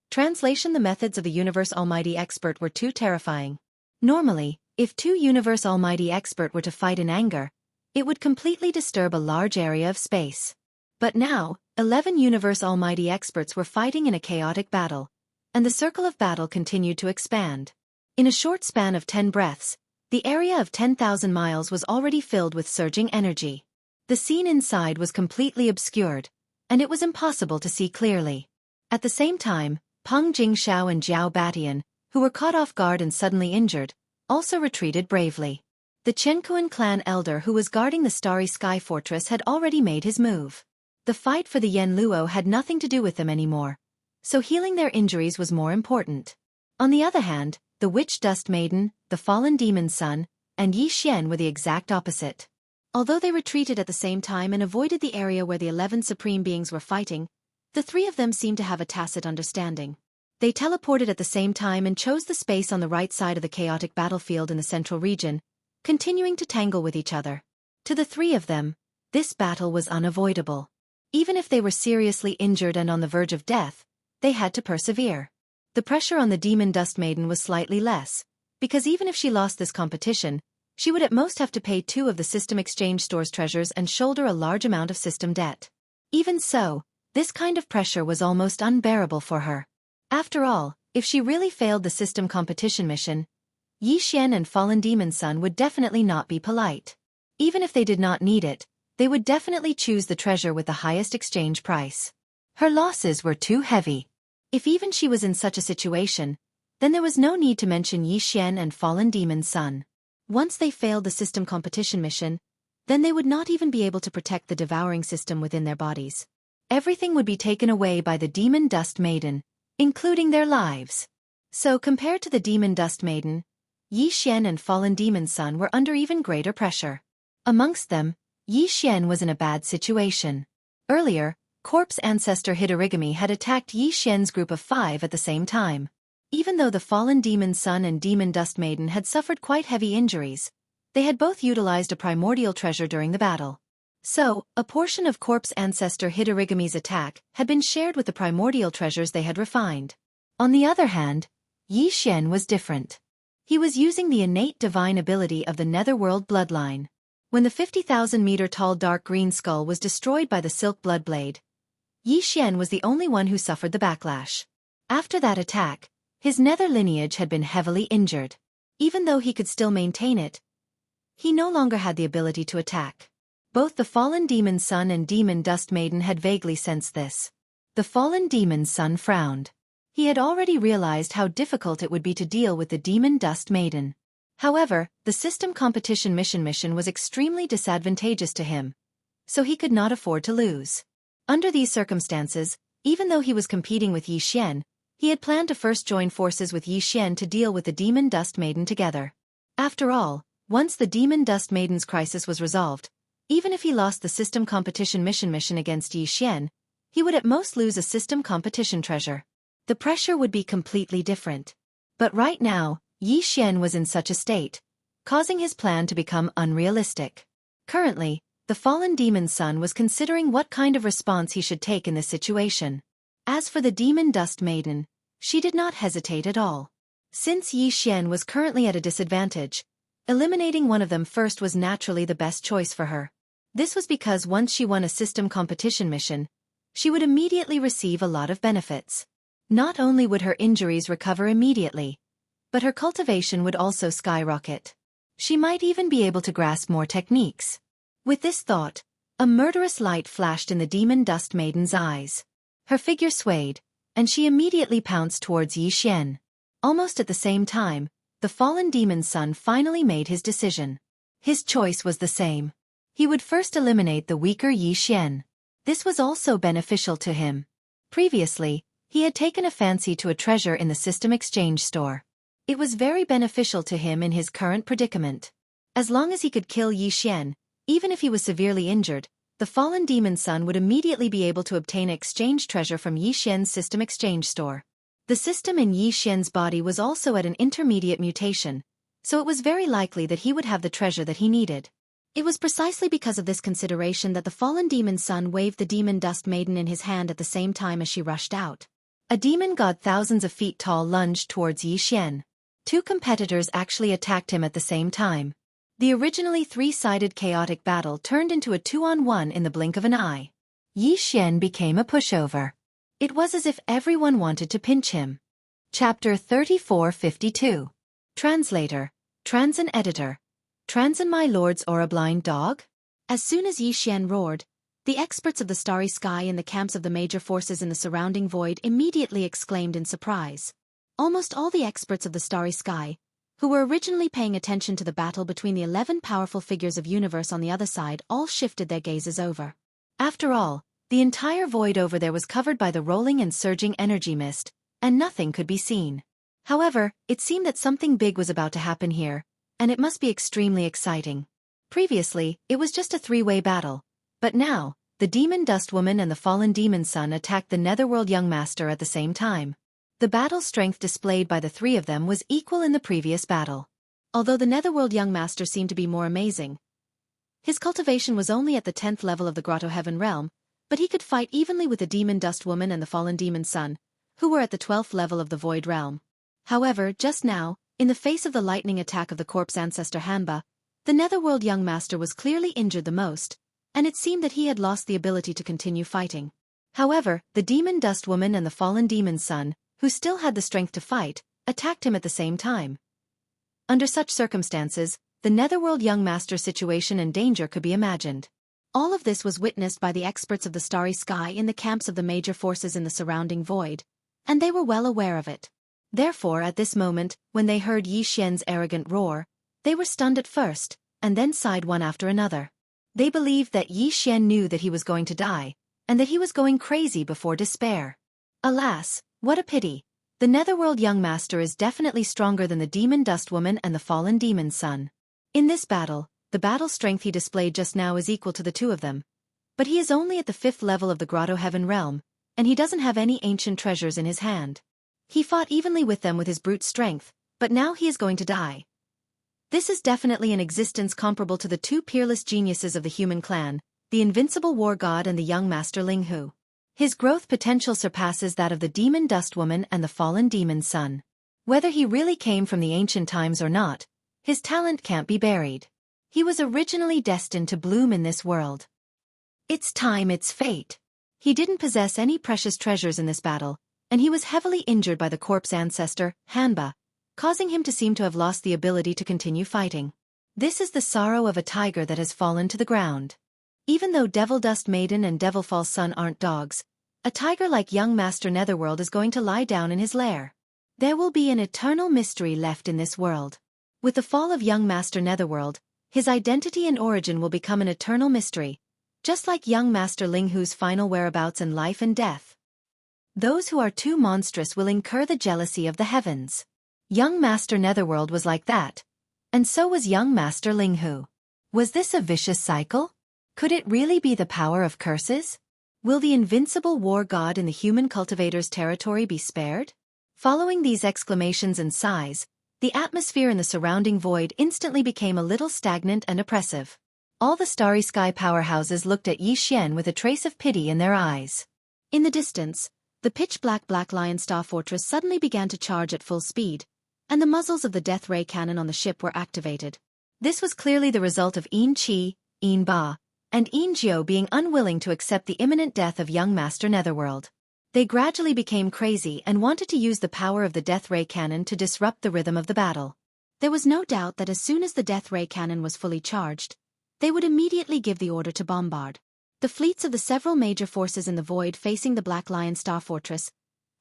Translation. The methods of the Universe Almighty Expert were too terrifying. Normally, if 2 Universe Almighty Expert were to fight in anger, it would completely disturb a large area of space. But now, 11 Universe Almighty Experts were fighting in a chaotic battle, and the circle of battle continued to expand. In a short span of 10 breaths, the area of 10,000 miles was already filled with surging energy. The scene inside was completely obscured, and it was impossible to see clearly. At the same time, Peng Jingxiao and Zhao Batian, who were caught off guard and suddenly injured, also retreated bravely. The Chenkuan clan elder who was guarding the Starry Sky Fortress had already made his move. The fight for the Yenluo had nothing to do with them anymore, so healing their injuries was more important. On the other hand, the Witch Dust Maiden, the Fallen Demon's Son, and Yi Xian were the exact opposite. Although they retreated at the same time and avoided the area where the 11 Supreme Beings were fighting, the 3 of them seemed to have a tacit understanding. They teleported at the same time and chose the space on the right side of the chaotic battlefield in the central region, continuing to tangle with each other. To the 3 of them, this battle was unavoidable. Even if they were seriously injured and on the verge of death, they had to persevere. The pressure on the Demon Dust Maiden was slightly less, because even if she lost this competition, she would at most have to pay 2 of the System Exchange Store's treasures and shoulder a large amount of system debt. Even so, this kind of pressure was almost unbearable for her. After all, if she really failed the system competition mission, Yi Xian and Fallen Demon's Son would definitely not be polite. Even if they did not need it, they would definitely choose the treasure with the highest exchange price. Her losses were too heavy. If even she was in such a situation, then there was no need to mention Yi Xian and Fallen Demon's Son. Once they failed the system competition mission, then they would not even be able to protect the devouring system within their bodies. Everything would be taken away by the Demon Dust Maiden, including their lives. So compared to the Demon Dust Maiden, Yi Xian and Fallen Demon's son were under even greater pressure. Amongst them, Yi Xian was in a bad situation. Earlier, Corpse Ancestor Hitorigami had attacked Yi Xian's group of 5 at the same time. Even though the Fallen Demon's son and Demon Dust Maiden had suffered quite heavy injuries, they had both utilized a primordial treasure during the battle. So, a portion of Corpse Ancestor Hitorigami's attack had been shared with the primordial treasures they had refined. On the other hand, Yi Xian was different. He was using the innate divine ability of the Netherworld bloodline. When the 50,000-meter-tall dark green skull was destroyed by the Silk Blood Blade, Yi Xian was the only one who suffered the backlash. After that attack, his nether lineage had been heavily injured. Even though he could still maintain it, he no longer had the ability to attack. Both the Fallen Demon's son and Demon Dust Maiden had vaguely sensed this. The Fallen Demon's son frowned. He had already realized how difficult it would be to deal with the Demon Dust Maiden. However, the system competition mission was extremely disadvantageous to him, so he could not afford to lose. Under these circumstances, even though he was competing with Yi Xian, he had planned to first join forces with Yi Xian to deal with the Demon Dust Maiden together. After all, once the Demon Dust Maiden's crisis was resolved, even if he lost the system competition mission against Yi Xian, he would at most lose a system competition treasure. The pressure would be completely different. But right now, Yi Xian was in such a state, causing his plan to become unrealistic. Currently, the Fallen Demon's son was considering what kind of response he should take in this situation. As for the Demon Dust Maiden, she did not hesitate at all. Since Yi Xian was currently at a disadvantage, eliminating one of them first was naturally the best choice for her. This was because once she won a system competition mission, she would immediately receive a lot of benefits. Not only would her injuries recover immediately, but her cultivation would also skyrocket. She might even be able to grasp more techniques. With this thought, a murderous light flashed in the Demon Dust Maiden's eyes. Her figure swayed, and she immediately pounced towards Yi Xian. Almost at the same time, the Fallen Demon's son finally made his decision. His choice was the same. He would first eliminate the weaker Yi Xian. This was also beneficial to him. Previously, he had taken a fancy to a treasure in the system exchange store. It was very beneficial to him in his current predicament. As long as he could kill Yi Xian, even if he was severely injured, the Fallen Demon's son would immediately be able to obtain exchange treasure from Yi Xian's system exchange store. The system in Yi Xian's body was also at an intermediate mutation, so it was very likely that he would have the treasure that he needed. It was precisely because of this consideration that the Fallen Demon's son waved the Demon Dust Maiden in his hand at the same time as she rushed out. A demon god thousands of feet tall lunged towards Yi Xian. 2 competitors actually attacked him at the same time. The originally 3-sided chaotic battle turned into a 2-on-1 in the blink of an eye. Yi Xian became a pushover. It was as if everyone wanted to pinch him. Chapter 3452. Translator, Transin Editor. Transin my lords or a blind dog? As soon as Yi Xian roared, the experts of the starry sky in the camps of the major forces in the surrounding void immediately exclaimed in surprise. Almost all the experts of the starry sky, who were originally paying attention to the battle between the 11 powerful figures of universe on the other side, all shifted their gazes over. After all, the entire void over there was covered by the rolling and surging energy mist, and nothing could be seen. However, it seemed that something big was about to happen here, and it must be extremely exciting. Previously, it was just a 3-way battle, but now, the Demon Dust Woman and the Fallen Demon's son attacked the Netherworld Young Master at the same time. The battle strength displayed by the 3 of them was equal in the previous battle. Although the Netherworld Young Master seemed to be more amazing, his cultivation was only at the 10th level of the Grotto Heaven realm, but he could fight evenly with the Demon Dust Woman and the Fallen Demon's son, who were at the 12th level of the Void realm. However, just now, in the face of the lightning attack of the Corpse Ancestor Hanba, the Netherworld Young Master was clearly injured the most, and it seemed that he had lost the ability to continue fighting. However, the Demon Dust Woman and the Fallen Demon's son, who still had the strength to fight, attacked him at the same time. Under such circumstances, the Netherworld Young Master's situation and danger could be imagined. All of this was witnessed by the experts of the starry sky in the camps of the major forces in the surrounding void, and they were well aware of it. Therefore, at this moment, when they heard Yi Xian's arrogant roar, they were stunned at first, and then sighed one after another. They believed that Yi Xian knew that he was going to die, and that he was going crazy before despair. Alas, what a pity. The Netherworld young master is definitely stronger than the demon dust woman and the fallen demon son. In this battle, the battle strength he displayed just now is equal to the two of them. But he is only at the 5th level of the Grotto Heaven realm, and he doesn't have any ancient treasures in his hand. He fought evenly with them with his brute strength, but now he is going to die. This is definitely an existence comparable to the two peerless geniuses of the human clan, the invincible war god and the young master Linghu. His growth potential surpasses that of the demon dust woman and the fallen demon son. Whether he really came from the ancient times or not, his talent can't be buried. He was originally destined to bloom in this world. It's time, it's fate. He didn't possess any precious treasures in this battle, and he was heavily injured by the corpse ancestor, Hanba, causing him to seem to have lost the ability to continue fighting. This is the sorrow of a tiger that has fallen to the ground. Even though Devil Dust Maiden and Devil Fall Sun aren't dogs, a tiger like young Master Netherworld is going to lie down in his lair. There will be an eternal mystery left in this world. With the fall of young Master Netherworld, his identity and origin will become an eternal mystery, just like young Master Linghu's final whereabouts in life and death. Those who are too monstrous will incur the jealousy of the heavens. Young Master Netherworld was like that, and so was young Master Linghu. Was this a vicious cycle? Could it really be the power of curses? Will the invincible war god in the human cultivator's territory be spared? Following these exclamations and sighs, the atmosphere in the surrounding void instantly became a little stagnant and oppressive. All the starry sky powerhouses looked at Yi Xian with a trace of pity in their eyes. In the distance, the pitch-black Black Lion Star Fortress suddenly began to charge at full speed, and the muzzles of the death ray cannon on the ship were activated. This was clearly the result of Yin Qi, Yin Ba, and Yin Jiu being unwilling to accept the imminent death of young Master Netherworld. They gradually became crazy and wanted to use the power of the death ray cannon to disrupt the rhythm of the battle. There was no doubt that as soon as the death ray cannon was fully charged, they would immediately give the order to bombard. The fleets of the several major forces in the void facing the Black Lion Star Fortress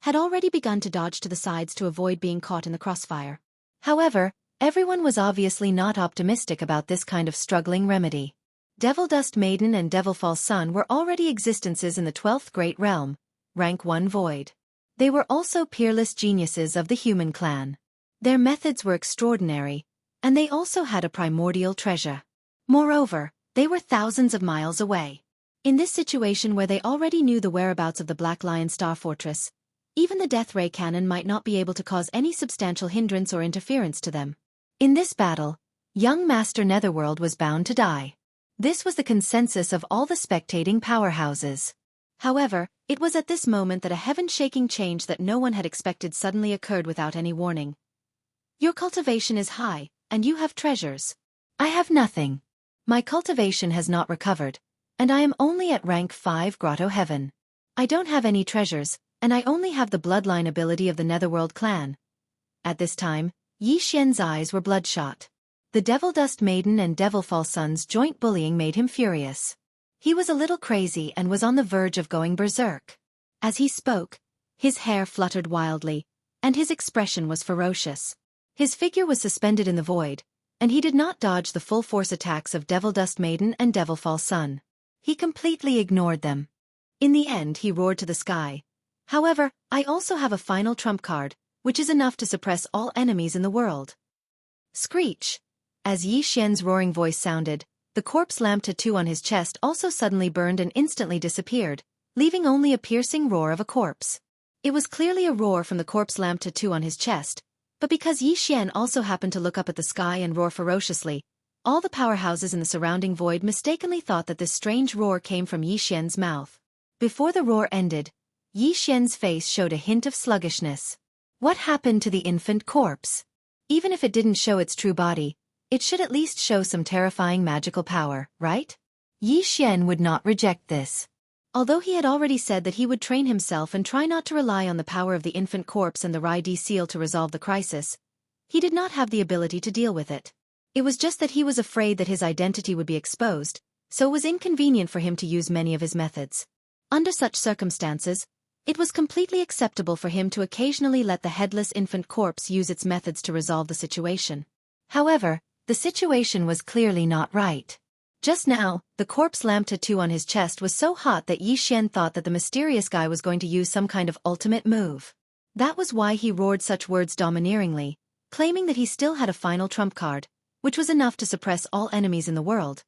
had already begun to dodge to the sides to avoid being caught in the crossfire. However, everyone was obviously not optimistic about this kind of struggling remedy. Devil Dust Maiden and Devil Fall Sun were already existences in the 12th Great Realm, rank 1 void. They were also peerless geniuses of the human clan. Their methods were extraordinary, and they also had a primordial treasure. Moreover, they were thousands of miles away. In this situation where they already knew the whereabouts of the Black Lion Star Fortress, even the death ray cannon might not be able to cause any substantial hindrance or interference to them. In this battle, young Master Netherworld was bound to die. This was the consensus of all the spectating powerhouses. However, it was at this moment that a heaven-shaking change that no one had expected suddenly occurred without any warning. Your cultivation is high, and you have treasures. I have nothing. My cultivation has not recovered, and I am only at rank 5 Grotto Heaven. I don't have any treasures, and I only have the bloodline ability of the Netherworld clan. At this time, Yi Xian's eyes were bloodshot. The Devil Dust Maiden and Devil Fall Sun's joint bullying made him furious. He was a little crazy and was on the verge of going berserk. As he spoke, his hair fluttered wildly, and his expression was ferocious. His figure was suspended in the void, and he did not dodge the full-force attacks of Devil Dust Maiden and Devil Fall Sun. He completely ignored them. In the end, he roared to the sky. However, I also have a final trump card, which is enough to suppress all enemies in the world. Screech! As Yi Xian's roaring voice sounded, the corpse lamp tattoo on his chest also suddenly burned and instantly disappeared, leaving only a piercing roar of a corpse. It was clearly a roar from the corpse lamp tattoo on his chest, but because Yi Xian also happened to look up at the sky and roar ferociously, all the powerhouses in the surrounding void mistakenly thought that this strange roar came from Yi Xian's mouth. Before the roar ended, Yi Xian's face showed a hint of sluggishness. What happened to the infant corpse? Even if it didn't show its true body, it should at least show some terrifying magical power, right? Yi Xian would not reject this. Although he had already said that he would train himself and try not to rely on the power of the infant corpse and the Rai-D seal to resolve the crisis, he did not have the ability to deal with it. It was just that he was afraid that his identity would be exposed, so it was inconvenient for him to use many of his methods. Under such circumstances, it was completely acceptable for him to occasionally let the headless infant corpse use its methods to resolve the situation. However, the situation was clearly not right. Just now, the corpse lamp tattoo on his chest was so hot that Yi Xian thought that the mysterious guy was going to use some kind of ultimate move. That was why he roared such words domineeringly, claiming that he still had a final trump card, which was enough to suppress all enemies in the world.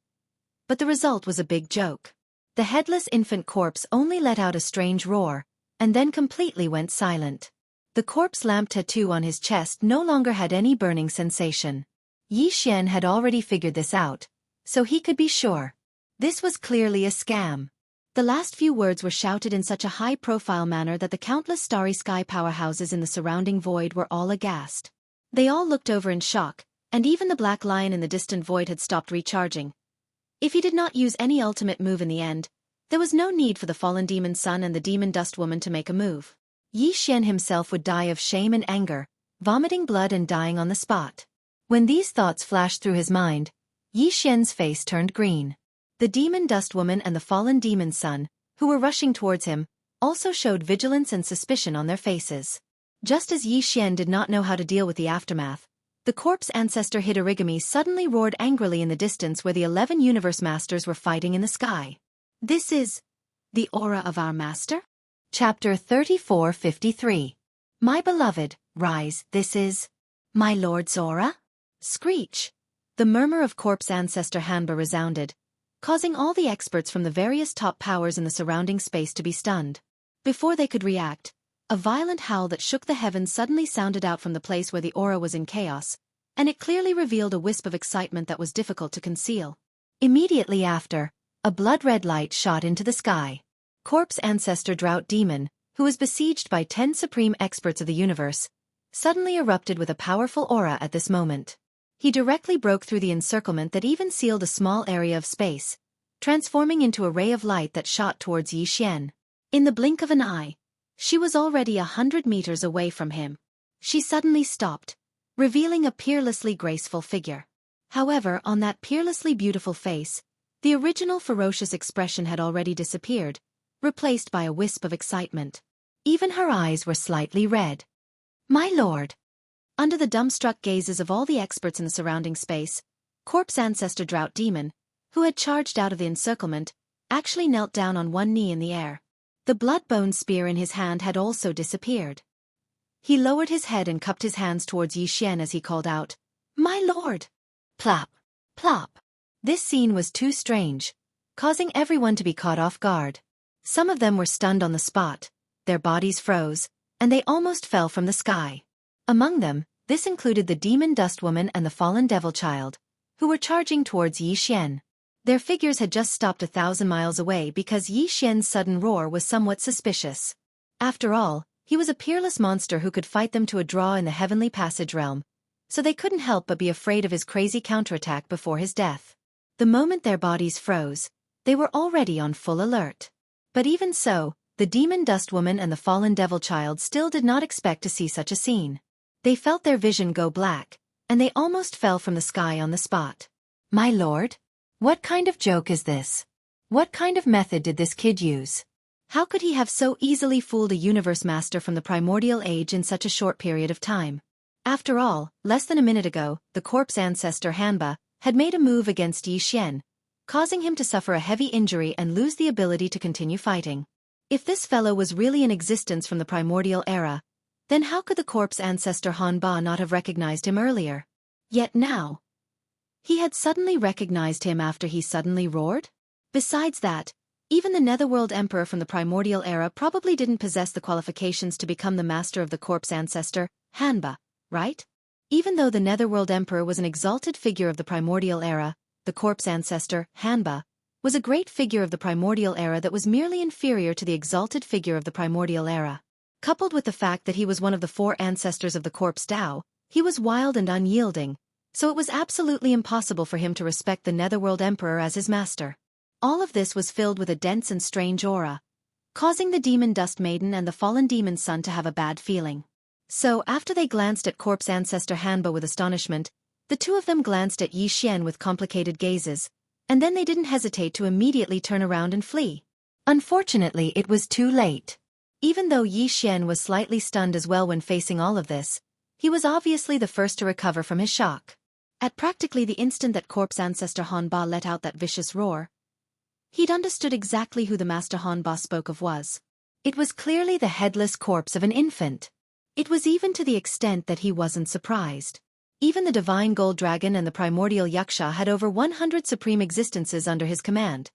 But the result was a big joke. The headless infant corpse only let out a strange roar, and then completely went silent. The corpse lamp tattoo on his chest no longer had any burning sensation. Yi Xian had already figured this out, so he could be sure. This was clearly a scam. The last few words were shouted in such a high-profile manner that the countless starry sky powerhouses in the surrounding void were all aghast. They all looked over in shock, and even the black lion in the distant void had stopped recharging. If he did not use any ultimate move in the end, there was no need for the fallen demon son and the demon dust woman to make a move. Yi Xian himself would die of shame and anger, vomiting blood and dying on the spot. When these thoughts flashed through his mind, Yi Xian's face turned green. The demon dust woman and the fallen demon son, who were rushing towards him, also showed vigilance and suspicion on their faces. Just as Yi Xian did not know how to deal with the aftermath, the corpse ancestor Hitorigami suddenly roared angrily in the distance where the 11 universe masters were fighting in the sky. This is the aura of our master? Chapter 3453. My beloved, rise, this is my lord's aura? Screech! The murmur of corpse ancestor Hanba resounded, causing all the experts from the various top powers in the surrounding space to be stunned. Before they could react, a violent howl that shook the heavens suddenly sounded out from the place where the aura was in chaos, and it clearly revealed a wisp of excitement that was difficult to conceal. Immediately after, a blood-red light shot into the sky. Corpse ancestor Drought Demon, who was besieged by 10 supreme experts of the universe, suddenly erupted with a powerful aura at this moment. He directly broke through the encirclement that even sealed a small area of space, transforming into a ray of light that shot towards Yi Xian. In the blink of an eye, she was already 100 meters away from him. She suddenly stopped, revealing a peerlessly graceful figure. However, on that peerlessly beautiful face, the original ferocious expression had already disappeared, replaced by a wisp of excitement. Even her eyes were slightly red. My lord! Under the dumbstruck gazes of all the experts in the surrounding space, corpse ancestor Drought Demon, who had charged out of the encirclement, actually knelt down on one knee in the air. The blood-bone spear in his hand had also disappeared. He lowered his head and cupped his hands towards Yi Xian as he called out, My lord! Plop! Plop! This scene was too strange, causing everyone to be caught off guard. Some of them were stunned on the spot, their bodies froze, and they almost fell from the sky. Among them, this included the demon dust woman and the fallen devil child, who were charging towards Yi Xian. Their figures had just stopped 1,000 miles away because Yi Xian's sudden roar was somewhat suspicious. After all, he was a peerless monster who could fight them to a draw in the heavenly passage realm, so they couldn't help but be afraid of his crazy counterattack before his death. The moment their bodies froze, they were already on full alert. But even so, the demon dust woman and the fallen devil child still did not expect to see such a scene. They felt their vision go black, and they almost fell from the sky on the spot. My lord? What kind of joke is this? What kind of method did this kid use? How could he have so easily fooled a universe master from the primordial age in such a short period of time? After all, less than a minute ago, the corpse ancestor Hanba had made a move against Yi Xian, causing him to suffer a heavy injury and lose the ability to continue fighting. If this fellow was really in existence from the primordial era, then how could the corpse ancestor Hanba not have recognized him earlier? Yet now, he had suddenly recognized him after he suddenly roared? Besides that, even the Netherworld Emperor from the primordial era probably didn't possess the qualifications to become the master of the corpse ancestor, Hanba, right? Even though the Netherworld Emperor was an exalted figure of the primordial era, the corpse ancestor, Hanba, was a great figure of the primordial era that was merely inferior to the exalted figure of the primordial era. Coupled with the fact that he was one of the 4 ancestors of the corpse Tao, he was wild and unyielding, so it was absolutely impossible for him to respect the Netherworld Emperor as his master. All of this was filled with a dense and strange aura, causing the demon dust maiden and the fallen demon son to have a bad feeling. So after they glanced at corpse ancestor Hanba with astonishment, the two of them glanced at Yi Xian with complicated gazes, and then they didn't hesitate to immediately turn around and flee. Unfortunately, it was too late. Even though Yi Xian was slightly stunned as well when facing all of this, he was obviously the first to recover from his shock. At practically the instant that corpse ancestor Hanba let out that vicious roar, he'd understood exactly who the master Hanba spoke of was. It was clearly the headless corpse of an infant. It was even to the extent that he wasn't surprised. Even the divine gold dragon and the primordial Yuxia had over 100 supreme existences under his command.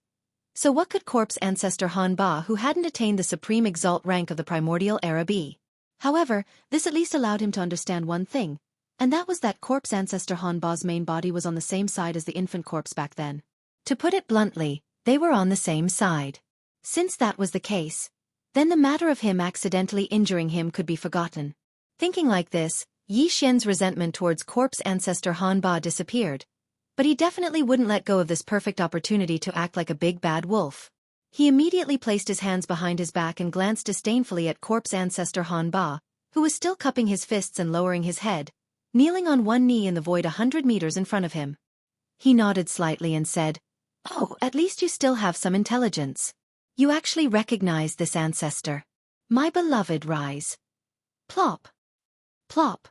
So what could corpse ancestor Hanba, who hadn't attained the supreme exalt rank of the primordial era, be? However, this at least allowed him to understand one thing, and that was that corpse ancestor Hanba's main body was on the same side as the infant corpse back then. To put it bluntly, they were on the same side. Since that was the case, then the matter of him accidentally injuring him could be forgotten. Thinking like this, Yi Xian's resentment towards corpse ancestor Hanba disappeared, but he definitely wouldn't let go of this perfect opportunity to act like a big bad wolf. He immediately placed his hands behind his back and glanced disdainfully at corpse ancestor Hanba, who was still cupping his fists and lowering his head, kneeling on one knee in the void 100 meters in front of him. He nodded slightly and said, "Oh, at least you still have some intelligence. You actually recognize this ancestor. My beloved rise." Plop. Plop.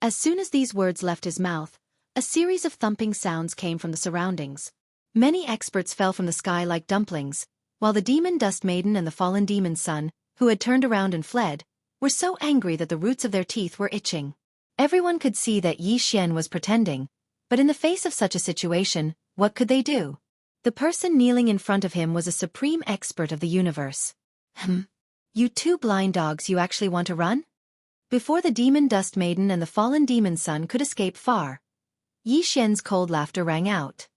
As soon as these words left his mouth, a series of thumping sounds came from the surroundings. Many experts fell from the sky like dumplings, while the demon dust maiden and the fallen demon's son, who had turned around and fled, were so angry that the roots of their teeth were itching. Everyone could see that Yi Xian was pretending, but in the face of such a situation, what could they do? The person kneeling in front of him was a supreme expert of the universe. You two blind dogs, you actually want to run? Before the demon dust maiden and the fallen demon's son could escape far, Yi Xian's cold laughter rang out.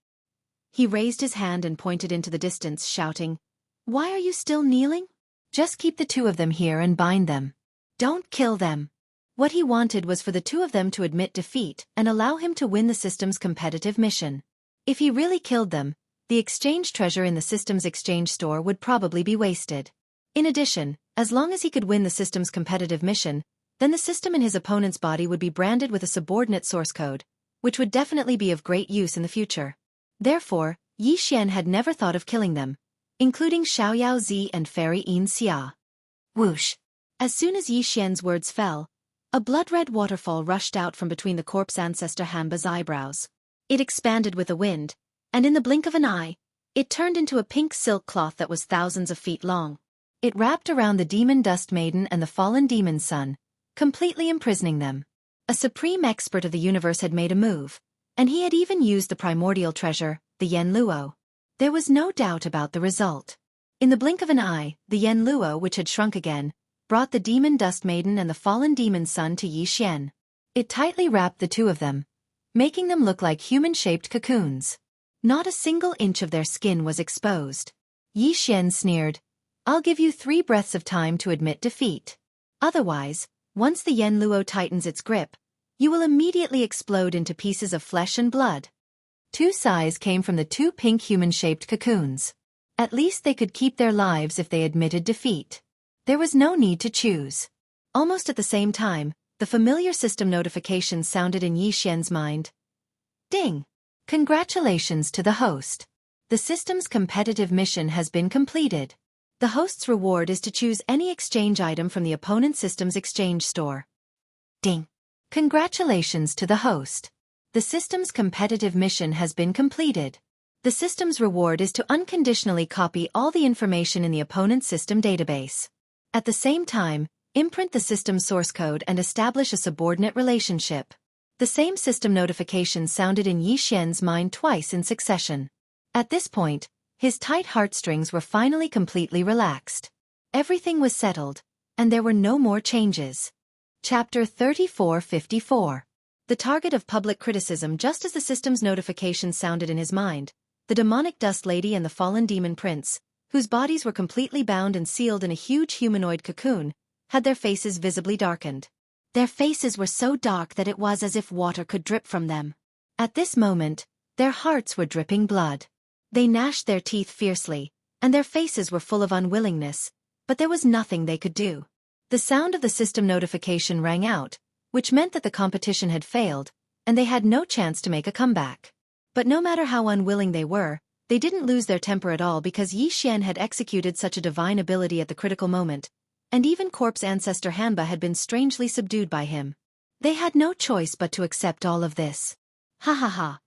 He raised his hand and pointed into the distance, shouting, "Why are you still kneeling? Just keep the two of them here and bind them. Don't kill them." What he wanted was for the two of them to admit defeat and allow him to win the system's competitive mission. If he really killed them, the exchange treasure in the system's exchange store would probably be wasted. In addition, as long as he could win the system's competitive mission, then the system in his opponent's body would be branded with a subordinate source code, which would definitely be of great use in the future. Therefore, Yi Xian had never thought of killing them, including Xiaoyao Zi and Fairy Xianxia. Whoosh! As soon as Yi Xian's words fell, a blood-red waterfall rushed out from between the corpse ancestor Hanba's eyebrows. It expanded with the wind, and in the blink of an eye, it turned into a pink silk cloth that was thousands of feet long. It wrapped around the demon dust maiden and the fallen demon's son, completely imprisoning them. A supreme expert of the universe had made a move, and he had even used the primordial treasure, the Yen Luo. There was no doubt about the result. In the blink of an eye, the Yen Luo, which had shrunk again, brought the demon dust maiden and the fallen demon's son to Yi Xian. It tightly wrapped the two of them, making them look like human-shaped cocoons. Not a single inch of their skin was exposed. Yi Xian sneered, "I'll give you 3 breaths of time to admit defeat. Otherwise, once the Yen Luo tightens its grip, you will immediately explode into pieces of flesh and blood." 2 sighs came from the 2 pink human-shaped cocoons. At least they could keep their lives if they admitted defeat. There was no need to choose. Almost at the same time, the familiar system notification sounded in Yi Xian's mind. Ding! Congratulations to the host. The system's competitive mission has been completed. The host's reward is to choose any exchange item from the opponent system's exchange store. Ding! Congratulations to the host. The system's competitive mission has been completed. The system's reward is to unconditionally copy all the information in the opponent's system database. At the same time, imprint the system's source code and establish a subordinate relationship. The same system notification sounded in Yi Xian's mind twice in succession. At this point, his tight heartstrings were finally completely relaxed. Everything was settled, and there were no more changes. Chapter 3454. The target of public criticism. Just as the system's notification sounded in his mind, the demonic dust lady and the fallen demon prince, whose bodies were completely bound and sealed in a huge humanoid cocoon, had their faces visibly darkened. Their faces were so dark that it was as if water could drip from them. At this moment, their hearts were dripping blood. They gnashed their teeth fiercely, and their faces were full of unwillingness, but there was nothing they could do. The sound of the system notification rang out, which meant that the competition had failed, and they had no chance to make a comeback. But no matter how unwilling they were, they didn't lose their temper at all because Yi Xian had executed such a divine ability at the critical moment, and even corpse ancestor Hanba had been strangely subdued by him. They had no choice but to accept all of this. Ha ha ha.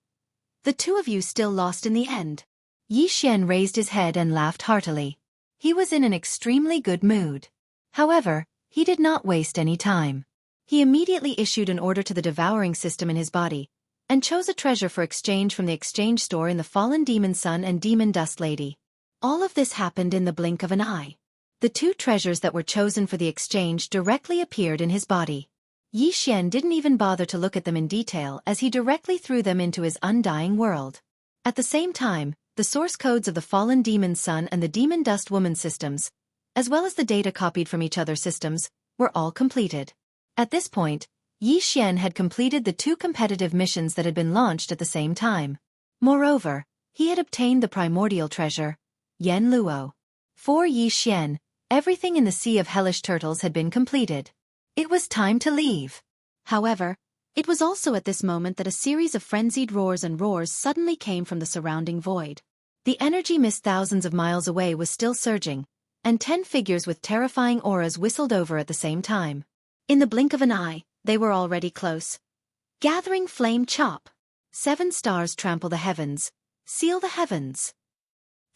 The two of you still lost in the end. Yi Xian raised his head and laughed heartily. He was in an extremely good mood. However, he did not waste any time. He immediately issued an order to the devouring system in his body, and chose a treasure for exchange from the exchange store in the Fallen Demon Sun and Demon Dust Lady. All of this happened in the blink of an eye. The two treasures that were chosen for the exchange directly appeared in his body. Yi Xian didn't even bother to look at them in detail as he directly threw them into his undying world. At the same time, the source codes of the Fallen Demon Sun and the Demon Dust Woman systems, as well as the data copied from each other's systems, were all completed. At this point, Yi Xian had completed the two competitive missions that had been launched at the same time. Moreover, he had obtained the primordial treasure, Yan Luo. For Yi Xian, everything in the Sea of Hellish Turtles had been completed. It was time to leave. However, it was also at this moment that a series of frenzied roars and roars suddenly came from the surrounding void. The energy mist thousands of miles away was still surging, and 10 figures with terrifying auras whistled over at the same time. In the blink of an eye, they were already close. Gathering flame chop. 7 stars trample the heavens, seal the heavens.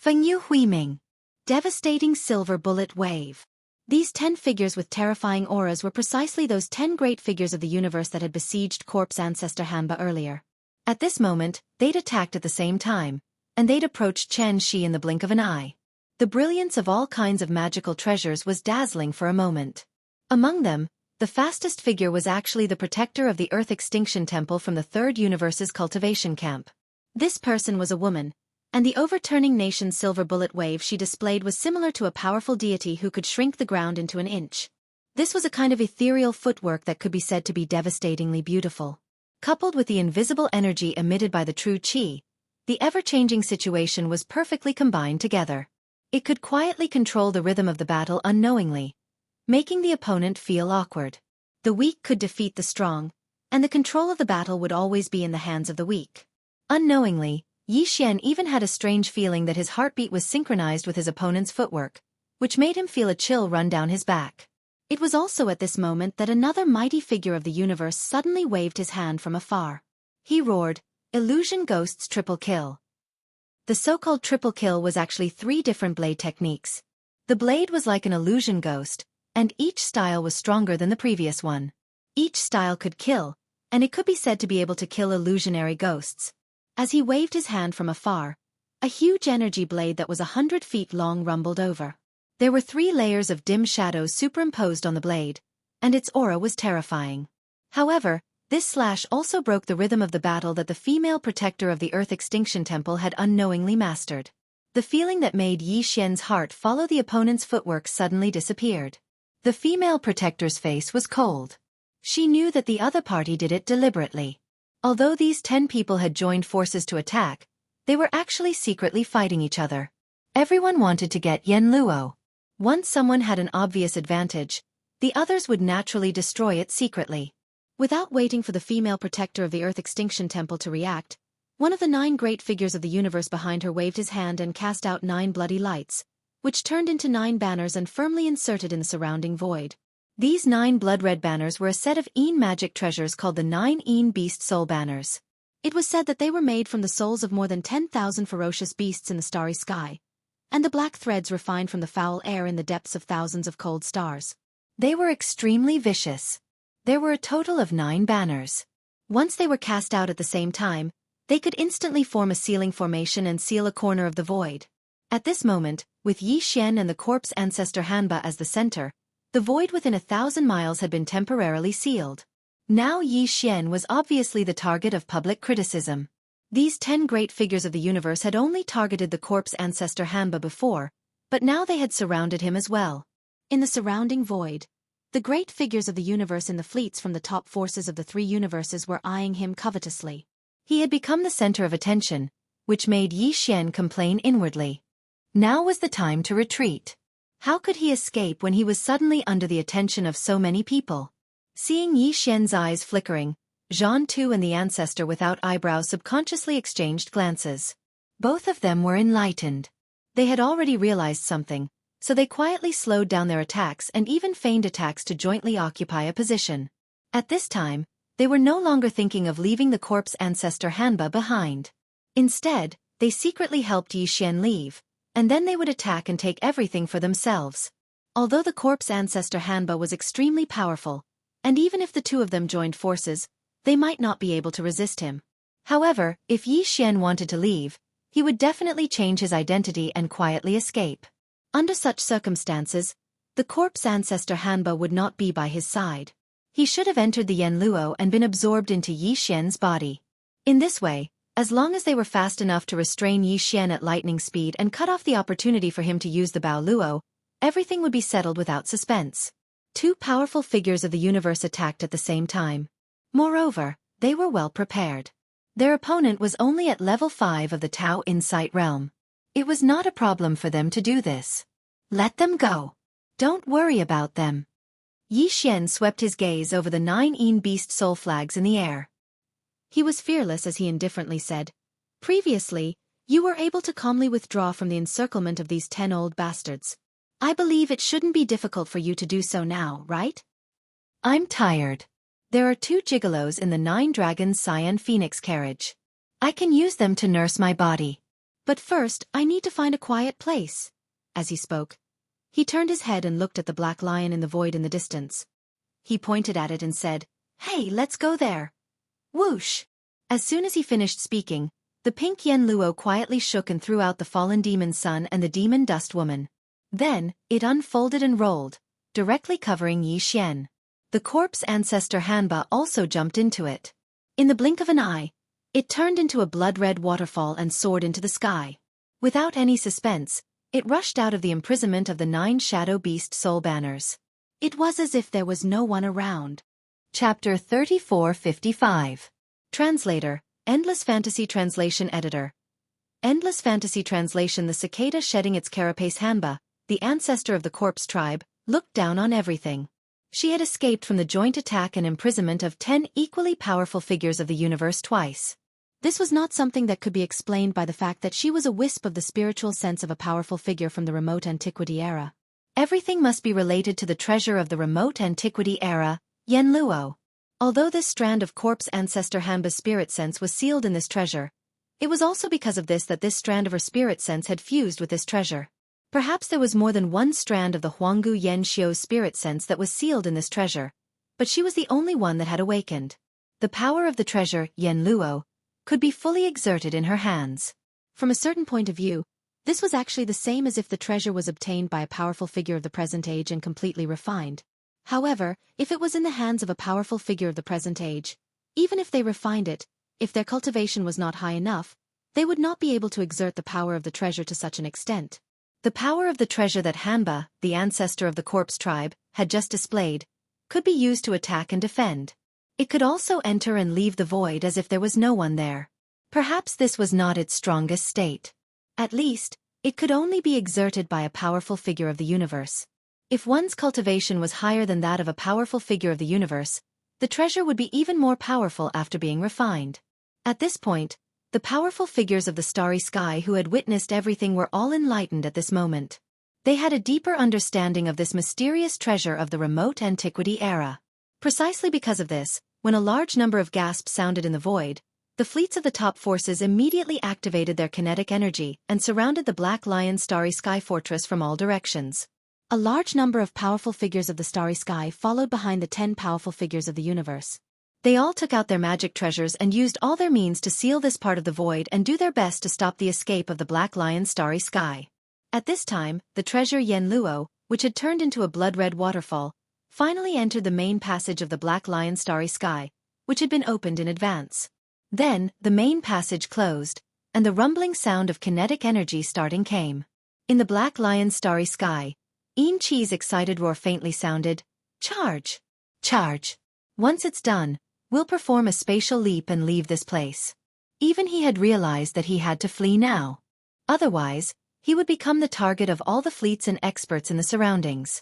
Fengyu Huiming. Devastating silver bullet wave. These 10 figures with terrifying auras were precisely those 10 great figures of the universe that had besieged Corpse Ancestor Hanba earlier. At this moment, they'd attacked at the same time, and they'd approached Xianxia in the blink of an eye. The brilliance of all kinds of magical treasures was dazzling for a moment. Among them, the fastest figure was actually the protector of the Earth Extinction Temple from the Third Universe's Cultivation Camp. This person was a woman, and the overturning nation's silver bullet wave she displayed was similar to a powerful deity who could shrink the ground into an inch. This was a kind of ethereal footwork that could be said to be devastatingly beautiful. Coupled with the invisible energy emitted by the true Qi, the ever-changing situation was perfectly combined together. It could quietly control the rhythm of the battle unknowingly, making the opponent feel awkward. The weak could defeat the strong, and the control of the battle would always be in the hands of the weak. Unknowingly, Yi Xian even had a strange feeling that his heartbeat was synchronized with his opponent's footwork, which made him feel a chill run down his back. It was also at this moment that another mighty figure of the universe suddenly waved his hand from afar. He roared, "Illusion Ghosts Triple Kill." The so-called triple kill was actually 3 different blade techniques. The blade was like an illusion ghost, and each style was stronger than the previous one. Each style could kill, and it could be said to be able to kill illusionary ghosts. As he waved his hand from afar, a huge energy blade that was 100 feet long rumbled over. There were 3 layers of dim shadows superimposed on the blade, and its aura was terrifying. However, this slash also broke the rhythm of the battle that the female protector of the Earth Extinction Temple had unknowingly mastered. The feeling that made Yi Xian's heart follow the opponent's footwork suddenly disappeared. The female protector's face was cold. She knew that the other party did it deliberately. Although these 10 people had joined forces to attack, they were actually secretly fighting each other. Everyone wanted to get Yan Luo. Once someone had an obvious advantage, the others would naturally destroy it secretly. Without waiting for the female protector of the Earth Extinction Temple to react, one of the 9 great figures of the universe behind her waved his hand and cast out 9 bloody lights, which turned into 9 banners and firmly inserted in the surrounding void. These 9 blood-red banners were a set of Een magic treasures called the 9 Een Beast Soul Banners. It was said that they were made from the souls of more than 10,000 ferocious beasts in the starry sky, and the black threads refined from the foul air in the depths of thousands of cold stars. They were extremely vicious. There were a total of 9 banners. Once they were cast out at the same time, they could instantly form a sealing formation and seal a corner of the void. At this moment, with Yi Xian and the corpse ancestor Hanba as the center, the void within 1,000 miles had been temporarily sealed. Now Yi Xian was obviously the target of public criticism. These 10 great figures of the universe had only targeted the corpse ancestor Hanba before, but now they had surrounded him as well. In the surrounding void, the great figures of the universe in the fleets from the top forces of the 3 universes were eyeing him covetously. He had become the center of attention, which made Yi Xian complain inwardly. Now was the time to retreat. How could he escape when he was suddenly under the attention of so many people? Seeing Yi Xian's eyes flickering, Zhan Tu and the ancestor without eyebrows subconsciously exchanged glances. Both of them were enlightened. They had already realized something, so they quietly slowed down their attacks and even feigned attacks to jointly occupy a position. At this time, They were no longer thinking of leaving the corpse ancestor Hanba behind. Instead, they secretly helped Yi Xian leave, and then they would attack and take everything for themselves. Although the corpse ancestor Hanba was extremely powerful, and even if the two of them joined forces, they might not be able to resist him. However, if Yi Xian wanted to leave, he would definitely change his identity and quietly escape. Under such circumstances, the corpse ancestor Hanba would not be by his side. He should have entered the Yanluo and been absorbed into Yi Xian's body. In this way, as long as they were fast enough to restrain Yi Xian at lightning speed and cut off the opportunity for him to use the Bao Luo, everything would be settled without suspense. Two powerful figures of the universe attacked at the same time. Moreover, they were well prepared. Their opponent was only at level 5 of the Tao Insight realm. It was not a problem for them to do this. Let them go. Don't worry about them. Yi Xian swept his gaze over the 9 Yin beast soul flags in the air. He was fearless as he indifferently said, "Previously, you were able to calmly withdraw from the encirclement of these 10 old bastards. I believe it shouldn't be difficult for you to do so now, right? I'm tired. There are 2 gigolos in the 9 Dragons Cyan Phoenix carriage. I can use them to nurse my body. But first, I need to find a quiet place." As he spoke, he turned his head and looked at the black lion in the void in the distance. He pointed at it and said, "Hey, let's go there." Whoosh! As soon as he finished speaking, the pink Yen Luo quietly shook and threw out the fallen demon sun and the demon dust woman. Then, it unfolded and rolled, directly covering Yi Xian. The corpse ancestor Hanba also jumped into it. In the blink of an eye, it turned into a blood-red waterfall and soared into the sky. Without any suspense, it rushed out of the imprisonment of the 9 Shadow Beast soul banners. It was as if there was no one around. Chapter 3455. Translator, Endless Fantasy Translation Editor. Endless Fantasy Translation. The cicada shedding its carapace Hanba, the ancestor of the corpse tribe, looked down on everything. She had escaped from the joint attack and imprisonment of 10 equally powerful figures of the universe twice. This was not something that could be explained by the fact that she was a wisp of the spiritual sense of a powerful figure from the remote antiquity era. Everything must be related to the treasure of the remote antiquity era, Yen Luo. Although this strand of corpse ancestor Hanba's spirit sense was sealed in this treasure, it was also because of this that this strand of her spirit sense had fused with this treasure. Perhaps there was more than one strand of the Huanggu Yen Xiu's spirit sense that was sealed in this treasure, but she was the only one that had awakened. The power of the treasure, Yen Luo, could be fully exerted in her hands. From a certain point of view, this was actually the same as if the treasure was obtained by a powerful figure of the present age and completely refined. However, if it was in the hands of a powerful figure of the present age, even if they refined it, if their cultivation was not high enough, they would not be able to exert the power of the treasure to such an extent. The power of the treasure that Hanba, the ancestor of the corpse tribe, had just displayed, could be used to attack and defend. It could also enter and leave the void as if there was no one there. Perhaps this was not its strongest state. At least, it could only be exerted by a powerful figure of the universe. If one's cultivation was higher than that of a powerful figure of the universe, the treasure would be even more powerful after being refined. At this point, the powerful figures of the starry sky who had witnessed everything were all enlightened at this moment. They had a deeper understanding of this mysterious treasure of the remote antiquity era. Precisely because of this, when a large number of gasps sounded in the void, the fleets of the top forces immediately activated their kinetic energy and surrounded the Black Lion Starry Sky Fortress from all directions. A large number of powerful figures of the starry sky followed behind the 10 powerful figures of the universe. They all took out their magic treasures and used all their means to seal this part of the void and do their best to stop the escape of the Black Lion Starry Sky. At this time, the treasure Yen Luo, which had turned into a blood-red waterfall, finally entered the main passage of the Black Lion Starry Sky, which had been opened in advance. Then, the main passage closed, and the rumbling sound of kinetic energy starting came. In the Black Lion Starry Sky, Yin Qi's excited roar faintly sounded, "Charge! Charge! Once it's done, we'll perform a spatial leap and leave this place." Even he had realized that he had to flee now. Otherwise, he would become the target of all the fleets and experts in the surroundings.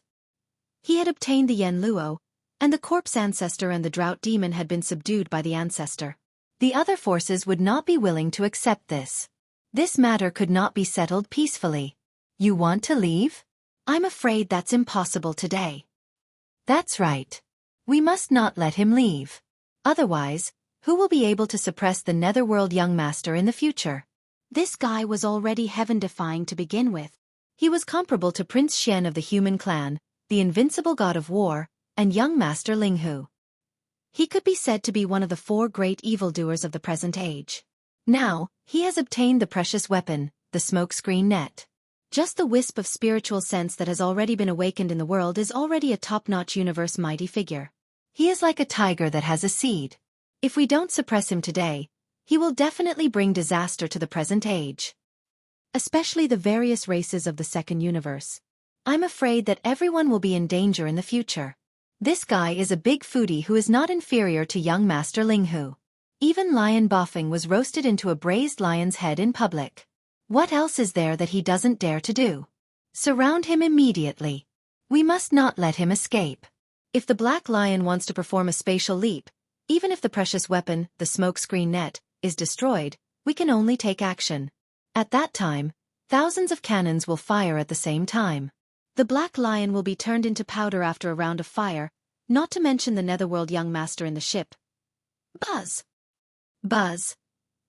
He had obtained the Yen Luo, and the corpse ancestor and the drought demon had been subdued by the ancestor. The other forces would not be willing to accept this. This matter could not be settled peacefully. You want to leave? I'm afraid that's impossible today. That's right. We must not let him leave. Otherwise, who will be able to suppress the Netherworld young master in the future?
This guy was already heaven-defying to begin with.
He was comparable to Prince Xian of the human clan, the invincible god of war, and young master Linghu. He could be said to be one of the 4 great evildoers of the present age. Now, he has obtained the precious weapon, the smokescreen net. Just the wisp of spiritual sense that has already been awakened in the world is already a top-notch universe mighty figure. He is like a tiger that has a seed. If we don't suppress him today, he will definitely bring disaster to the present age. Especially the various races of the second universe. I'm afraid that everyone will be in danger in the future. This guy is a big foodie who is not inferior to young master Linghu. Even lion boffing was roasted into a braised lion's head in public. What else is there that he doesn't dare to do? Surround him immediately. We must not let him escape. If the black lion wants to perform a spatial leap, even if the precious weapon, the smokescreen net, is destroyed, we can only take action. At that time, thousands of cannons will fire at the same time. The black lion will be turned into powder after a round of fire, not to mention the Netherworld young master in the ship. Buzz! Buzz!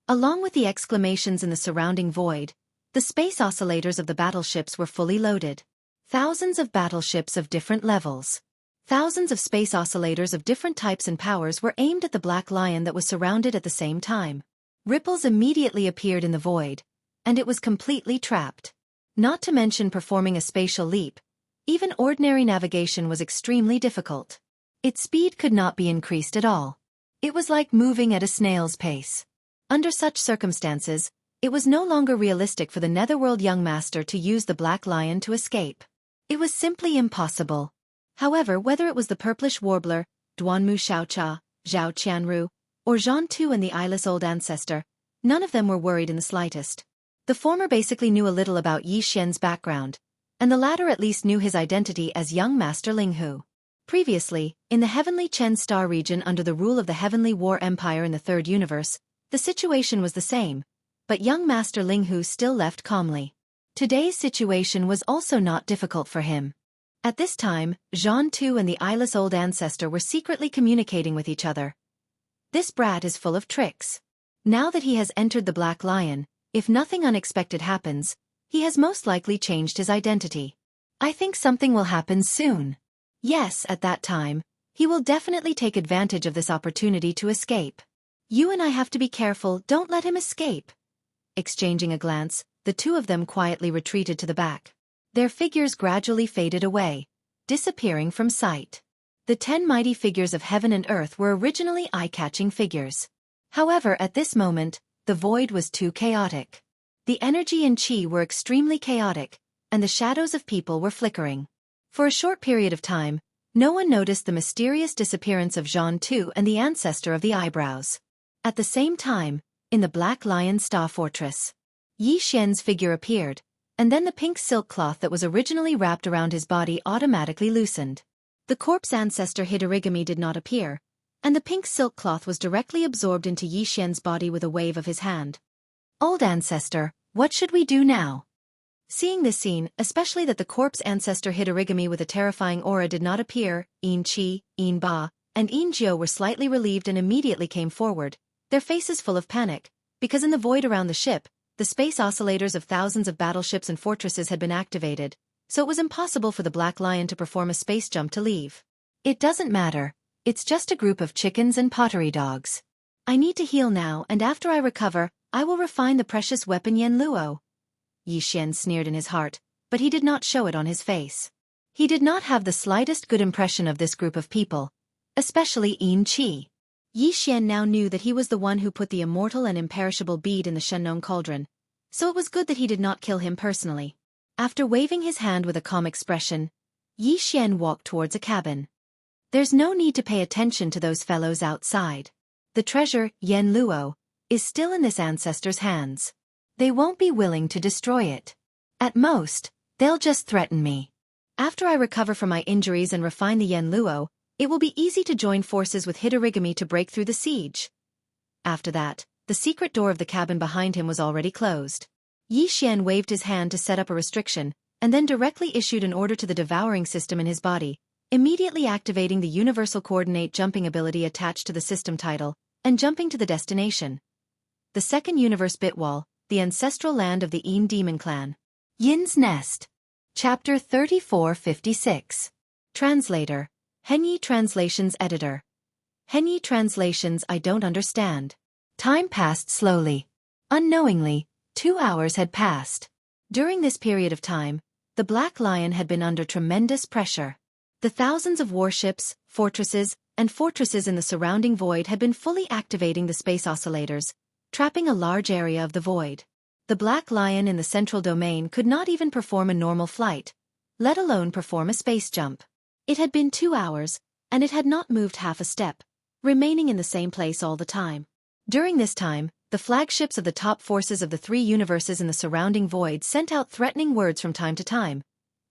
Along with the exclamations in the surrounding void, the space oscillators of the battleships were fully loaded. Thousands of battleships of different levels. Thousands of space oscillators of different types and powers were aimed at the black lion that was surrounded at the same time. Ripples immediately appeared in the void, and it was completely trapped. Not to mention performing a spatial leap, even ordinary navigation was extremely difficult. Its speed could not be increased at all. It was like moving at a snail's pace. Under such circumstances, it was no longer realistic for the Netherworld young master to use the black lion to escape. It was simply impossible. However, whether it was the purplish warbler, Duanmu Xiaocha, Zhao Qianru, or Jianghu and the eyeless old ancestor, none of them were worried in the slightest. The former basically knew a little about Yi Xian's background, and the latter at least knew his identity as young master Linghu. Previously, in the heavenly Chen star region under the rule of the Heavenly War Empire in the Third Universe, the situation was the same, but young master Linghu still left calmly. Today's situation was also not difficult for him. At this time, Jianghu and the eyeless old ancestor were secretly communicating with each other. This brat is full of tricks. Now that he has entered the Black Lion, if nothing unexpected happens, he has most likely changed his identity. I think something will happen soon. Yes, at that time, he will definitely take advantage of this opportunity to escape. You and I have to be careful, don't let him escape. Exchanging a glance, the two of them quietly retreated to the back. Their figures gradually faded away, disappearing from sight. The 10 mighty figures of heaven and earth were originally eye-catching figures. However, at this moment, the void was too chaotic. The energy and chi were extremely chaotic, and the shadows of people were flickering. For a short period of time, no one noticed the mysterious disappearance of Jianghu and the ancestor of the eyebrows. At the same time, in the Black Lion Star Fortress, Yi Xian's figure appeared, and then the pink silk cloth that was originally wrapped around his body automatically loosened. The corpse ancestor Hidorigami did not appear, and the pink silk cloth was directly absorbed into Yi Xian's body with a wave of his hand. Old ancestor, what should we do now? Seeing this scene, especially that the corpse ancestor Hidorigami with a terrifying aura did not appear, Yin Qi, Yin Ba, and Yin Jiu were slightly relieved and immediately came forward, their faces full of panic, because in the void around the ship, the space oscillators of thousands of battleships and fortresses had been activated, so it was impossible for the Black Lion to perform a space jump to leave. It doesn't matter, it's just a group of chickens and pottery dogs. I need to heal now, and after I recover, I will refine the precious weapon Yen Luo. Yi Xian sneered in his heart, but he did not show it on his face. He did not have the slightest good impression of this group of people, especially Yin Qi. Yi Xian now knew that he was the one who put the immortal and imperishable bead in the Shenong cauldron, so it was good that he did not kill him personally. After waving his hand with a calm expression, Yi Xian walked towards a cabin. There's no need to pay attention to those fellows outside. The treasure, Yen Luo, is still in this ancestor's hands. They won't be willing to destroy it. At most, they'll just threaten me. After I recover from my injuries and refine the Yen Luo, it will be easy to join forces with Hidorigami to break through the siege. After that, the secret door of the cabin behind him was already closed. Yi Xian waved his hand to set up a restriction, and then directly issued an order to the devouring system in his body, immediately activating the universal coordinate jumping ability attached to the system title, and jumping to the destination. The second universe Bitwall, the ancestral land of the Een Demon Clan. Yin's Nest. Chapter 3456. Translator. Henyi Translations Editor. Henyi Translations. I don't understand. Time passed slowly. Unknowingly, 2 hours had passed. During this period of time, the Black Lion had been under tremendous pressure. The thousands of warships, fortresses in the surrounding void had been fully activating the space oscillators, trapping a large area of the void. The Black Lion in the central domain could not even perform a normal flight, let alone perform a space jump. It had been 2 hours, and it had not moved half a step, remaining in the same place all the time. During this time, the flagships of the top forces of the 3 universes in the surrounding void sent out threatening words from time to time,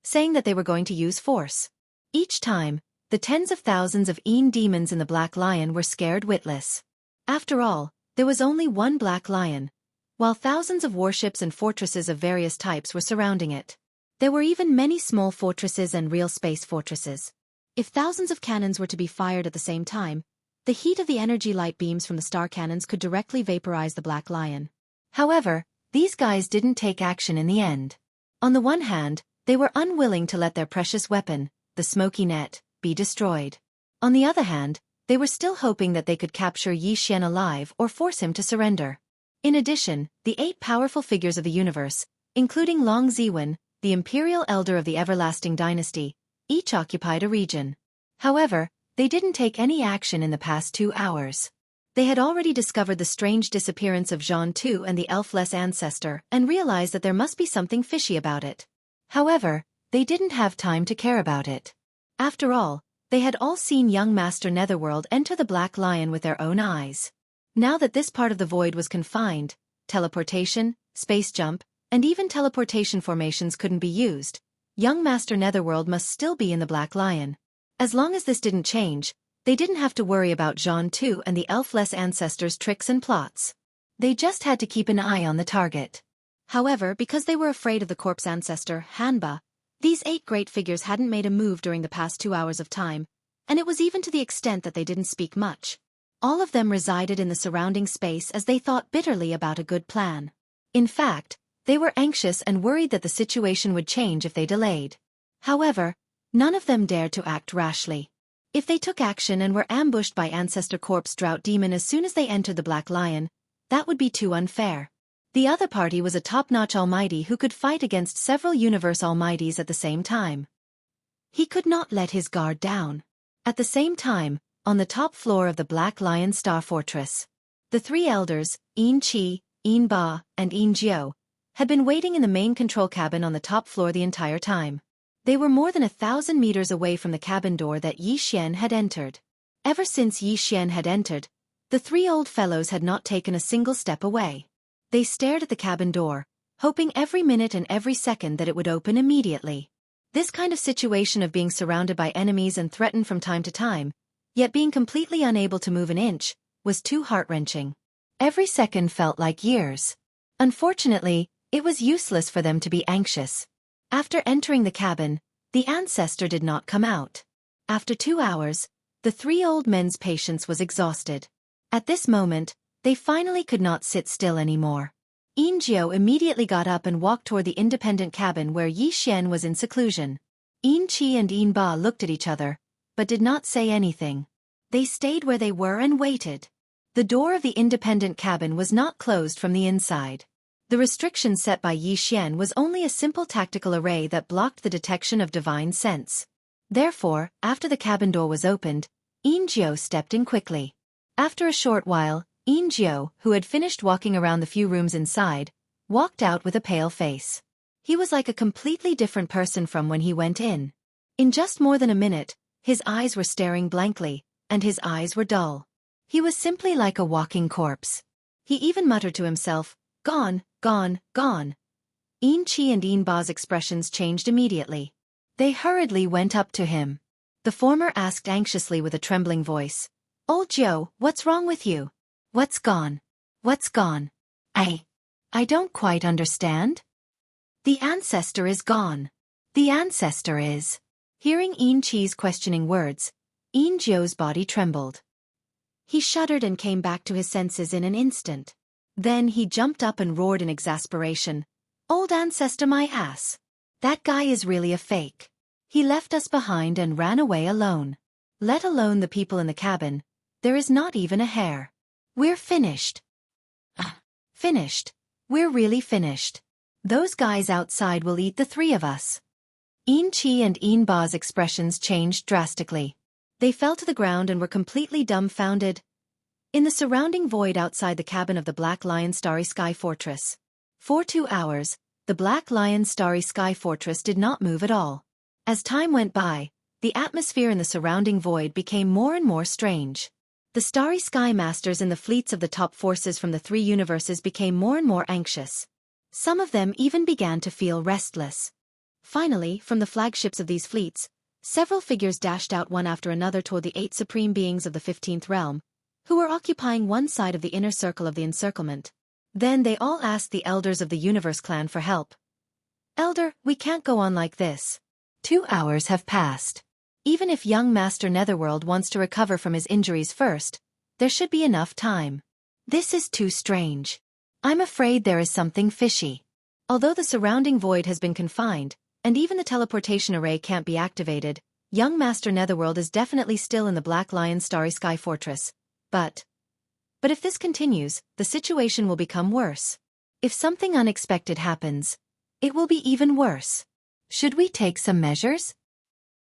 saying that they were going to use force. Each time, the tens of thousands of Een demons in the Black Lion were scared witless. After all, there was only one Black Lion, while thousands of warships and fortresses of various types were surrounding it. There were even many small fortresses and real space fortresses. If thousands of cannons were to be fired at the same time, the heat of the energy light beams from the star cannons could directly vaporize the Black Lion. However, these guys didn't take action in the end. On the one hand, they were unwilling to let their precious weapon, the smoky net, be destroyed. On the other hand, they were still hoping that they could capture Xianxia alive or force him to surrender. In addition, the 8 powerful figures of the universe, including Long Ziwen, the imperial elder of the everlasting dynasty, each occupied a region. However, they didn't take any action in the past 2 hours. They had already discovered the strange disappearance of Jianghu and the elfless ancestor and realized that there must be something fishy about it. However, they didn't have time to care about it. After all, they had all seen young Master Netherworld enter the Black Lion with their own eyes. Now that this part of the void was confined, teleportation, space jump, and even teleportation formations couldn't be used. Young Master Netherworld must still be in the Black Lion. As long as this didn't change, they didn't have to worry about Jianghu and the elfless ancestors' tricks and plots. They just had to keep an eye on the target. However, because they were afraid of the corpse ancestor, Hanba, these 8 great figures hadn't made a move during the past 2 hours of time, and it was even to the extent that they didn't speak much. All of them resided in the surrounding space as they thought bitterly about a good plan. In fact, they were anxious and worried that the situation would change if they delayed. However, none of them dared to act rashly. If they took action and were ambushed by Ancestor Corpse Drought Demon as soon as they entered the Black Lion, that would be too unfair. The other party was a top-notch almighty who could fight against several universe almighties at the same time. He could not let his guard down. At the same time, on the top floor of the Black Lion Star Fortress, the 3 elders, Een Chi, Een Ba, and Een Jiao, had been waiting in the main control cabin on the top floor the entire time. They were more than 1,000 meters away from the cabin door that Yixian had entered. Ever since Yixian had entered, the 3 old fellows had not taken a single step away. They stared at the cabin door, hoping every minute and every second that it would open immediately. This kind of situation of being surrounded by enemies and threatened from time to time, yet being completely unable to move an inch, was too heart-wrenching. Every second felt like years. Unfortunately, it was useless for them to be anxious. After entering the cabin, the ancestor did not come out. After 2 hours, the 3 old men's patience was exhausted. At this moment, they finally could not sit still anymore. Een Jiao immediately got up and walked toward the independent cabin where Yixian was in seclusion. Een Chi and Een Ba looked at each other, but did not say anything. They stayed where they were and waited. The door of the independent cabin was not closed from the inside. The restriction set by Yixian was only a simple tactical array that blocked the detection of divine sense. Therefore, after the cabin door was opened, Een Jiao stepped in quickly. After a short while, Een Jiao, who had finished walking around the few rooms inside, walked out with a pale face. He was like a completely different person from when he went in. In just more than a minute, his eyes were staring blankly, and his eyes were dull. He was simply like a walking corpse. He even muttered to himself, "Gone, gone, gone." Een Chi and Een Ba's expressions changed immediately. They hurriedly went up to him. The former asked anxiously with a trembling voice, "Old Jiao, what's wrong with you? What's gone? What's gone? I don't quite understand." "The ancestor is gone. The ancestor is." Hearing Yin Qi's questioning words, Yin Jiu's body trembled. He shuddered and came back to his senses in an instant. Then he jumped up and roared in exasperation. "Old ancestor, my ass! That guy is really a fake. He left us behind and ran away alone. Let alone the people in the cabin, there is not even a hair. We're finished." Finished. We're really finished. Those guys outside will eat the three of us. Yin Qi and Yin Ba's expressions changed drastically. They fell to the ground and were completely dumbfounded. In the surrounding void outside the cabin of the Black Lion Starry Sky Fortress. For 2 hours, the Black Lion Starry Sky Fortress did not move at all. As time went by, the atmosphere in the surrounding void became more and more strange. The Starry Sky Masters in the fleets of the top forces from the 3 universes became more and more anxious. Some of them even began to feel restless. Finally, from the flagships of these fleets, several figures dashed out one after another toward the 8 supreme beings of the 15th realm, who were occupying one side of the inner circle of the encirclement. Then they all asked the elders of the Universe clan for help. "Elder, we can't go on like this. 2 hours have passed. Even if young Master Netherworld wants to recover from his injuries first, there should be enough time. This is too strange. I'm afraid there is something fishy. Although the surrounding void has been confined, and even the teleportation array can't be activated, young Master Netherworld is definitely still in the Black Lion Starry Sky Fortress. But if this continues, the situation will become worse. If something unexpected happens, it will be even worse. Should we take some measures?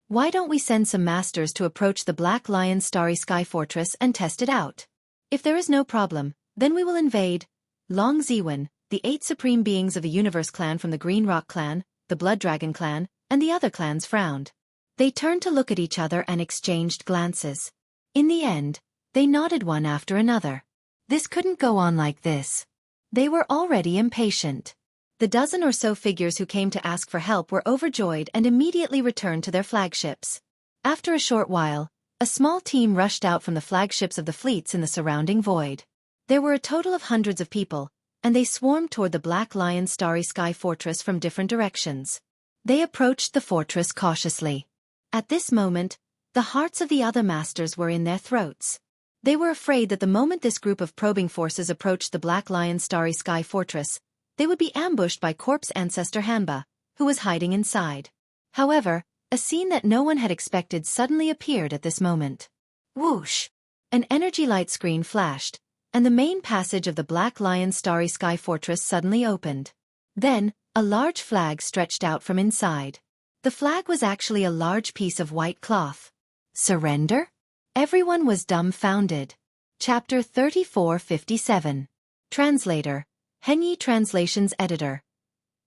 Why don't we send some masters to approach the Black Lion Starry Sky Fortress and test it out? If there is no problem, then we will invade." Long Ziwen, the 8 supreme beings of the Universe clan from the Green Rock clan, the Blood Dragon clan, and the other clans frowned. They turned to look at each other and exchanged glances. In the end, they nodded one after another. This couldn't go on like this. They were already impatient. The dozen or so figures who came to ask for help were overjoyed and immediately returned to their flagships. After a short while, a small team rushed out from the flagships of the fleets in the surrounding void. There were a total of hundreds of people, and they swarmed toward the Black Lion Starry Sky Fortress from different directions. They approached the fortress cautiously. At this moment, the hearts of the other masters were in their throats. They were afraid that the moment this group of probing forces approached the Black Lion Starry Sky Fortress, they would be ambushed by Corpse Ancestor Hanba, who was hiding inside. However, a scene that no one had expected suddenly appeared at this moment. Whoosh! An energy light screen flashed, and the main passage of the Black Lion Starry Sky Fortress suddenly opened. Then, a large flag stretched out from inside. The flag was actually a large piece of white cloth. Surrender? Everyone was dumbfounded. Chapter 3457. Translator. Henyi Translations Editor.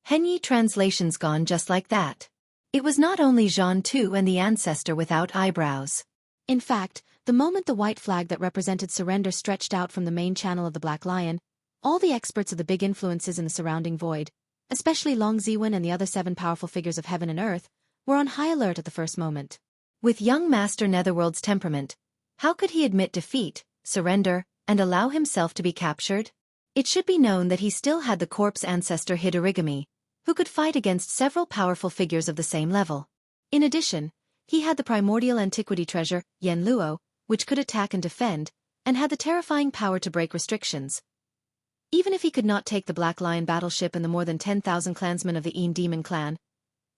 Henyi Translations gone just like that. It was not only Jianghu and the ancestor without eyebrows. In fact, the moment the white flag that represented surrender stretched out from the main channel of the Black Lion, all the experts of the big influences in the surrounding void, especially Long Ziwen and the other 7 powerful figures of heaven and earth, were on high alert at the first moment. With young Master Netherworld's temperament, how could he admit defeat, surrender, and allow himself to be captured? It should be known that he still had the corpse ancestor Hidorigami, who could fight against several powerful figures of the same level. In addition, he had the primordial antiquity treasure, Yen Luo, which could attack and defend, and had the terrifying power to break restrictions. Even if he could not take the Black Lion battleship and the more than 10,000 clansmen of the Yin Demon clan,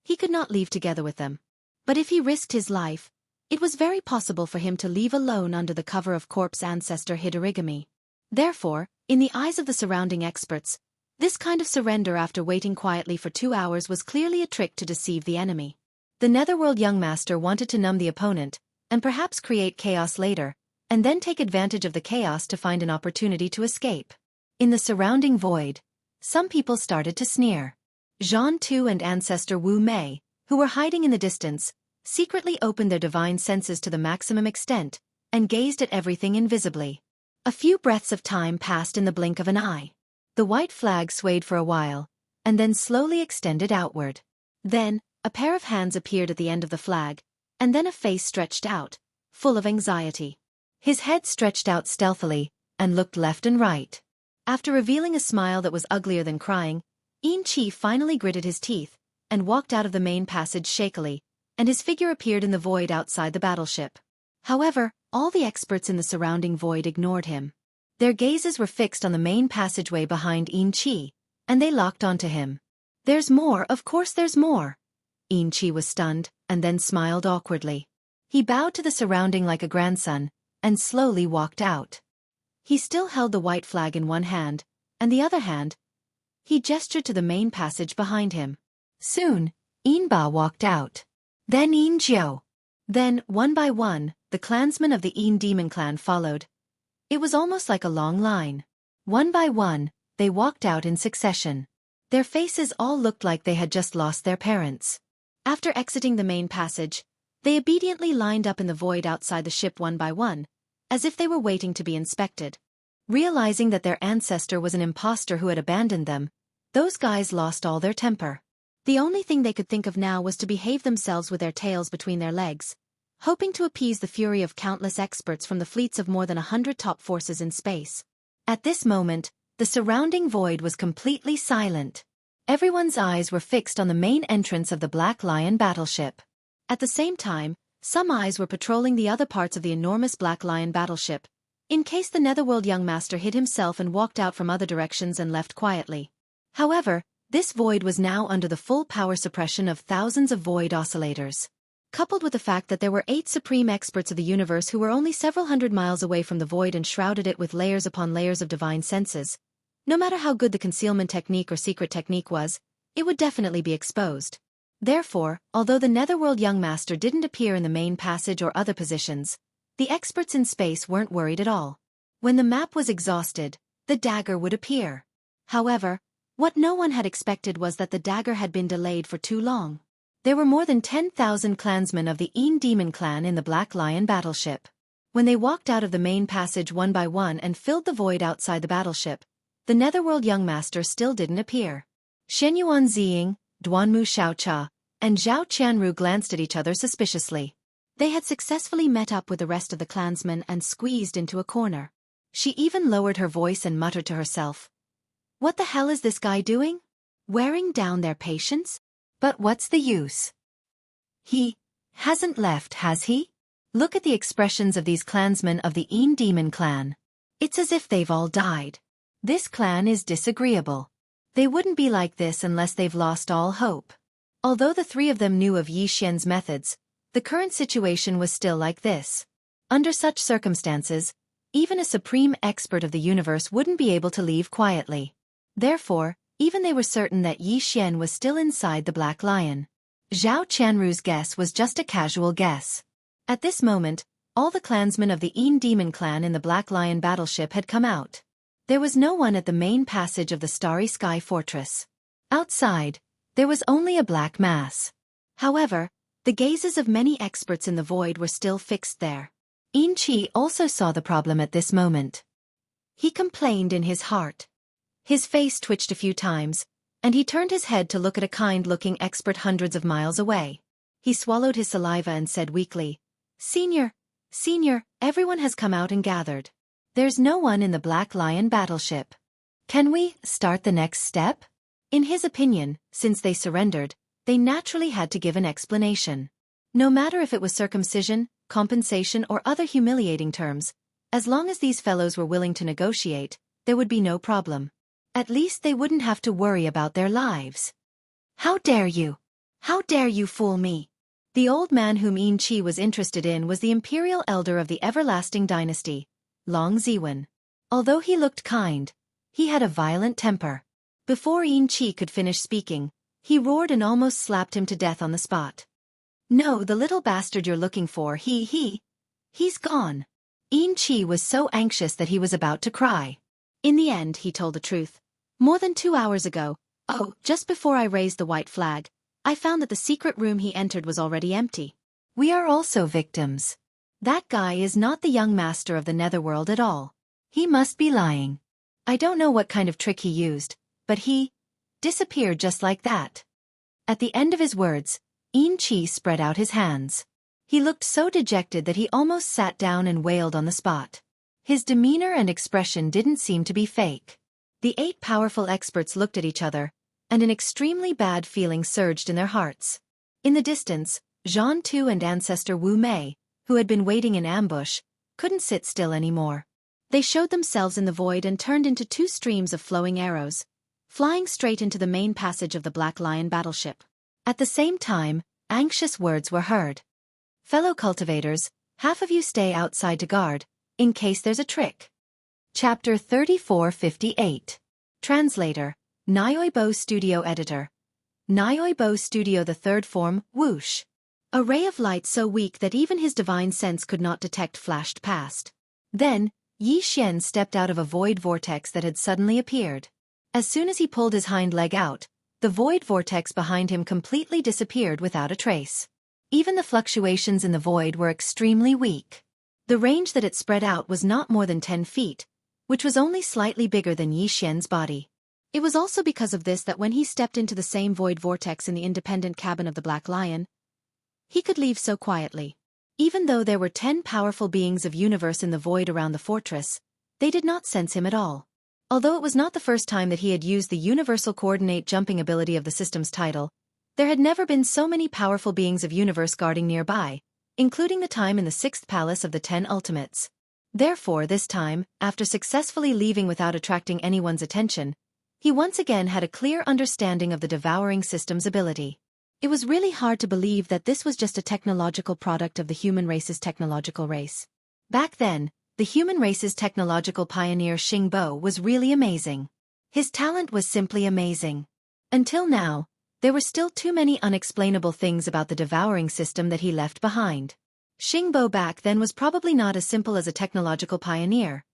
he could not leave together with them. But if he risked his life, it was very possible for him to leave alone under the cover of corpse ancestor Hidorigami. Therefore, in the eyes of the surrounding experts, this kind of surrender after waiting quietly for 2 hours was clearly a trick to deceive the enemy. The Netherworld young master wanted to numb the opponent, and perhaps create chaos later, and then take advantage of the chaos to find an opportunity to escape. In the surrounding void, some people started to sneer. Zhan Tu and ancestor Wu Mei, who were hiding in the distance, secretly opened their divine senses to the maximum extent, and gazed at everything invisibly. A few breaths of time passed in the blink of an eye. The white flag swayed for a while, and then slowly extended outward. Then, a pair of hands appeared at the end of the flag, and then a face stretched out, full of anxiety. His head stretched out stealthily, and looked left and right. After revealing a smile that was uglier than crying, Yin Qi finally gritted his teeth, and walked out of the main passage shakily,
and his figure appeared in the void outside the battleship. However, all the experts in the surrounding void ignored him. Their gazes were fixed on the main passageway behind Xianxia, and they locked onto him. "There's more, of course there's more." Xianxia was stunned, and then smiled awkwardly. He bowed to the surrounding like a grandson, and slowly walked out. He still held the white flag in one hand, and the other hand, he gestured to the main passage behind him. Soon, Yinba walked out. Then Yinjiu. Then, one by one, the clansmen of the Yin demon clan followed. It was almost like a long line. One by one, they walked out in succession. Their faces all looked like they had just lost their parents. After exiting the main passage, they obediently lined up in the void outside the ship one by one, as if they were waiting to be inspected. Realizing that their ancestor was an imposter who had abandoned them, those guys lost all their temper. The only thing they could think of now was to behave themselves with their tails between their legs, hoping to appease the fury of countless experts from the fleets of more than 100 top forces in space. At this moment, the surrounding void was completely silent. Everyone's eyes were fixed on the main entrance of the Black Lion battleship. At the same time, some eyes were patrolling the other parts of the enormous Black Lion battleship, in case the Netherworld young master hid himself and walked out from other directions and left quietly. However, this void was now under the full power suppression of thousands of void oscillators. Coupled with the fact that there were 8 supreme experts of the universe who were only several hundred miles away from the void and shrouded it with layers upon layers of divine senses. No matter how good the concealment technique or secret technique was, it would definitely be exposed. Therefore, although the Netherworld young master didn't appear in the main passage or other positions, the experts in space weren't worried at all. When the map was exhausted, the dagger would appear. However, what no one had expected was that the dagger had been delayed for too long. There were more than 10,000 clansmen of the Yin Demon clan in the Black Lion battleship. When they walked out of the main passage one by one and filled the void outside the battleship, the Netherworld young master still didn't appear. Shenyuan Ziying, Duanmu Xiaocha, and Zhao Qianru glanced at each other suspiciously. They had successfully met up with the rest of the clansmen and squeezed into a corner. She even lowered her voice and muttered to herself, "What the hell is this guy doing? Wearing down their patience? But what's the use? He hasn't left, has he? Look at the expressions of these clansmen of the Yin Demon clan. It's as if they've all died. This clan is disagreeable. They wouldn't be like this unless they've lost all hope." Although the 3 of them knew of Yi Xian's methods, the current situation was still like this. Under such circumstances, even a supreme expert of the universe wouldn't be able to leave quietly. Therefore, even they were certain that Yi Xian was still inside the Black Lion. Zhao Qianru's guess was just a casual guess. At this moment, all the clansmen of the Yin Demon clan in the Black Lion battleship had come out. There was no one at the main passage of the Starry Sky Fortress. Outside, there was only a black mass. However, the gazes of many experts in the void were still fixed there. Yin-Chi also saw the problem at this moment. He complained in his heart. His face twitched a few times, and he turned his head to look at a kind-looking expert hundreds of miles away. He swallowed his saliva and said weakly, Senior, everyone has come out and gathered. There's no one in the Black Lion battleship. Can we start the next step?" In his opinion, since they surrendered, they naturally had to give an explanation. No matter if it was circumcision, compensation or other humiliating terms, as long as these fellows were willing to negotiate, there would be no problem. At least they wouldn't have to worry about their lives. "How dare you? How dare you fool me?" The old man whom Yin-Chi was interested in was the imperial elder of the everlasting dynasty, Long Ziwen. Although he looked kind, he had a violent temper. Before Yin-Chi could finish speaking, he roared and almost slapped him to death on the spot. "No, the little bastard you're looking for, he's gone." Yin-Chi was so anxious that he was about to cry. In the end, he told the truth. More than 2 hours ago, just before I raised the white flag, I found that the secret room he entered was already empty. We are also victims. That guy is not the young master of the Netherworld at all. He must be lying. I don't know what kind of trick he used, but he disappeared just like that. At the end of his words, Yin-Chi spread out his hands. He looked so dejected that he almost sat down and wailed on the spot. His demeanor and expression didn't seem to be fake. The 8 powerful experts looked at each other, and an extremely bad feeling surged in their hearts. In the distance, Jianghu and ancestor Wu Mei, who had been waiting in ambush, couldn't sit still anymore. They showed themselves in the void and turned into two streams of flowing arrows, flying straight into the main passage of the Black Lion battleship. At the same time, anxious words were heard. "Fellow cultivators, half of you stay outside to guard, in case there's a trick." Chapter 3458. Translator, Nyoibo Studio Editor. Nyoibo Studio. The third form, whoosh. A ray of light so weak that even his divine sense could not detect flashed past. Then, Xianxia stepped out of a void vortex that had suddenly appeared. As soon as he pulled his hind leg out, the void vortex behind him completely disappeared without a trace. Even the fluctuations in the void were extremely weak. The range that it spread out was not more than 10 feet, which was only slightly bigger than Xianxia's body. It was also because of this that when he stepped into the same void vortex in the independent cabin of the Black Lion, he could leave so quietly. Even though there were 10 powerful beings of universe in the void around the fortress, they did not sense him at all. Although it was not the first time that he had used the universal coordinate jumping ability of the system's title, there had never been so many powerful beings of universe guarding nearby, including the time in the 6th palace of the 10 ultimates. Therefore this time, after successfully leaving without attracting anyone's attention, he once again had a clear understanding of the devouring system's ability. It was really hard to believe that this was just a technological product of the human race's technological race. Back then, the human race's technological pioneer Xingbo was really amazing. His talent was simply amazing. Until now, there were still too many unexplainable things about the devouring system that he left behind. Xingbo back then was probably not as simple as a technological pioneer.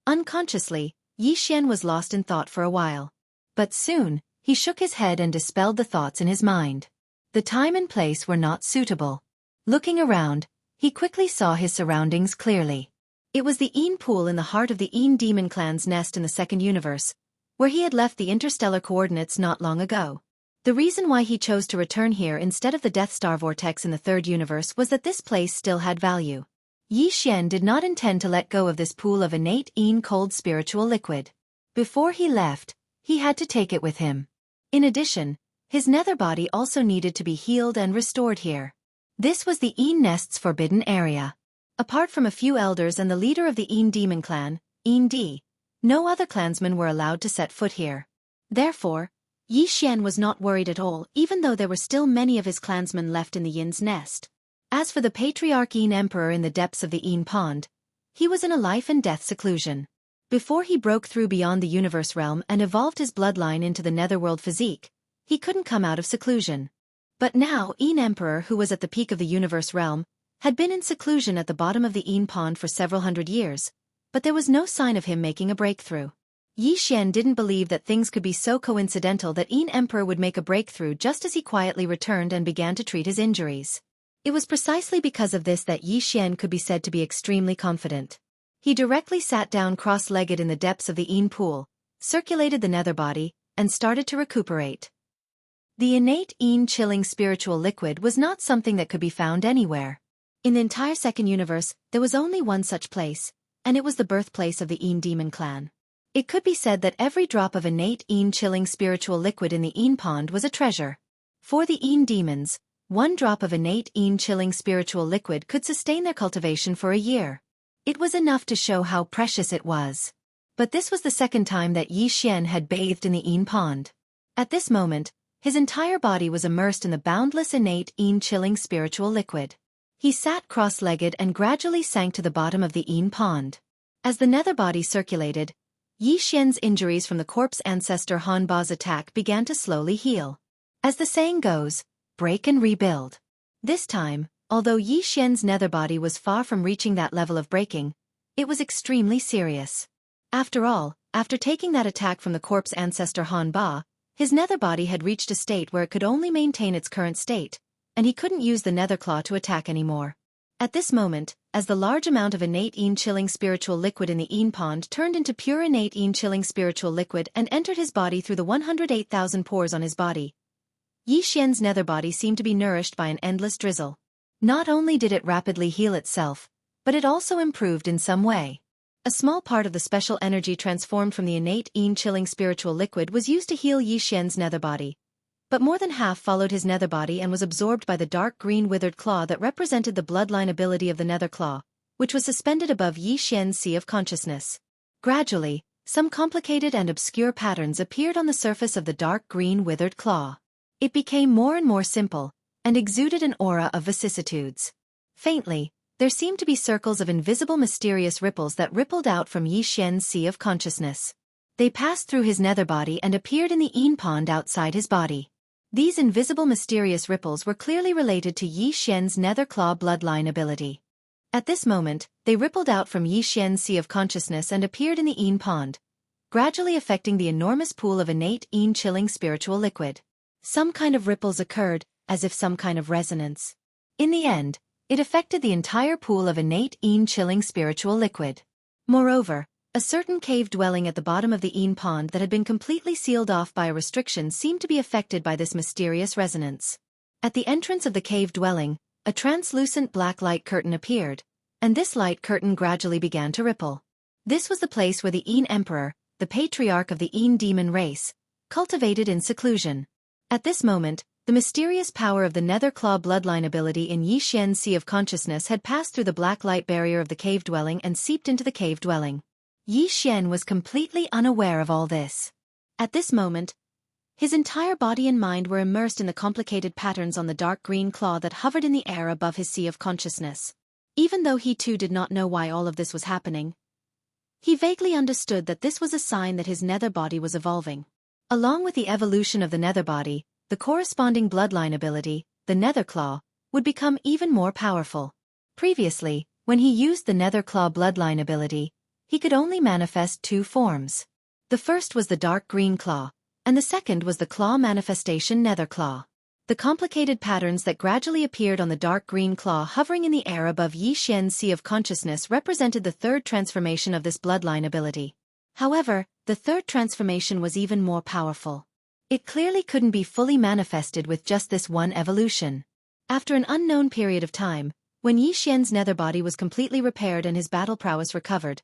Unconsciously, Xianxia was lost in thought for a while. But soon, he shook his head and dispelled the thoughts in his mind. The time and place were not suitable. Looking around, he quickly saw his surroundings clearly. It was the Yin pool in the heart of the Yin demon clan's nest in the second universe, where he had left the interstellar coordinates not long ago. The reason why he chose to return here instead of the Death Star vortex in the third universe was that this place still had value. Xianxia did not intend to let go of this pool of innate Yin cold spiritual liquid. Before he left, he had to take it with him. In addition, his nether body also needed to be healed and restored here. This was the Yin nest's forbidden area. Apart from a few elders and the leader of the Yin demon clan, Yin D, no other clansmen were allowed to set foot here. Therefore, Xianxia was not worried at all, even though there were still many of his clansmen left in the Yin's nest. As for the patriarch Yin Emperor in the depths of the Yin pond, he was in a life and death seclusion. Before he broke through beyond the universe realm and evolved his bloodline into the netherworld physique, he couldn't come out of seclusion. But now Yin Emperor, who was at the peak of the universe realm, had been in seclusion at the bottom of the Yin pond for several hundred years, but there was no sign of him making a breakthrough. Xianxia didn't believe that things could be so coincidental that Yin Emperor would make a breakthrough just as he quietly returned and began to treat his injuries. It was precisely because of this that Xianxia could be said to be extremely confident. He directly sat down cross-legged in the depths of the Yin pool, circulated the nether body, and started to recuperate. The innate Yin chilling spiritual liquid was not something that could be found anywhere. In the entire second universe, there was only one such place, and it was the birthplace of the Yin demon clan. It could be said that every drop of innate Yin chilling spiritual liquid in the Yin pond was a treasure. For the Yin demons, one drop of innate Yin chilling spiritual liquid could sustain their cultivation for a year. It was enough to show how precious it was. But this was the second time that Xianxia had bathed in the Yin pond. At this moment, his entire body was immersed in the boundless innate Yin chilling spiritual liquid. He sat cross-legged and gradually sank to the bottom of the Yin pond. As the nether body circulated, Xianxia's injuries from the corpse ancestor Han Ba's attack began to slowly heal. As the saying goes, break and rebuild. This time, although Xianxia's nether body was far from reaching that level of breaking, it was extremely serious. After all, after taking that attack from the corpse ancestor Han Ba, his nether body had reached a state where it could only maintain its current state, and he couldn't use the nether claw to attack anymore. At this moment, as the large amount of innate Yin chilling spiritual liquid in the Yin pond turned into pure innate Yin chilling spiritual liquid and entered his body through the 108,000 pores on his body, Xianxia's nether body seemed to be nourished by an endless drizzle. Not only did it rapidly heal itself, but it also improved in some way. A small part of the special energy transformed from the innate Yin chilling spiritual liquid was used to heal Xianxia's nether body, but more than half followed his nether body and was absorbed by the dark green withered claw that represented the bloodline ability of the nether claw, which was suspended above Yi Xian's sea of consciousness. Gradually, some complicated and obscure patterns appeared on the surface of the dark green withered claw. It became more and more simple, and exuded an aura of vicissitudes. Faintly, there seemed to be circles of invisible mysterious ripples that rippled out from Yi Xian's sea of consciousness. They passed through his nether body and appeared in the Yin pond outside his body. These invisible mysterious ripples were clearly related to Yi Xian's nether claw bloodline ability. At this moment, they rippled out from Yi Xian's sea of consciousness and appeared in the Yin pond, gradually affecting the enormous pool of innate Yin chilling spiritual liquid. Some kind of ripples occurred, as if some kind of resonance. In the end, it affected the entire pool of innate Yin chilling spiritual liquid. Moreover, a certain cave dwelling at the bottom of the Yin pond that had been completely sealed off by a restriction seemed to be affected by this mysterious resonance. At the entrance of the cave dwelling, a translucent black light curtain appeared, and this light curtain gradually began to ripple. This was the place where the Yin Emperor, the patriarch of the Yin demon race, cultivated in seclusion. At this moment, the mysterious power of the nether claw bloodline ability in Yi Xian's sea of consciousness had passed through the black light barrier of the cave dwelling and seeped into the cave dwelling. Yi Xian was completely unaware of all this. At this moment, his entire body and mind were immersed in the complicated patterns on the dark green claw that hovered in the air above his sea of consciousness. Even though he too did not know why all of this was happening, he vaguely understood that this was a sign that his nether body was evolving. Along with the evolution of the nether body, the corresponding bloodline ability, the nether claw, would become even more powerful. Previously, when he used the nether claw bloodline ability, he could only manifest two forms. The first was the dark green claw, and the second was the claw manifestation nether claw. The complicated patterns that gradually appeared on the dark green claw hovering in the air above Yi Xian's sea of consciousness represented the third transformation of this bloodline ability. However, the third transformation was even more powerful. It clearly couldn't be fully manifested with just this one evolution. After an unknown period of time, when Yi Xian's nether body was completely repaired and his battle prowess recovered,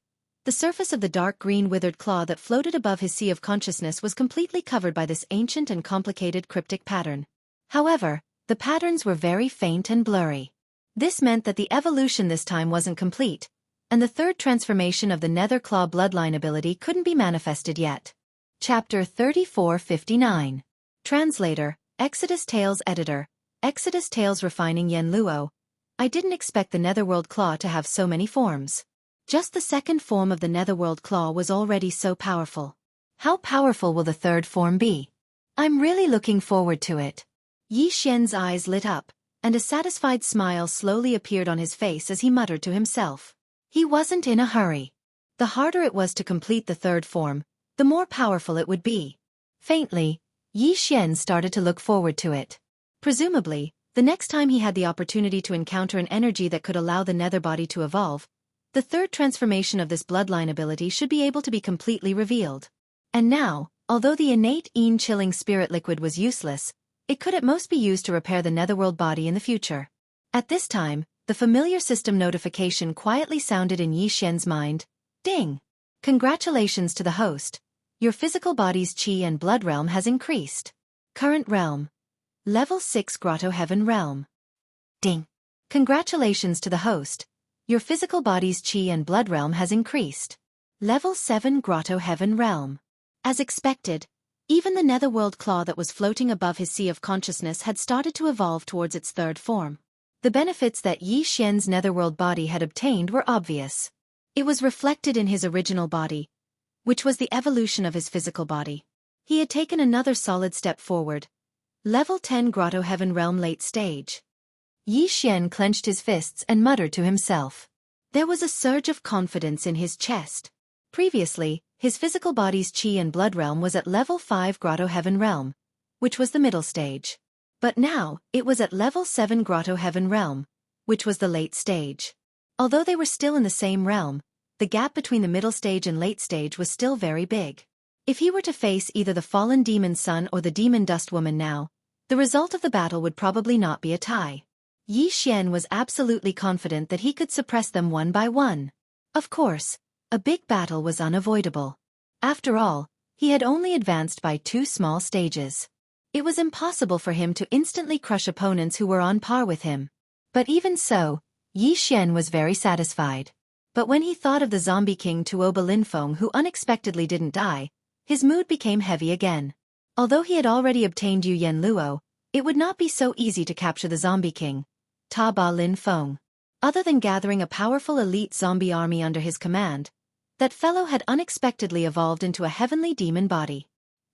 the surface of the dark green withered claw that floated above his sea of consciousness was completely covered by this ancient and complicated cryptic pattern. However, the patterns were very faint and blurry. This meant that the evolution this time wasn't complete, and the third transformation of the nether claw bloodline ability couldn't be manifested yet. Chapter 3459. Translator, Exodus Tales Editor, Exodus Tales Refining Yen Luo. I didn't expect the Netherworld Claw to have so many forms. Just the second form of the Netherworld Claw was already so powerful. How powerful will the third form be? I'm really looking forward to it. Yi Xian's eyes lit up, and a satisfied smile slowly appeared on his face as he muttered to himself. He wasn't in a hurry. The harder it was to complete the third form, the more powerful it would be. Faintly, Yi Xian started to look forward to it. Presumably, the next time he had the opportunity to encounter an energy that could allow the nether body to evolve, the third transformation of this bloodline ability should be able to be completely revealed. And now, although the innate Yin chilling spirit liquid was useless, it could at most be used to repair the netherworld body in the future. At this time, the familiar system notification quietly sounded in Yi Xian's mind. Ding! Congratulations to the host. Your physical body's qi and blood realm has increased. Current realm. Level 6 Grotto Heaven Realm. Ding! Congratulations to the host. Your physical body's qi and blood realm has increased. Level 7 Grotto Heaven Realm. As expected, even the netherworld claw that was floating above his sea of consciousness had started to evolve towards its third form. The benefits that Yi Xian's netherworld body had obtained were obvious. It was reflected in his original body, which was the evolution of his physical body. He had taken another solid step forward. Level 10 Grotto Heaven Realm Late Stage. Yi Xian clenched his fists and muttered to himself. There was a surge of confidence in his chest. Previously, his physical body's qi and blood realm was at level 5 Grotto Heaven Realm, which was the middle stage. But now, it was at level 7 Grotto Heaven Realm, which was the late stage. Although they were still in the same realm, the gap between the middle stage and late stage was still very big. If he were to face either the fallen demon son or the demon dust woman now, the result of the battle would probably not be a tie. Yi Xian was absolutely confident that he could suppress them one by one. Of course, a big battle was unavoidable. After all, he had only advanced by 2 small stages. It was impossible for him to instantly crush opponents who were on par with him. But even so, Yi Xian was very satisfied. But when he thought of the zombie king Tuoba Linfeng who unexpectedly didn't die, his mood became heavy again. Although he had already obtained Yu Yen Luo, it would not be so easy to capture the zombie king, Ta Ba Linfeng. Other than gathering a powerful elite zombie army under his command, that fellow had unexpectedly evolved into a heavenly demon body.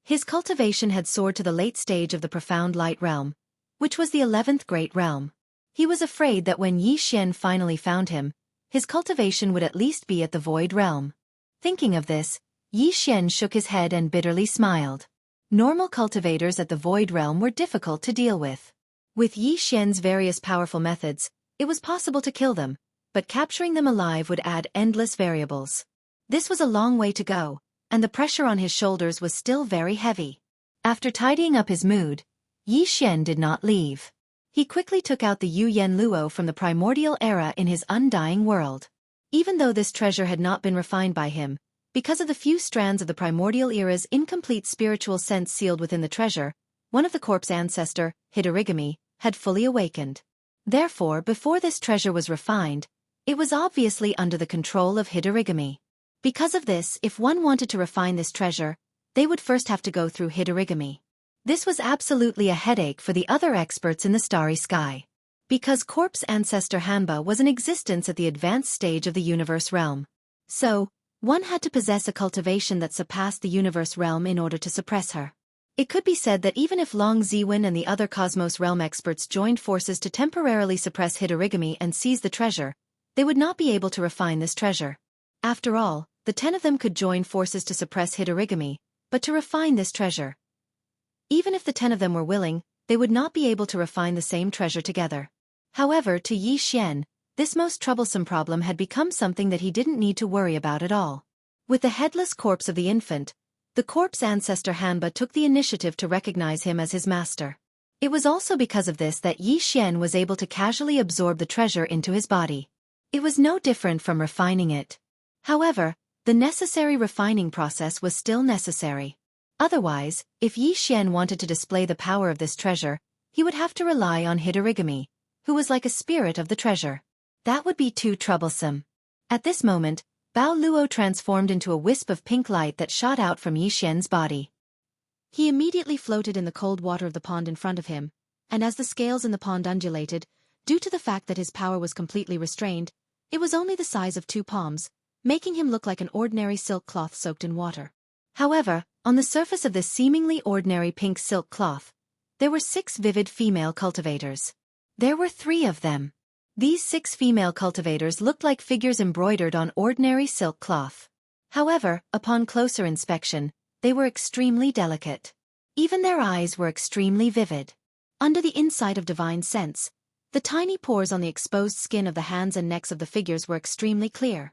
His cultivation had soared to the late stage of the profound light realm, which was the 11th great realm. He was afraid that when Yi Xian finally found him, his cultivation would at least be at the void realm. Thinking of this, Yi Xian shook his head and bitterly smiled. Normal cultivators at the void realm were difficult to deal with. With Yi Xian's various powerful methods, it was possible to kill them, but capturing them alive would add endless variables. This was a long way to go, and the pressure on his shoulders was still very heavy. After tidying up his mood, Yi Xian did not leave. He quickly took out the Yu Yen Luo from the primordial era in his undying world. Even though this treasure had not been refined by him, because of the few strands of the primordial era's incomplete spiritual sense sealed within the treasure, one of the corpse ancestor, Hidorigami, had fully awakened. Therefore, before this treasure was refined, it was obviously under the control of Hidorigami. Because of this, if one wanted to refine this treasure, they would first have to go through Hidorigami. This was absolutely a headache for the other experts in the starry sky. Because corpse ancestor Hanba was in existence at the advanced stage of the universe realm. So, one had to possess a cultivation that surpassed the universe realm in order to suppress her. It could be said that even if Long Ziwen and the other Cosmos realm experts joined forces to temporarily suppress Hidorigami and seize the treasure, they would not be able to refine this treasure. After all, the 10 of them could join forces to suppress Hidorigami, but to refine this treasure. Even if the 10 of them were willing, they would not be able to refine the same treasure together. However, to Yi Xian, this most troublesome problem had become something that he didn't need to worry about at all. With the headless corpse of the infant, the corpse ancestor Hanba took the initiative to recognize him as his master. It was also because of this that Yi Xian was able to casually absorb the treasure into his body. It was no different from refining it. However, the necessary refining process was still necessary. Otherwise, if Yi Xian wanted to display the power of this treasure, he would have to rely on Hidorigami, who was like a spirit of the treasure. That would be too troublesome. At this moment, Bao Luo transformed into a wisp of pink light that shot out from Yi Xian's body. He immediately floated in the cold water of the pond in front of him, and as the scales in the pond undulated, due to the fact that his power was completely restrained, it was only the size of 2 palms, making him look like an ordinary silk cloth soaked in water. However, on the surface of this seemingly ordinary pink silk cloth, there were 6 vivid female cultivators. There were 3 of them. These 6 female cultivators looked like figures embroidered on ordinary silk cloth. However, upon closer inspection, they were extremely delicate. Even their eyes were extremely vivid. Under the insight of divine sense, the tiny pores on the exposed skin of the hands and necks of the figures were extremely clear.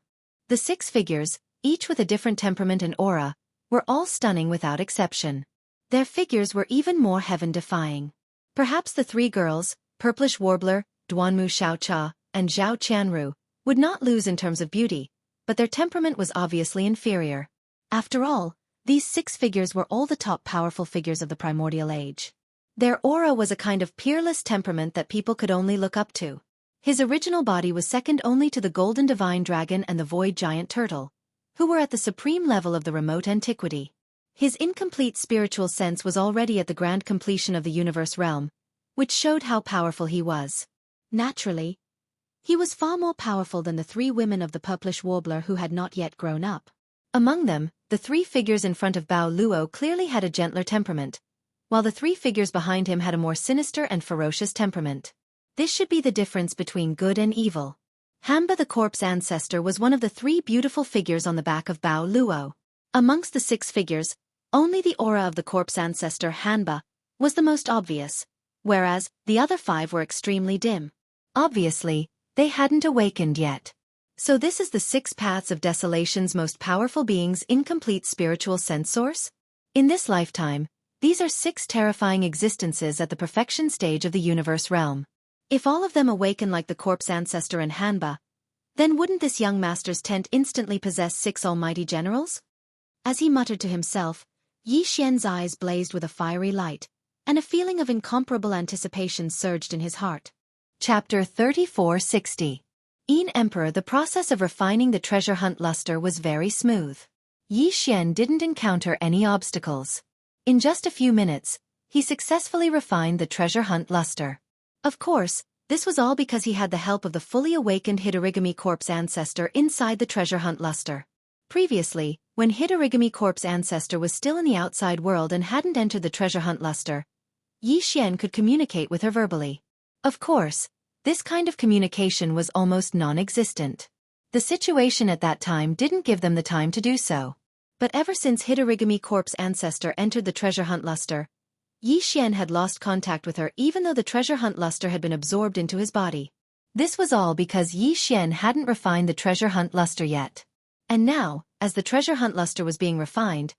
The 6 figures, each with a different temperament and aura, were all stunning without exception. Their figures were even more heaven-defying. Perhaps the 3 girls, Purplish Warbler, Duanmu Xiaocha, and Zhao Qianru, would not lose in terms of beauty, but their temperament was obviously inferior. After all, these 6 figures were all the top powerful figures of the primordial age. Their aura was a kind of peerless temperament that people could only look up to. His original body was second only to the golden divine dragon and the void giant turtle, who were at the supreme level of the remote antiquity. His incomplete spiritual sense was already at the grand completion of the universe realm, which showed how powerful he was. Naturally, he was far more powerful than the 3 women of the Purplish Warbler who had not yet grown up. Among them, the 3 figures in front of Bao Luo clearly had a gentler temperament, while the 3 figures behind him had a more sinister and ferocious temperament. This should be the difference between good and evil. Hanba the corpse ancestor was one of the 3 beautiful figures on the back of Bao Luo. Amongst the 6 figures, only the aura of the corpse ancestor Hanba was the most obvious, whereas the other 5 were extremely dim. Obviously, they hadn't awakened yet. So this is the 6 paths of desolation's most powerful beings' incomplete spiritual sense source? In this lifetime, these are 6 terrifying existences at the perfection stage of the universe realm. If all of them awaken like the corpse ancestor and Hanba, then wouldn't this young master's tent instantly possess 6 almighty generals? As he muttered to himself, Yi Xian's eyes blazed with a fiery light, and a feeling of incomparable anticipation surged in his heart.
Chapter 3460. Emperor. The process of refining the treasure hunt luster was very smooth. Yi Xian didn't encounter any obstacles. In just a few minutes, he successfully refined the treasure hunt luster. Of course, this was all because he had the help of the fully awakened Hidorigami Corp's ancestor inside the treasure hunt luster. Previously, when Hidorigami Corp's ancestor was still in the outside world and hadn't entered the treasure hunt luster, Yi Xian could communicate with her verbally. Of course, this kind of communication was almost non-existent. The situation at that time didn't give them the time to do so. But ever since Hidorigami Corp's ancestor entered the treasure hunt luster, Yi Xian had lost contact with her even though the treasure hunt luster had been absorbed into his body. This was all because Yi Xian hadn't refined the treasure hunt luster yet. And now, as the treasure hunt luster was being refined,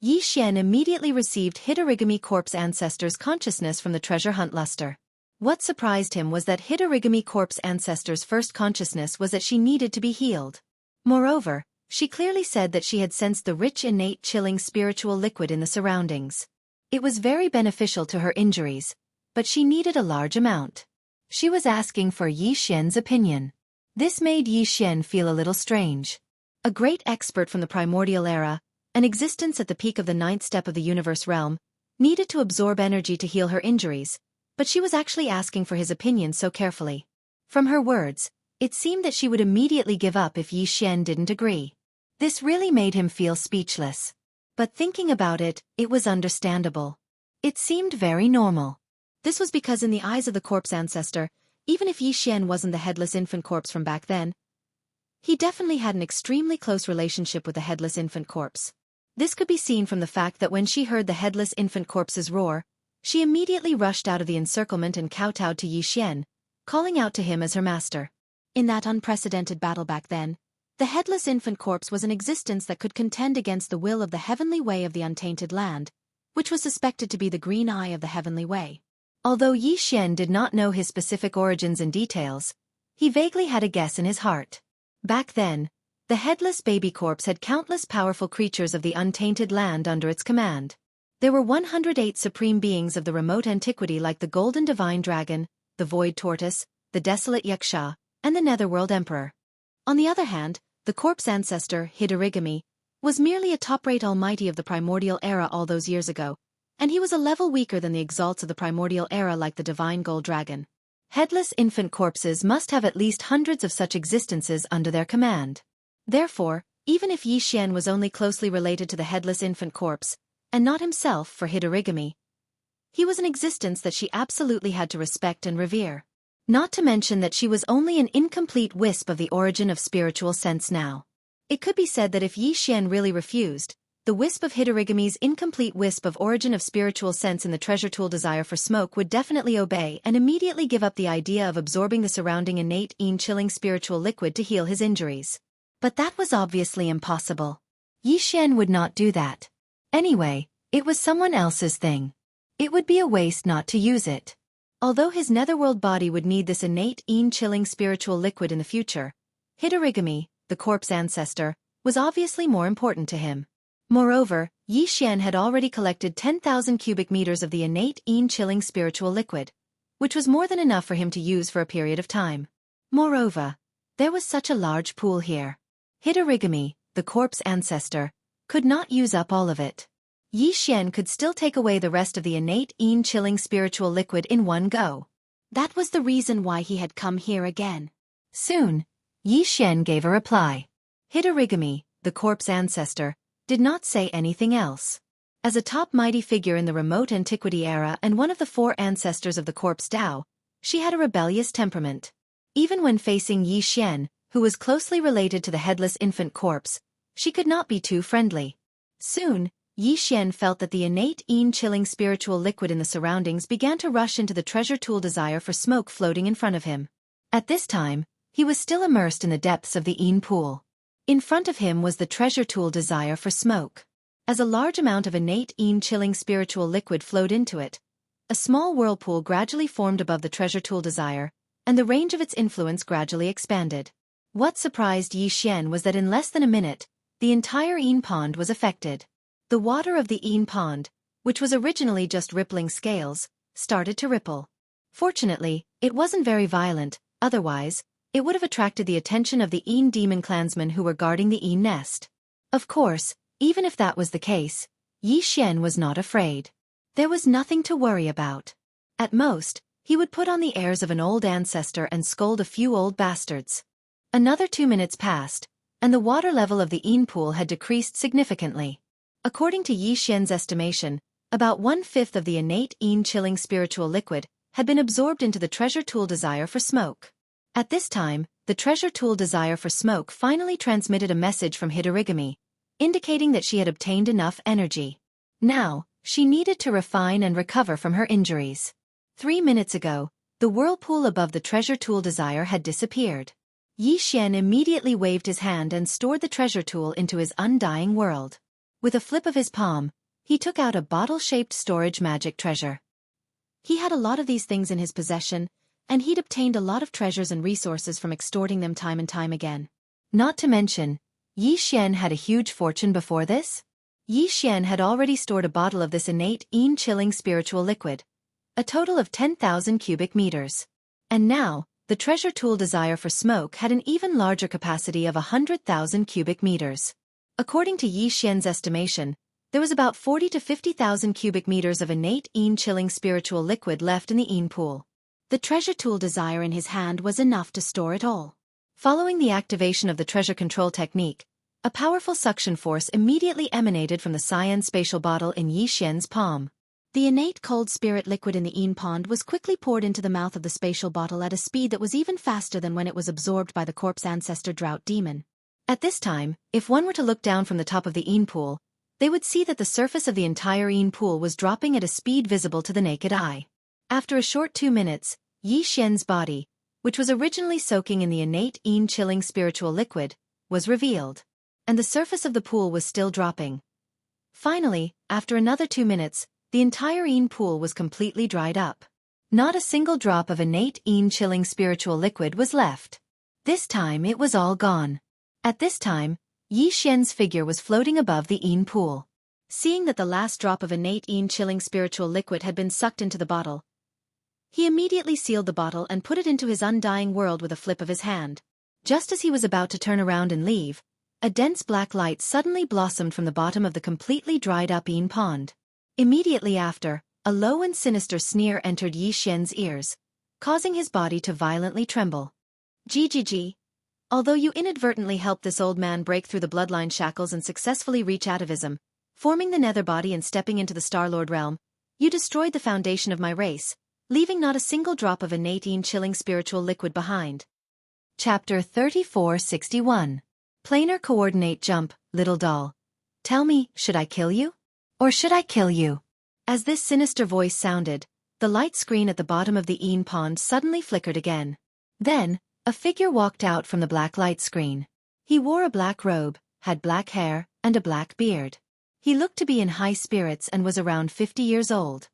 Yi Xian immediately received Hidorigami Corp's ancestor's consciousness from the treasure hunt luster. What surprised him was that Hidorigami Corp's ancestor's first consciousness was that she needed to be healed. Moreover, she clearly said that she had sensed the rich innate chilling spiritual liquid in the surroundings. It was very beneficial to her injuries, but she needed a large amount. She was asking for Yi Xian's opinion. This made Yi Xian feel a little strange. A great expert from the primordial era, an existence at the peak of the ninth step of the universe realm, needed to absorb energy to heal her injuries, but she was actually asking for his opinion so carefully. From her words, it seemed that she would immediately give up if Yi Xian didn't agree. This really made him feel speechless. But thinking about it, it was understandable. It seemed very normal. This was because in the eyes of the corpse ancestor, even if Yi Xian wasn't the headless infant corpse from back then, he definitely had an extremely close relationship with the headless infant corpse. This could be seen from the fact that when she heard the headless infant corpse's roar, she immediately rushed out of the encirclement and kowtowed to Yi Xian, calling out to him as her master. In that unprecedented battle back then, the headless infant corpse was an existence that could contend against the will of the heavenly way of the untainted land, which was suspected to be the green eye of the heavenly way. Although Yi Xian did not know his specific origins and details, he vaguely had a guess in his heart. Back then, the headless baby corpse had countless powerful creatures of the untainted land under its command. There were 108 supreme beings of the remote antiquity like the golden divine dragon, the void tortoise, the desolate Xianxia, and the netherworld emperor. On the other hand, the corpse ancestor, Hidorigami, was merely a top-rate almighty of the primordial era all those years ago, and he was a level weaker than the exalts of the primordial era like the divine gold dragon. Headless infant corpses must have at least hundreds of such existences under their command. Therefore, even if Yi Xian was only closely related to the headless infant corpse, and not himself for Hidorigami, he was an existence that she absolutely had to respect and revere. Not to mention that she was only an incomplete wisp of the origin of spiritual sense now. It could be said that if Yi Xian really refused, the wisp of Hidorigami's incomplete wisp of origin of spiritual sense in the treasure tool desire for smoke would definitely obey and immediately give up the idea of absorbing the surrounding innate chilling spiritual liquid to heal his injuries. But that was obviously impossible. Yi Xian would not do that. Anyway, it was someone else's thing. It would be a waste not to use it. Although his netherworld body would need this innate chilling spiritual liquid in the future, Hidorigami, the corpse ancestor, was obviously more important to him. Moreover, Yi Xian had already collected 10,000 cubic meters of the innate chilling spiritual liquid, which was more than enough for him to use for a period of time. Moreover, there was such a large pool here. Hidorigami, the corpse ancestor, could not use up all of it. Yi Xian could still take away the rest of the innate chilling spiritual liquid in one go. That was the reason why he had come here again. Soon, Yi Xian gave a reply. Hidorigami, the corpse ancestor, did not say anything else. As a top mighty figure in the remote antiquity era and one of the four ancestors of the corpse Tao, she had a rebellious temperament. Even when facing Yi Xian, who was closely related to the headless infant corpse, she could not be too friendly. Soon, Yi Xian felt that the innate chilling spiritual liquid in the surroundings began to rush into the treasure tool desire for smoke floating in front of him. At this time, he was still immersed in the depths of the pool. In front of him was the treasure tool desire for smoke. As a large amount of innate chilling spiritual liquid flowed into it, a small whirlpool gradually formed above the treasure tool desire, and the range of its influence gradually expanded. What surprised Yi Xian was that in less than a minute, the entire pond was affected. The water of the pond,
which was originally just rippling scales, started to ripple. Fortunately, it wasn't very violent, otherwise, it would have attracted the attention of the Een demon clansmen who were guarding the Een nest. Of course, even if that was the case, Yi Xian was not afraid. There was nothing to worry about. At most, he would put on the airs of an old ancestor and scold a few old bastards. Another 2 minutes passed, and the water level of the Een pool had decreased significantly. According to Yi Xian's estimation, about 1/5 of the innate Een chilling spiritual liquid had been absorbed into the treasure tool desire for smoke. At this time, the treasure tool desire for smoke finally transmitted a message from Hidorigami, indicating that she had obtained enough energy. Now, she needed to refine and recover from her injuries. 3 minutes ago, the whirlpool above the treasure tool desire had disappeared. Yi Xian immediately waved his hand and stored the treasure tool into his undying world. With a flip of his palm, he took out a bottle-shaped storage magic treasure. He had a lot of these things in his possession, and he'd obtained a lot of treasures and resources from extorting them time and time again. Not to mention, Yi Xian had a huge fortune before this. Yi Xian had already stored a bottle of this innate Een chilling spiritual liquid, a total of 10,000 cubic meters. And now, the treasure tool desire for smoke had an even larger capacity of 100,000 cubic meters. According to Yi Xian's estimation, there was about 40 to 50,000 cubic meters of innate Een chilling spiritual liquid left in the Een pool. The treasure tool desire in his hand was enough to store it all. Following the activation of the treasure control technique, a powerful suction force immediately emanated from the cyan spatial bottle in Yi Xian's palm. The innate cold spirit liquid in the Een pond was quickly poured into the mouth of the spatial bottle at a speed that was even faster than when it was absorbed by the corpse ancestor drought demon. At this time, if one were to look down from the top of the Een pool, they would see that the surface of the entire Een pool was dropping at a speed visible to the naked eye. After a short 2 minutes, Yi Xian's body, which was originally soaking in the innate Een chilling spiritual liquid, was revealed. And the surface of the pool was still dropping. Finally, after another 2 minutes, the entire Een pool was completely dried up. Not a single drop of innate Een chilling spiritual liquid was left. This time it was all gone. At this time, Yi Xian's figure was floating above the Een pool. Seeing that the last drop of innate Een chilling spiritual liquid had been sucked into the bottle, he immediately sealed the bottle and put it into his undying world with a flip of his hand. Just as he was about to turn around and leave, a dense black light suddenly blossomed from the bottom of the completely dried-up Een pond. Immediately after, a low and sinister sneer entered Yi Xian's ears, causing his body to violently tremble. GGG. Although you inadvertently helped this old man break through the bloodline shackles and successfully reach atavism, forming the nether body and stepping into the Star-Lord realm, you destroyed the foundation of my race, leaving not a single drop of innate Een chilling spiritual liquid behind. Chapter 3461. Planar coordinate jump, little doll. Tell me, should I kill you? Or should I kill you? As this sinister voice sounded, the light screen at the bottom of the Een pond suddenly flickered again. Then, a figure walked out from the black light screen. He wore a black robe, had black hair, and a black beard. He looked to be in high spirits and was around 50 years old.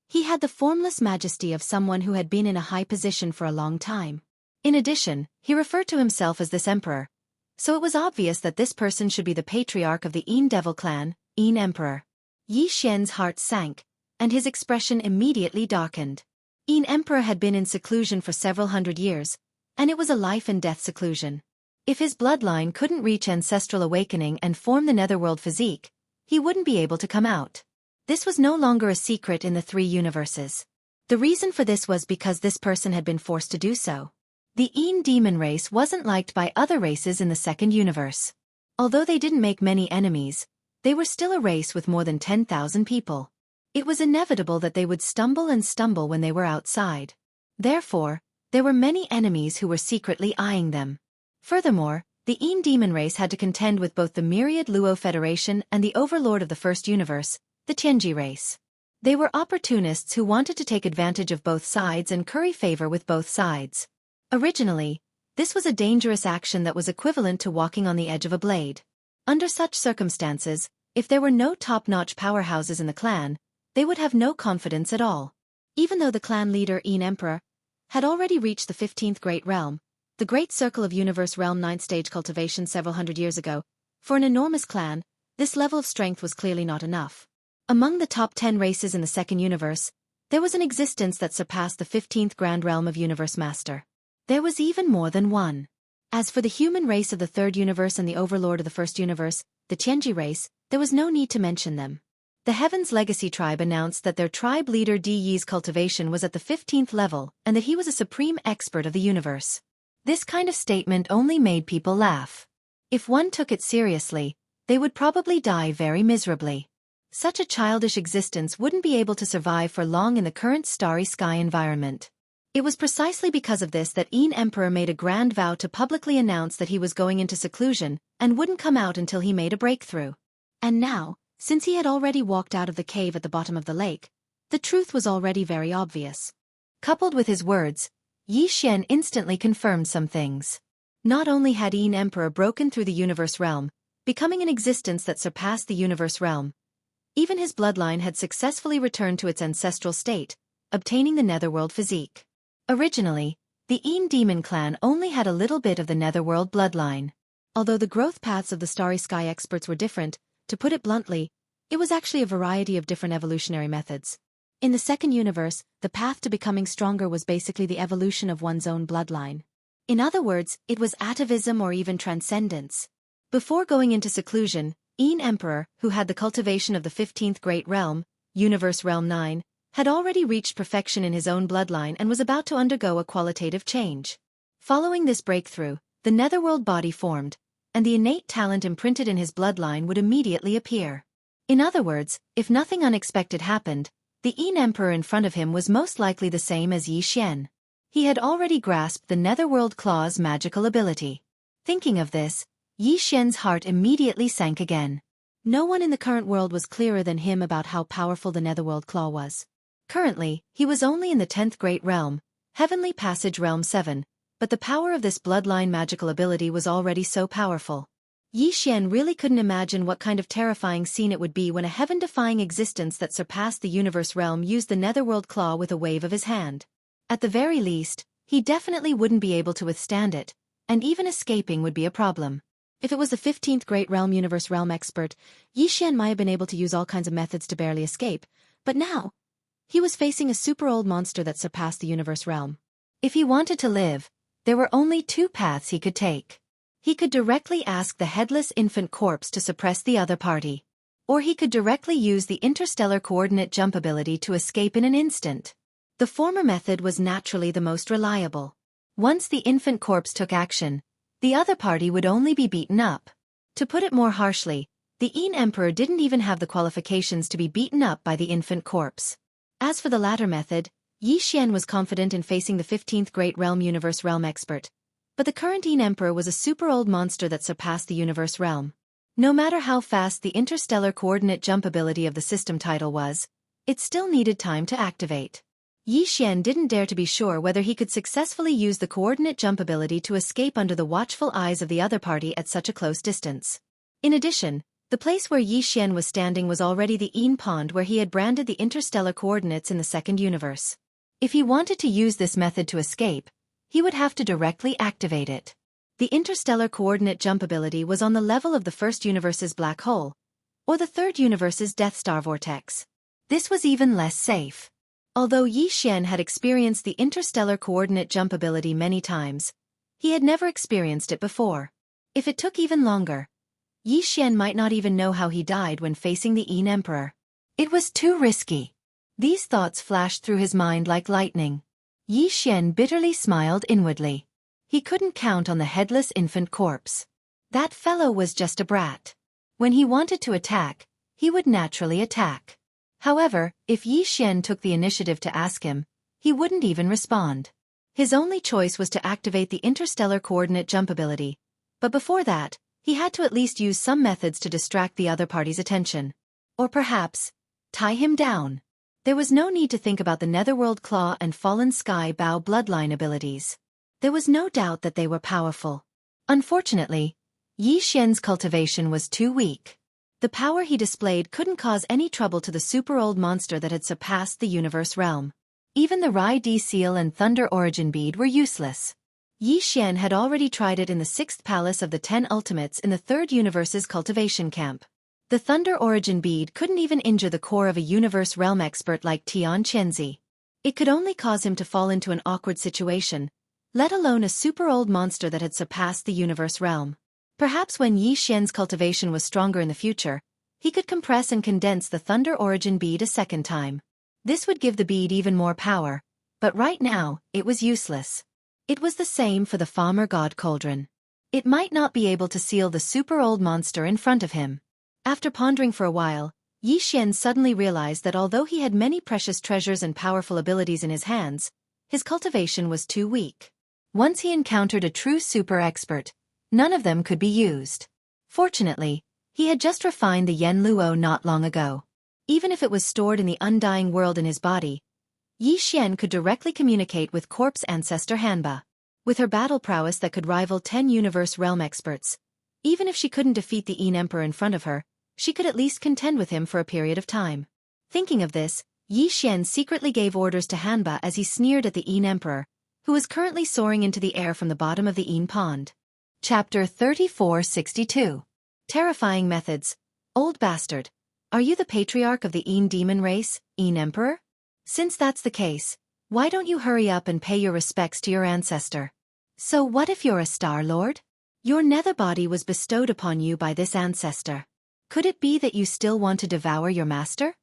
He had the formless majesty of someone who had been in a high position for a long time. In addition, he referred to himself as this emperor, so it was obvious that this person should be the patriarch of the Een Devil clan, Een Emperor. Yi Xian's heart sank, and his expression immediately darkened. Een Emperor had been in seclusion for several hundred years, and it was a life-and-death seclusion. If his bloodline couldn't reach ancestral awakening and form the netherworld physique, he wouldn't be able to come out. This was no longer a secret in the 3 universes. The reason for this was because this person had been forced to do so. The Een demon race wasn't liked by other races in the 2nd universe. Although they didn't make many enemies, they were still a race with more than 10,000 people. It was inevitable that they would stumble when they were outside. Therefore, there were many enemies who were secretly eyeing them. Furthermore, the Een demon race had to contend with both the myriad Luo Federation and the overlord of the 1st universe, the Tianji race. They were opportunists who wanted to take advantage of both sides and curry favor with both sides. Originally, this was a dangerous action that was equivalent to walking on the edge of a blade. Under such circumstances, if there were no top-notch powerhouses in the clan, they would have no confidence at all. Even though the clan leader Een Emperor had already reached the 15th Great Realm, the Great Circle of Universe Realm 9th stage cultivation several hundred years ago, for an enormous clan, this level of strength was clearly not enough. Among the top 10 races in the second universe, there was an existence that surpassed the 15th Grand Realm of Universe Master. There was even more than one. As for the human race of the third universe and the overlord of the first universe, the Tianji race, there was no need to mention them. The Heaven's Legacy tribe announced that their tribe leader Di Yi's cultivation was at the 15th level and that he was a supreme expert of the universe. This kind of statement only made people laugh. If one took it seriously, they would probably die very miserably. Such a childish existence wouldn't be able to survive for long in the current starry sky environment. It was precisely because of this that Yin Emperor made a grand vow to publicly announce that he was going into seclusion and wouldn't come out until he made a breakthrough. And now, since he had already walked out of the cave at the bottom of the lake, the truth was already very obvious. Coupled with his words, Yi Xian instantly confirmed some things. Not only had Yin Emperor broken through the universe realm, becoming an existence that surpassed the universe realm, even his bloodline had successfully returned to its ancestral state, obtaining the netherworld physique. Originally, the Yin demon clan only had a little bit of the netherworld bloodline. Although the growth paths of the starry sky experts were different, to put it bluntly, it was actually a variety of different evolutionary methods. In the second universe, the path to becoming stronger was basically the evolution of one's own bloodline. In other words, it was atavism or even transcendence. Before going into seclusion, Yin Emperor, who had the cultivation of the 15th Great Realm, Universe Realm 9, had already reached perfection in his own bloodline and was about to undergo a qualitative change. Following this breakthrough, the netherworld body formed, and the innate talent imprinted in his bloodline would immediately appear. In other words, if nothing unexpected happened, the Yin Emperor in front of him was most likely the same as Yi Xian. He had already grasped the netherworld claw's magical ability. Thinking of this, Yi Xian's heart immediately sank again. No one in the current world was clearer than him about how powerful the netherworld claw was. Currently, he was only in the 10th Great Realm, Heavenly Passage Realm 7, but the power of this bloodline magical ability was already so powerful. Yi Xian really couldn't imagine what kind of terrifying scene it would be when a heaven-defying existence that surpassed the universe realm used the netherworld claw with a wave of his hand. At the very least, he definitely wouldn't be able to withstand it, and even escaping would be a problem. If it was the 15th Great Realm Universe Realm expert, Yi Xian might have been able to use all kinds of methods to barely escape, but now, he was facing a super old monster that surpassed the universe realm. If he wanted to live, there were only two paths he could take. He could directly ask the headless infant corpse to suppress the other party. Or he could directly use the interstellar coordinate jump ability to escape in an instant. The former method was naturally the most reliable. Once the infant corpse took action, the other party would only be beaten up. To put it more harshly, the Yin Emperor didn't even have the qualifications to be beaten up by the infant corpse. As for the latter method, Yi Xian was confident in facing the 15th Great Realm Universe Realm expert. But the current Yin Emperor was a super old monster that surpassed the universe realm. No matter how fast the interstellar coordinate jump ability of the system title was, it still needed time to activate. Yi Xian didn't dare to be sure whether he could successfully use the coordinate jump ability to escape under the watchful eyes of the other party at such a close distance. In addition, the place where Yi Xian was standing was already the Yin Pond where he had branded the interstellar coordinates in the second universe. If he wanted to use this method to escape, he would have to directly activate it. The interstellar coordinate jump ability was on the level of the first universe's black hole, or the third universe's Death Star vortex. This was even less safe. Although Yi Xian had experienced the interstellar coordinate jump ability many times, he had never experienced it before. If it took even longer, Yi Xian might not even know how he died when facing the Yin Emperor. It was too risky. These thoughts flashed through his mind like lightning. Yi Xian bitterly smiled inwardly. He couldn't count on the headless infant corpse. That fellow was just a brat. When he wanted to attack, he would naturally attack. However, if Yi Xian took the initiative to ask him, he wouldn't even respond. His only choice was to activate the interstellar coordinate jump ability. But before that, he had to at least use some methods to distract the other party's attention. Or perhaps, tie him down. There was no need to think about the Netherworld Claw and Fallen Sky Bow bloodline abilities. There was no doubt that they were powerful. Unfortunately, Yi Xian's cultivation was too weak. The power he displayed couldn't cause any trouble to the super-old monster that had surpassed the universe realm. Even the Rai D Seal and Thunder Origin Bead were useless. Yi Xian had already tried it in the 6th Palace of the 10 Ultimates in the 3rd Universe's cultivation camp. The Thunder Origin bead couldn't even injure the core of a universe realm expert like Xianxia. It could only cause him to fall into an awkward situation, let alone a super old monster that had surpassed the universe realm. Perhaps when Yi Xian's cultivation was stronger in the future, he could compress and condense the Thunder Origin bead a second time. This would give the bead even more power, but right now, it was useless. It was the same for the Farmer God Cauldron. It might not be able to seal the super old monster in front of him. After pondering for a while, Yi Xian suddenly realized that although he had many precious treasures and powerful abilities in his hands, his cultivation was too weak. Once he encountered a true super expert, none of them could be used. Fortunately, he had just refined the Yen Luo not long ago. Even if it was stored in the undying world in his body, Yi Xian could directly communicate with corpse ancestor Hanba. With her battle prowess that could rival 10 universe realm experts, even if she couldn't defeat the Yin Emperor in front of her, she could at least contend with him for a period of time. Thinking of this, Yi Xian secretly gave orders to Hanba as he sneered at the Yin Emperor, who was currently soaring into the air from the bottom of the Yin Pond. Chapter 3462. Terrifying Methods. Old bastard. Are you the patriarch of the Yin demon race, Yin Emperor? Since that's the case, why don't you hurry up and pay your respects to your ancestor? So what if you're a Star Lord? Your nether body was bestowed upon you by this ancestor. Could it be that you still want to devour your master?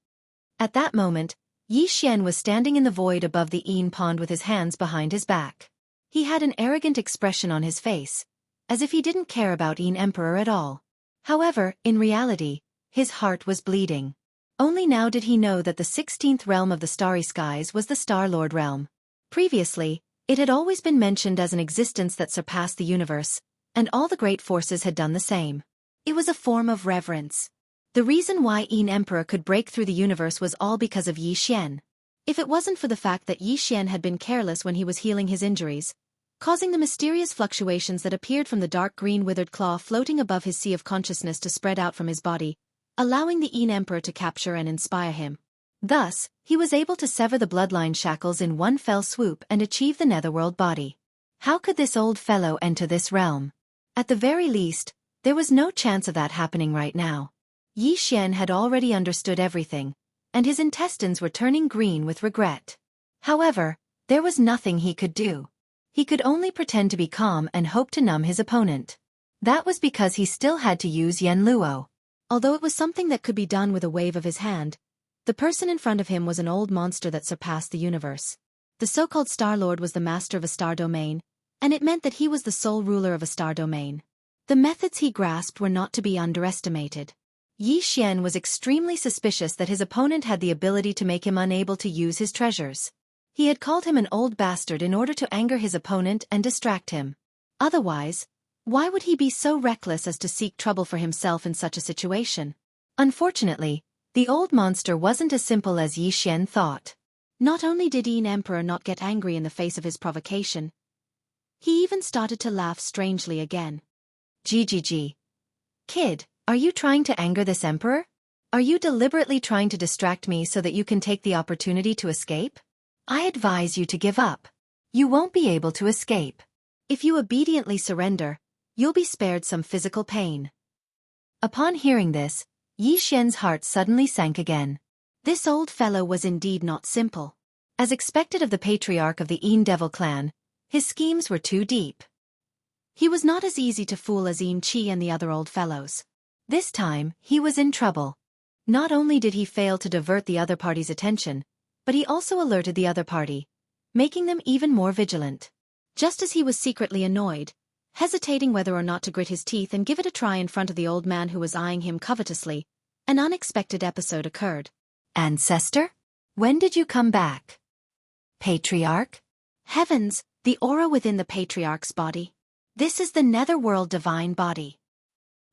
At that moment, Yi Xian was standing in the void above the Yin Pond with his hands behind his back. He had an arrogant expression on his face, as if he didn't care about Yin Emperor at all. However, in reality, his heart was bleeding. Only now did he know that the 16th realm of the starry skies was the Star-Lord realm. Previously, it had always been mentioned as an existence that surpassed the universe, and all the great forces had done the same. It was a form of reverence. The reason why Yin Emperor could break through the universe was all because of Yi Xian. If it wasn't for the fact that Yi Xian had been careless when he was healing his injuries, causing the mysterious fluctuations that appeared from the dark green withered claw floating above his sea of consciousness to spread out from his body, allowing the Yin Emperor to capture and inspire him. Thus, he was able to sever the bloodline shackles in one fell swoop and achieve the netherworld body. How could this old fellow enter this realm? At the very least, there was no chance of that happening right now. Yi Xian had already understood everything, and his intestines were turning green with regret. However, there was nothing he could do. He could only pretend to be calm and hope to numb his opponent. That was because he still had to use Yen Luo. Although it was something that could be done with a wave of his hand, the person in front of him was an old monster that surpassed the universe. The so-called Star Lord was the master of a star domain, and it meant that he was the sole ruler of a star domain. The methods he grasped were not to be underestimated. Yi Xian was extremely suspicious that his opponent had the ability to make him unable to use his treasures. He had called him an old bastard in order to anger his opponent and distract him. Otherwise, why would he be so reckless as to seek trouble for himself in such a situation? Unfortunately, the old monster wasn't as simple as Yi Xian thought. Not only did Yin Emperor not get angry in the face of his provocation, he even started to laugh strangely again. GGG. Kid, are you trying to anger this emperor? Are you deliberately trying to distract me so that you can take the opportunity to escape? I advise you to give up. You won't be able to escape. If you obediently surrender, you'll be spared some physical pain. Upon hearing this, Yi Xian's heart suddenly sank again. This old fellow was indeed not simple. As expected of the patriarch of the Yin Devil clan, his schemes were too deep. He was not as easy to fool as Yin Qi and the other old fellows. This time, he was in trouble. Not only did he fail to divert the other party's attention, but he also alerted the other party, making them even more vigilant. Just as he was secretly annoyed, hesitating whether or not to grit his teeth and give it a try in front of the old man who was eyeing him covetously, an unexpected episode occurred. Ancestor? When did you come back? Patriarch? Heavens, the aura within the patriarch's body. This is the netherworld divine body.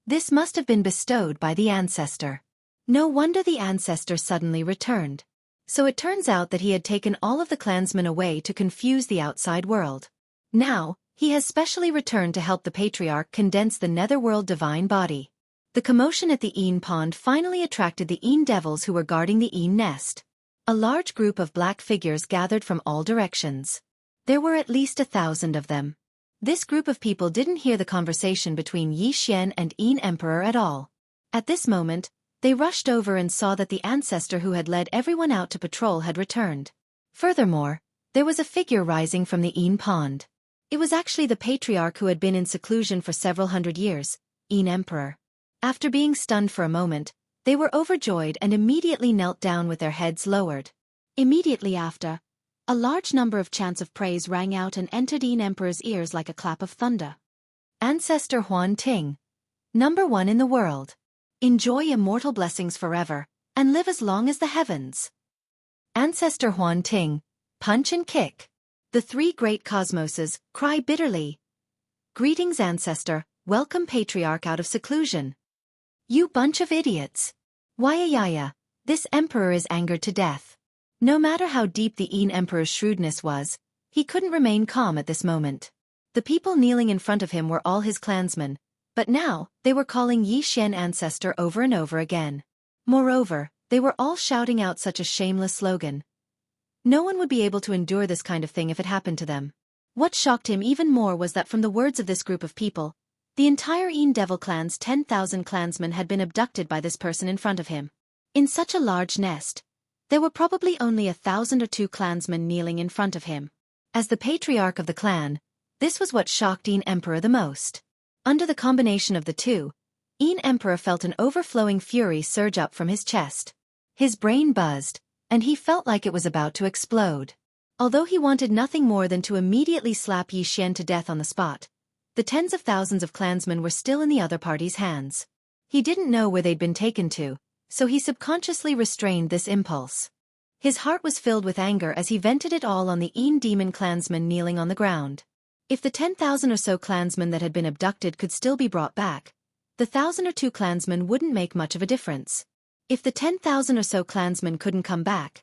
This must have been bestowed by the ancestor. No wonder the ancestor suddenly returned. So it turns out that he had taken all of the clansmen away to confuse the outside world. Now, he has specially returned to help the patriarch condense the netherworld divine body. The commotion at the Yin Pond finally attracted the Yin devils who were guarding the Yin nest. A large group of black figures gathered from all directions. There were at least 1,000 of them. This group of people didn't hear the conversation between Yi Xian and Yin Emperor at all. At this moment, They rushed over and saw that the ancestor who had led everyone out to patrol had returned. Furthermore, there was a figure rising from the Yin pond. It was actually the patriarch who had been in seclusion for several hundred years, Yin Emperor. After being stunned for a moment, they were overjoyed and immediately knelt down with their heads lowered. Immediately after, a large number of chants of praise rang out and entered Yin Emperor's ears like a clap of thunder. Ancestor Huan Ting, #1 in the world. Enjoy immortal blessings forever, and live as long as the heavens. Ancestor Huan Ting, punch and kick. The three great cosmoses cry bitterly. Greetings, ancestor, welcome patriarch out of seclusion. You bunch of idiots. Wayayaya, this emperor is angered to death. No matter how deep the Yin Emperor's shrewdness was, he couldn't remain calm at this moment. The people kneeling in front of him were all his clansmen, but now they were calling Yi Xian ancestor over and over again. Moreover, they were all shouting out such a shameless slogan. No one would be able to endure this kind of thing if it happened to them. What shocked him even more was that from the words of this group of people, the entire Yin Devil clan's 10,000 clansmen had been abducted by this person in front of him. In such a large nest, there were probably only 1,000 or 2 clansmen kneeling in front of him. As the patriarch of the clan, this was what shocked Yin Emperor the most. Under the combination of the two, Yin Emperor felt an overflowing fury surge up from his chest. His brain buzzed, and he felt like it was about to explode. Although he wanted nothing more than to immediately slap Yi Xian to death on the spot, the tens of thousands of clansmen were still in the other party's hands. He didn't know where they'd been taken to, so he subconsciously restrained this impulse. His heart was filled with anger as he vented it all on the Yin demon clansmen kneeling on the ground. If the 10,000 or so clansmen that had been abducted could still be brought back, the 1,000 or 2 clansmen wouldn't make much of a difference. If the 10,000 or so clansmen couldn't come back,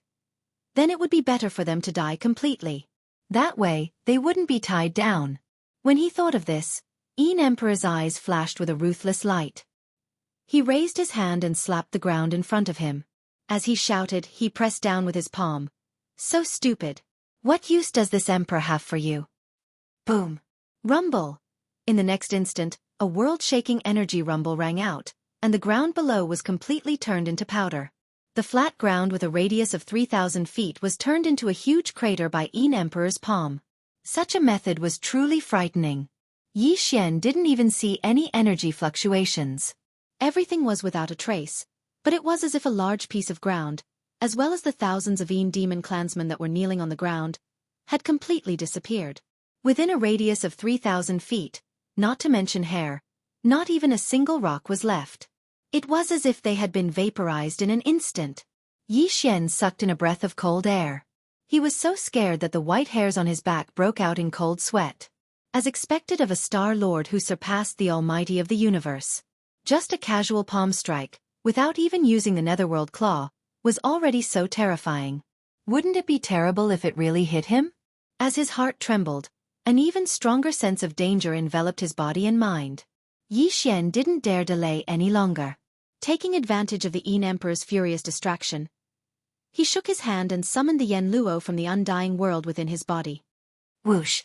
then it would be better for them to die completely. That way, they wouldn't be tied down. When he thought of this, Yin Emperor's eyes flashed with a ruthless light. He raised his hand and slapped the ground in front of him. As he shouted, he pressed down with his palm. So stupid. What use does this emperor have for you? Boom. Rumble. In the next instant, a world-shaking energy rumble rang out, and the ground below was completely turned into powder. The flat ground with a radius of 3,000 feet was turned into a huge crater by Yin Emperor's palm. Such a method was truly frightening. Yi Xian didn't even see any energy fluctuations. Everything was without a trace, but it was as if a large piece of ground, as well as the thousands of Yin demon clansmen that were kneeling on the ground, had completely disappeared. Within a radius of 3,000 feet, not to mention hair, not even a single rock was left. It was as if they had been vaporized in an instant. Yi Xian sucked in a breath of cold air. He was so scared that the white hairs on his back broke out in cold sweat. As expected of a Star Lord who surpassed the Almighty of the universe. Just a casual palm strike, without even using the Netherworld Claw, was already so terrifying. Wouldn't it be terrible if it really hit him? As his heart trembled, an even stronger sense of danger enveloped his body and mind. Yi Xian didn't dare delay any longer. Taking advantage of the Yin Emperor's furious distraction, he shook his hand and summoned the Yen Luo from the undying world within his body. Whoosh!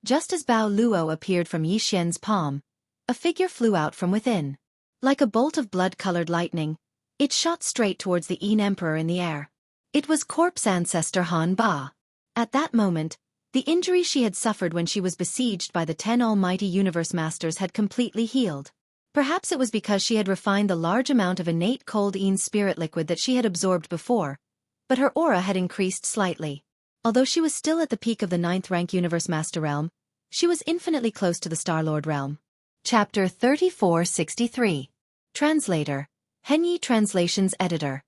Just as Bao Luo appeared from Yi Xian's palm, a figure flew out from within. Like a bolt of blood-colored lightning, it shot straight towards the Yin Emperor in the air. It was corpse ancestor Han Ba. At that moment, the injury she had suffered when she was besieged by the 10 almighty universe masters had completely healed. Perhaps it was because she had refined the large amount of innate cold Yin spirit liquid that she had absorbed before, but her aura had increased slightly. Although she was still at the peak of the 9th rank universe master realm, she was infinitely close to the Star-Lord realm. Chapter 3463. Translator. Henyi Translations Editor.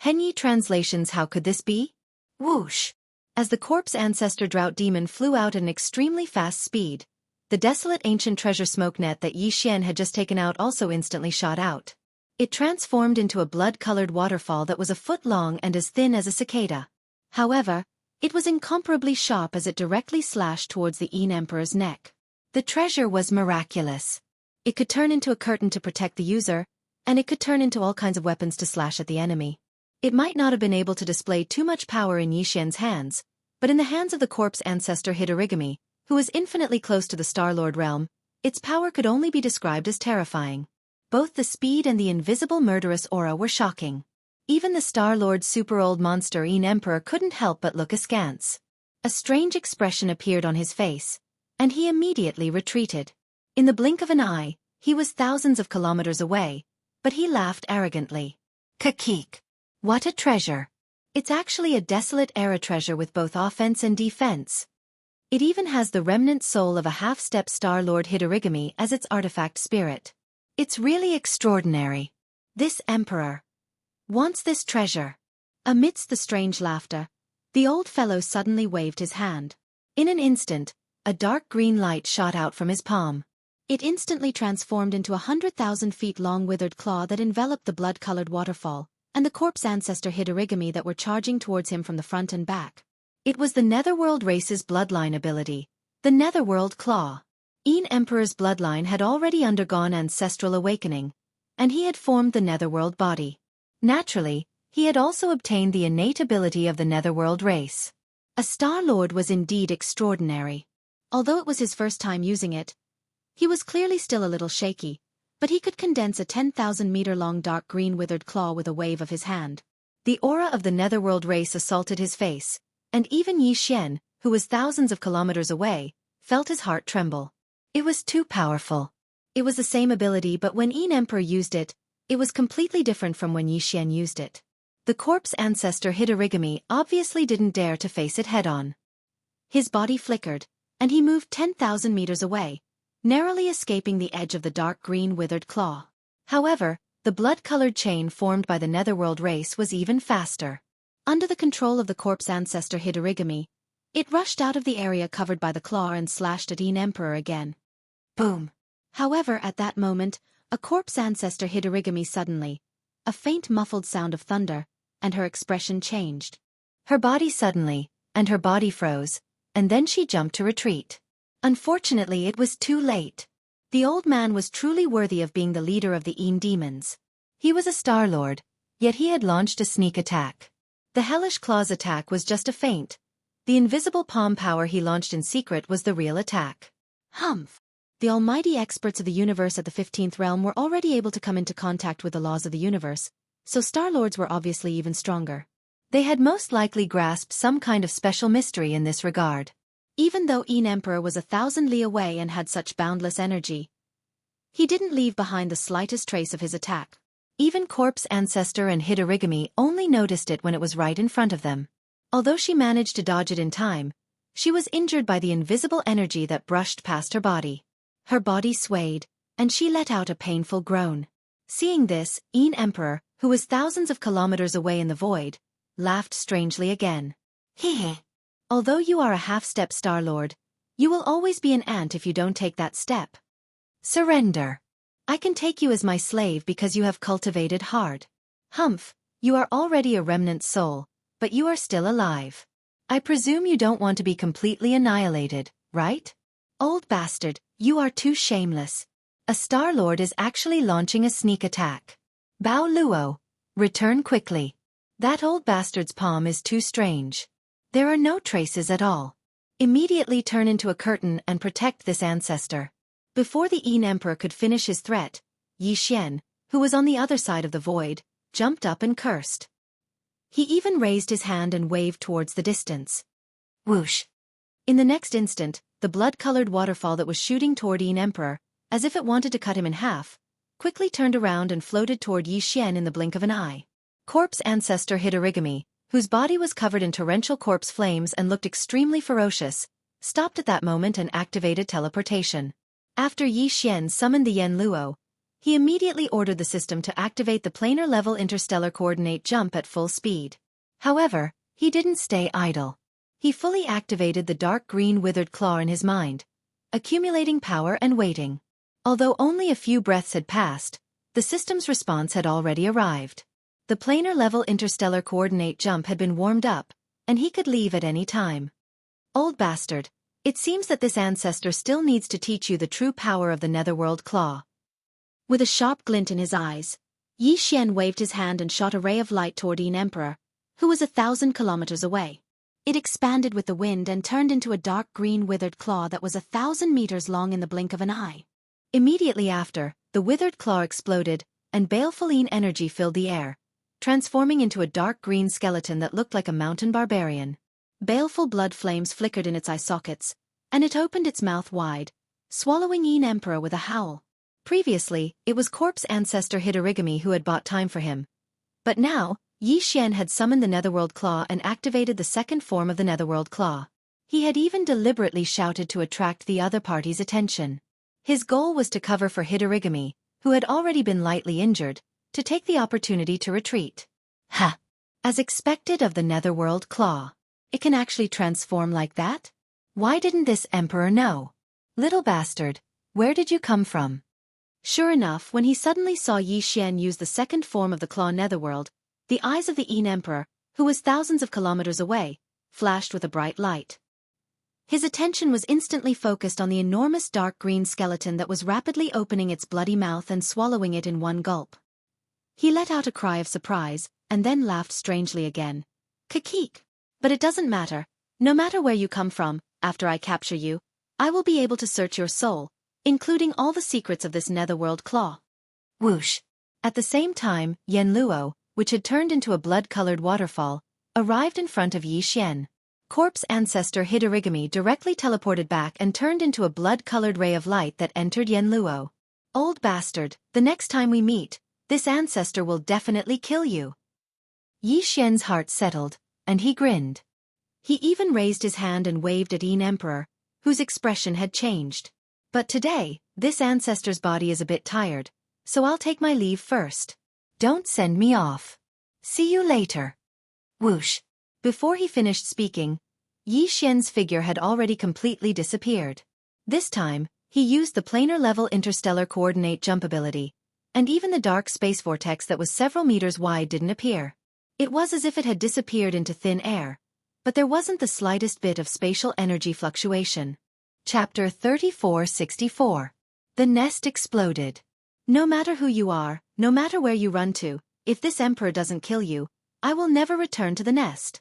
Henyi Translations. How could this be? Whoosh! As the corpse ancestor drought demon flew out at an extremely fast speed, the desolate ancient treasure smoke net that Yi Xian had just taken out also instantly shot out. It transformed into a blood-colored waterfall that was a foot long and as thin as a cicada. However, it was incomparably sharp as it directly slashed towards the Yin Emperor's neck. The treasure was miraculous. It could turn into a curtain to protect the user, and it could turn into all kinds of weapons to slash at the enemy. It might not have been able to display too much power in Yi Xian's hands, but in the hands of the corpse ancestor Hidorigami, who was infinitely close to the Star-Lord realm, its power could only be described as terrifying. Both the speed and the invisible murderous aura were shocking. Even the Star-Lord super-old monster Emperor couldn't help but look askance. A strange expression appeared on his face, and he immediately retreated. In the blink of an eye, he was thousands of kilometers away, but he laughed arrogantly. Kakik! What a treasure! It's actually a desolate era treasure with both offense and defense. It even has the remnant soul of a half-step Star-Lord Hidorigami as its artifact spirit. It's really extraordinary. This Emperor wants this treasure. Amidst the strange laughter, the old fellow suddenly waved his hand. In an instant, a dark green light shot out from his palm. It instantly transformed into 100,000 feet long withered claw that enveloped the blood-colored waterfall, and the corpse ancestor Hidorigami that were charging towards him from the front and back. It was the Netherworld race's bloodline ability, the Netherworld Claw. Emperor's bloodline had already undergone ancestral awakening, and he had formed the Netherworld body. Naturally, he had also obtained the innate ability of the Netherworld race. A Star-Lord was indeed extraordinary. Although it was his first time using it, he was clearly still a little shaky, but he could condense a 10,000-meter-long dark green withered claw with a wave of his hand. The aura of the Netherworld race assaulted his face, and even Xianxia, who was thousands of kilometers away, felt his heart tremble. It was too powerful. It was the same ability, but when Emperor used it, it was completely different from when Xianxia used it. The corpse ancestor Hidorigami obviously didn't dare to face it head-on. His body flickered, and he moved 10,000 meters away, narrowly escaping the edge of the dark green withered claw. However, the blood-colored chain formed by the Netherworld race was even faster. Under the control of the corpse ancestor Hidorigami, it rushed out of the area covered by the claw and slashed at Emperor again. Boom! However, at that moment, a corpse ancestor Hidorigami suddenly, a faint muffled sound of thunder, and her expression changed. Her body suddenly, and her body froze, and then she jumped to retreat. Unfortunately, it was too late. The old man was truly worthy of being the leader of the demons. He was a Star-Lord, yet he had launched a sneak attack. The Hellish Claw's attack was just a feint. The invisible palm power he launched in secret was the real attack. Humph! The almighty experts of the universe at the 15th realm were already able to come into contact with the laws of the universe, so Star-Lords were obviously even stronger. They had most likely grasped some kind of special mystery in this regard. Even though Emperor was 1,000 li away and had such boundless energy, he didn't leave behind the slightest trace of his attack. Even corpse ancestor and Hidorigami only noticed it when it was right in front of them. Although she managed to dodge it in time, she was injured by the invisible energy that brushed past her body. Her body swayed, and she let out a painful groan. Seeing this, Emperor, who was thousands of kilometers away in the void, laughed strangely again. Heh. Although you are a half-step Star-Lord, you will always be an ant if you don't take that step. Surrender. I can take you as my slave because you have cultivated hard. Humph, you are already a remnant soul, but you are still alive. I presume you don't want to be completely annihilated, right? Old bastard, you are too shameless. A Star-Lord is actually launching a sneak attack. Bao Luo, return quickly. That old bastard's palm is too strange. There are no traces at all. Immediately turn into a curtain and protect this ancestor. Before the Emperor could finish his threat, Xianxia, who was on the other side of the void, jumped up and cursed. He even raised his hand and waved towards the distance. Whoosh! In the next instant, the blood-colored waterfall that was shooting toward Emperor, as if it wanted to cut him in half, quickly turned around and floated toward Xianxia in the blink of an eye. Corpse ancestor Hidorigami, whose body was covered in torrential corpse flames and looked extremely ferocious, stopped at that moment and activated teleportation. After Xianxia summoned the Yen Luo, he immediately ordered the system to activate the planar-level interstellar coordinate jump at full speed. However, he didn't stay idle. He fully activated the dark green withered claw in his mind, accumulating power and waiting. Although only a few breaths had passed, the system's response had already arrived. The planar-level interstellar coordinate jump had been warmed up, and he could leave at any time. Old bastard, it seems that this ancestor still needs to teach you the true power of the Netherworld Claw. With a sharp glint in his eyes, Xianxia waved his hand and shot a ray of light toward Emperor, who was 1,000 kilometers away. It expanded with the wind and turned into a dark green withered claw that was 1,000 meters long in the blink of an eye. Immediately after, the withered claw exploded, and baleful energy filled the air, transforming into a dark green skeleton that looked like a mountain barbarian. Baleful blood flames flickered in its eye sockets, and it opened its mouth wide, swallowing Emperor with a howl. Previously, it was corpse ancestor Hidorigami who had bought time for him. But now, Yi Xian had summoned the Netherworld Claw and activated the second form of the Netherworld Claw. He had even deliberately shouted to attract the other party's attention. His goal was to cover for Hidorigami, who had already been lightly injured, to take the opportunity to retreat. Ha! As expected of the Netherworld Claw. It can actually transform like that? Why didn't this Emperor know? Little bastard, where did you come from? Sure enough, when he suddenly saw Yi Xian use the second form of the Claw Netherworld, the eyes of the Emperor, who was thousands of kilometers away, flashed with a bright light. His attention was instantly focused on the enormous dark green skeleton that was rapidly opening its bloody mouth and swallowing it in one gulp. He let out a cry of surprise, and then laughed strangely again. Kikik! But it doesn't matter. No matter where you come from, after I capture you, I will be able to search your soul, including all the secrets of this Netherworld Claw. Whoosh! At the same time, Yenluo, which had turned into a blood-colored waterfall, arrived in front of Yi Xian. Corpse ancestor Hidorigami directly teleported back and turned into a blood-colored ray of light that entered Yenluo. Old bastard, the next time we meet, this ancestor will definitely kill you. Yi Xian's heart settled, and he grinned. He even raised his hand and waved at Emperor, whose expression had changed. But today, this ancestor's body is a bit tired, so I'll take my leave first. Don't send me off. See you later. Whoosh. Before he finished speaking, Yi Xian's figure had already completely disappeared. This time, he used the planar-level interstellar coordinate jump ability, and even the dark space vortex that was several meters wide didn't appear. It was as if it had disappeared into thin air, but there wasn't the slightest bit of spatial energy fluctuation. Chapter 3464. The nest exploded. No matter who you are, no matter where you run to, if this Emperor doesn't kill you, I will never return to the nest.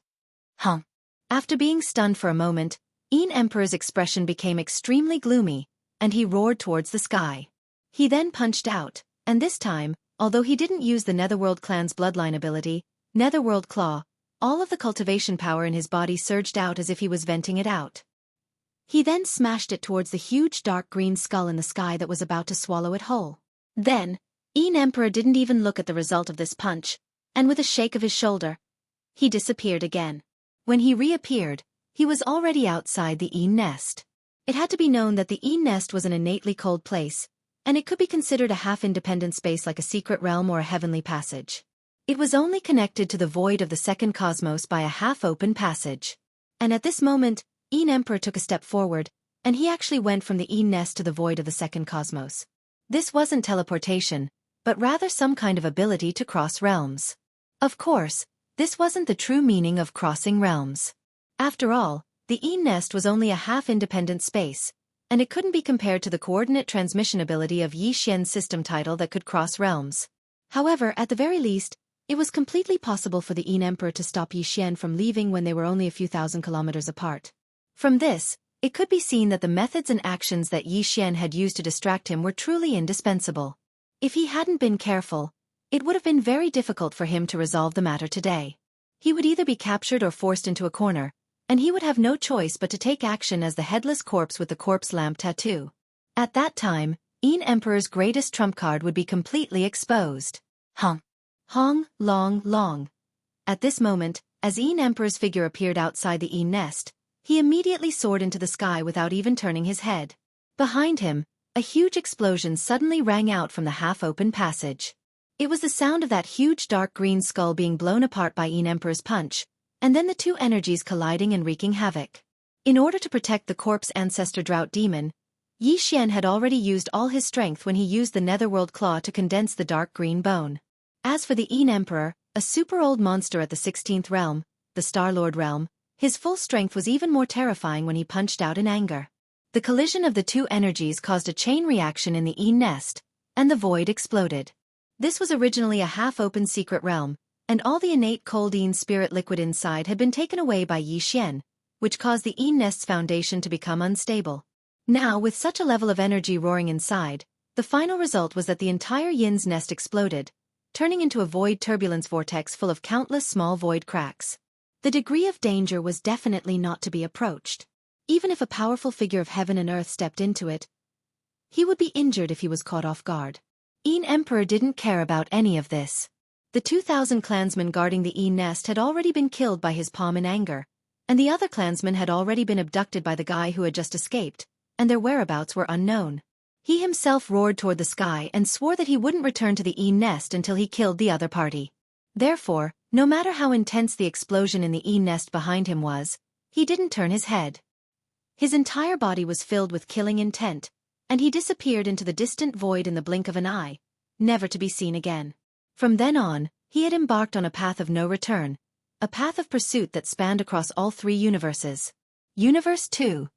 After being stunned for a moment, Emperor's expression became extremely gloomy, and he roared towards the sky. He then punched out, and this time, although he didn't use the Netherworld clan's bloodline ability, Netherworld Claw, all of the cultivation power in his body surged out as if he was venting it out. He then smashed it towards the huge dark green skull in the sky that was about to swallow it whole. Then, Emperor didn't even look at the result of this punch, and with a shake of his shoulder, he disappeared again. When he reappeared, he was already outside the nest. It had to be known that the nest was an innately cold place, and it could be considered a half-independent space like a secret realm or a heavenly passage. It was only connected to the void of the second cosmos by a half-open passage. And at this moment, Emperor took a step forward, and he actually went from the nest to the void of the second cosmos. This wasn't teleportation, but rather some kind of ability to cross realms. Of course, this wasn't the true meaning of crossing realms. After all, the nest was only a half-independent space, and it couldn't be compared to the coordinate transmission ability of Yi Xian's system title that could cross realms. However, at the very least, it was completely possible for the Emperor to stop Yi Xian from leaving when they were only a few thousand kilometers apart. From this, it could be seen that the methods and actions that Yi Xian had used to distract him were truly indispensable. If he hadn't been careful, it would have been very difficult for him to resolve the matter today. He would either be captured or forced into a corner, and he would have no choice but to take action as the headless corpse with the corpse lamp tattoo. At that time, Emperor's greatest trump card would be completely exposed. Hong, long, long. At this moment, as Emperor's figure appeared outside the nest, he immediately soared into the sky without even turning his head. Behind him, a huge explosion suddenly rang out from the half-open passage. It was the sound of that huge dark green skull being blown apart by Emperor's punch, and then the two energies colliding and wreaking havoc. In order to protect the corpse ancestor drought demon, Yi Xian had already used all his strength when he used the Netherworld Claw to condense the dark green bone. As for the Emperor, a super-old monster at the 16th realm, the Star-Lord realm, his full strength was even more terrifying when he punched out in anger. The collision of the two energies caused a chain reaction in the nest, and the void exploded. This was originally a half-open secret realm, and all the innate cold spirit liquid inside had been taken away by Yi Xian, which caused the nest's foundation to become unstable. Now, with such a level of energy roaring inside, The final result was that the entire Yin's nest exploded, turning into a void turbulence vortex full of countless small void cracks. The degree of danger was definitely not to be approached. Even if a powerful figure of heaven and earth stepped into it, he would be injured if he was caught off guard. Yin Emperor didn't care about any of this. The 2,000 clansmen guarding the Yin nest had already been killed by his palm in anger, and the other clansmen had already been abducted by the guy who had just escaped, and their whereabouts were unknown. He himself roared toward the sky and swore that he wouldn't return to the Yin nest until he killed the other party. Therefore, no matter how intense the explosion in the Yin nest behind him was, he didn't turn his head. His entire body was filled with killing intent, and he disappeared into the distant void in the blink of an eye, never to be seen again. From then on, he had embarked on a path of no return, a path of pursuit that spanned across all three universes. Universe 2.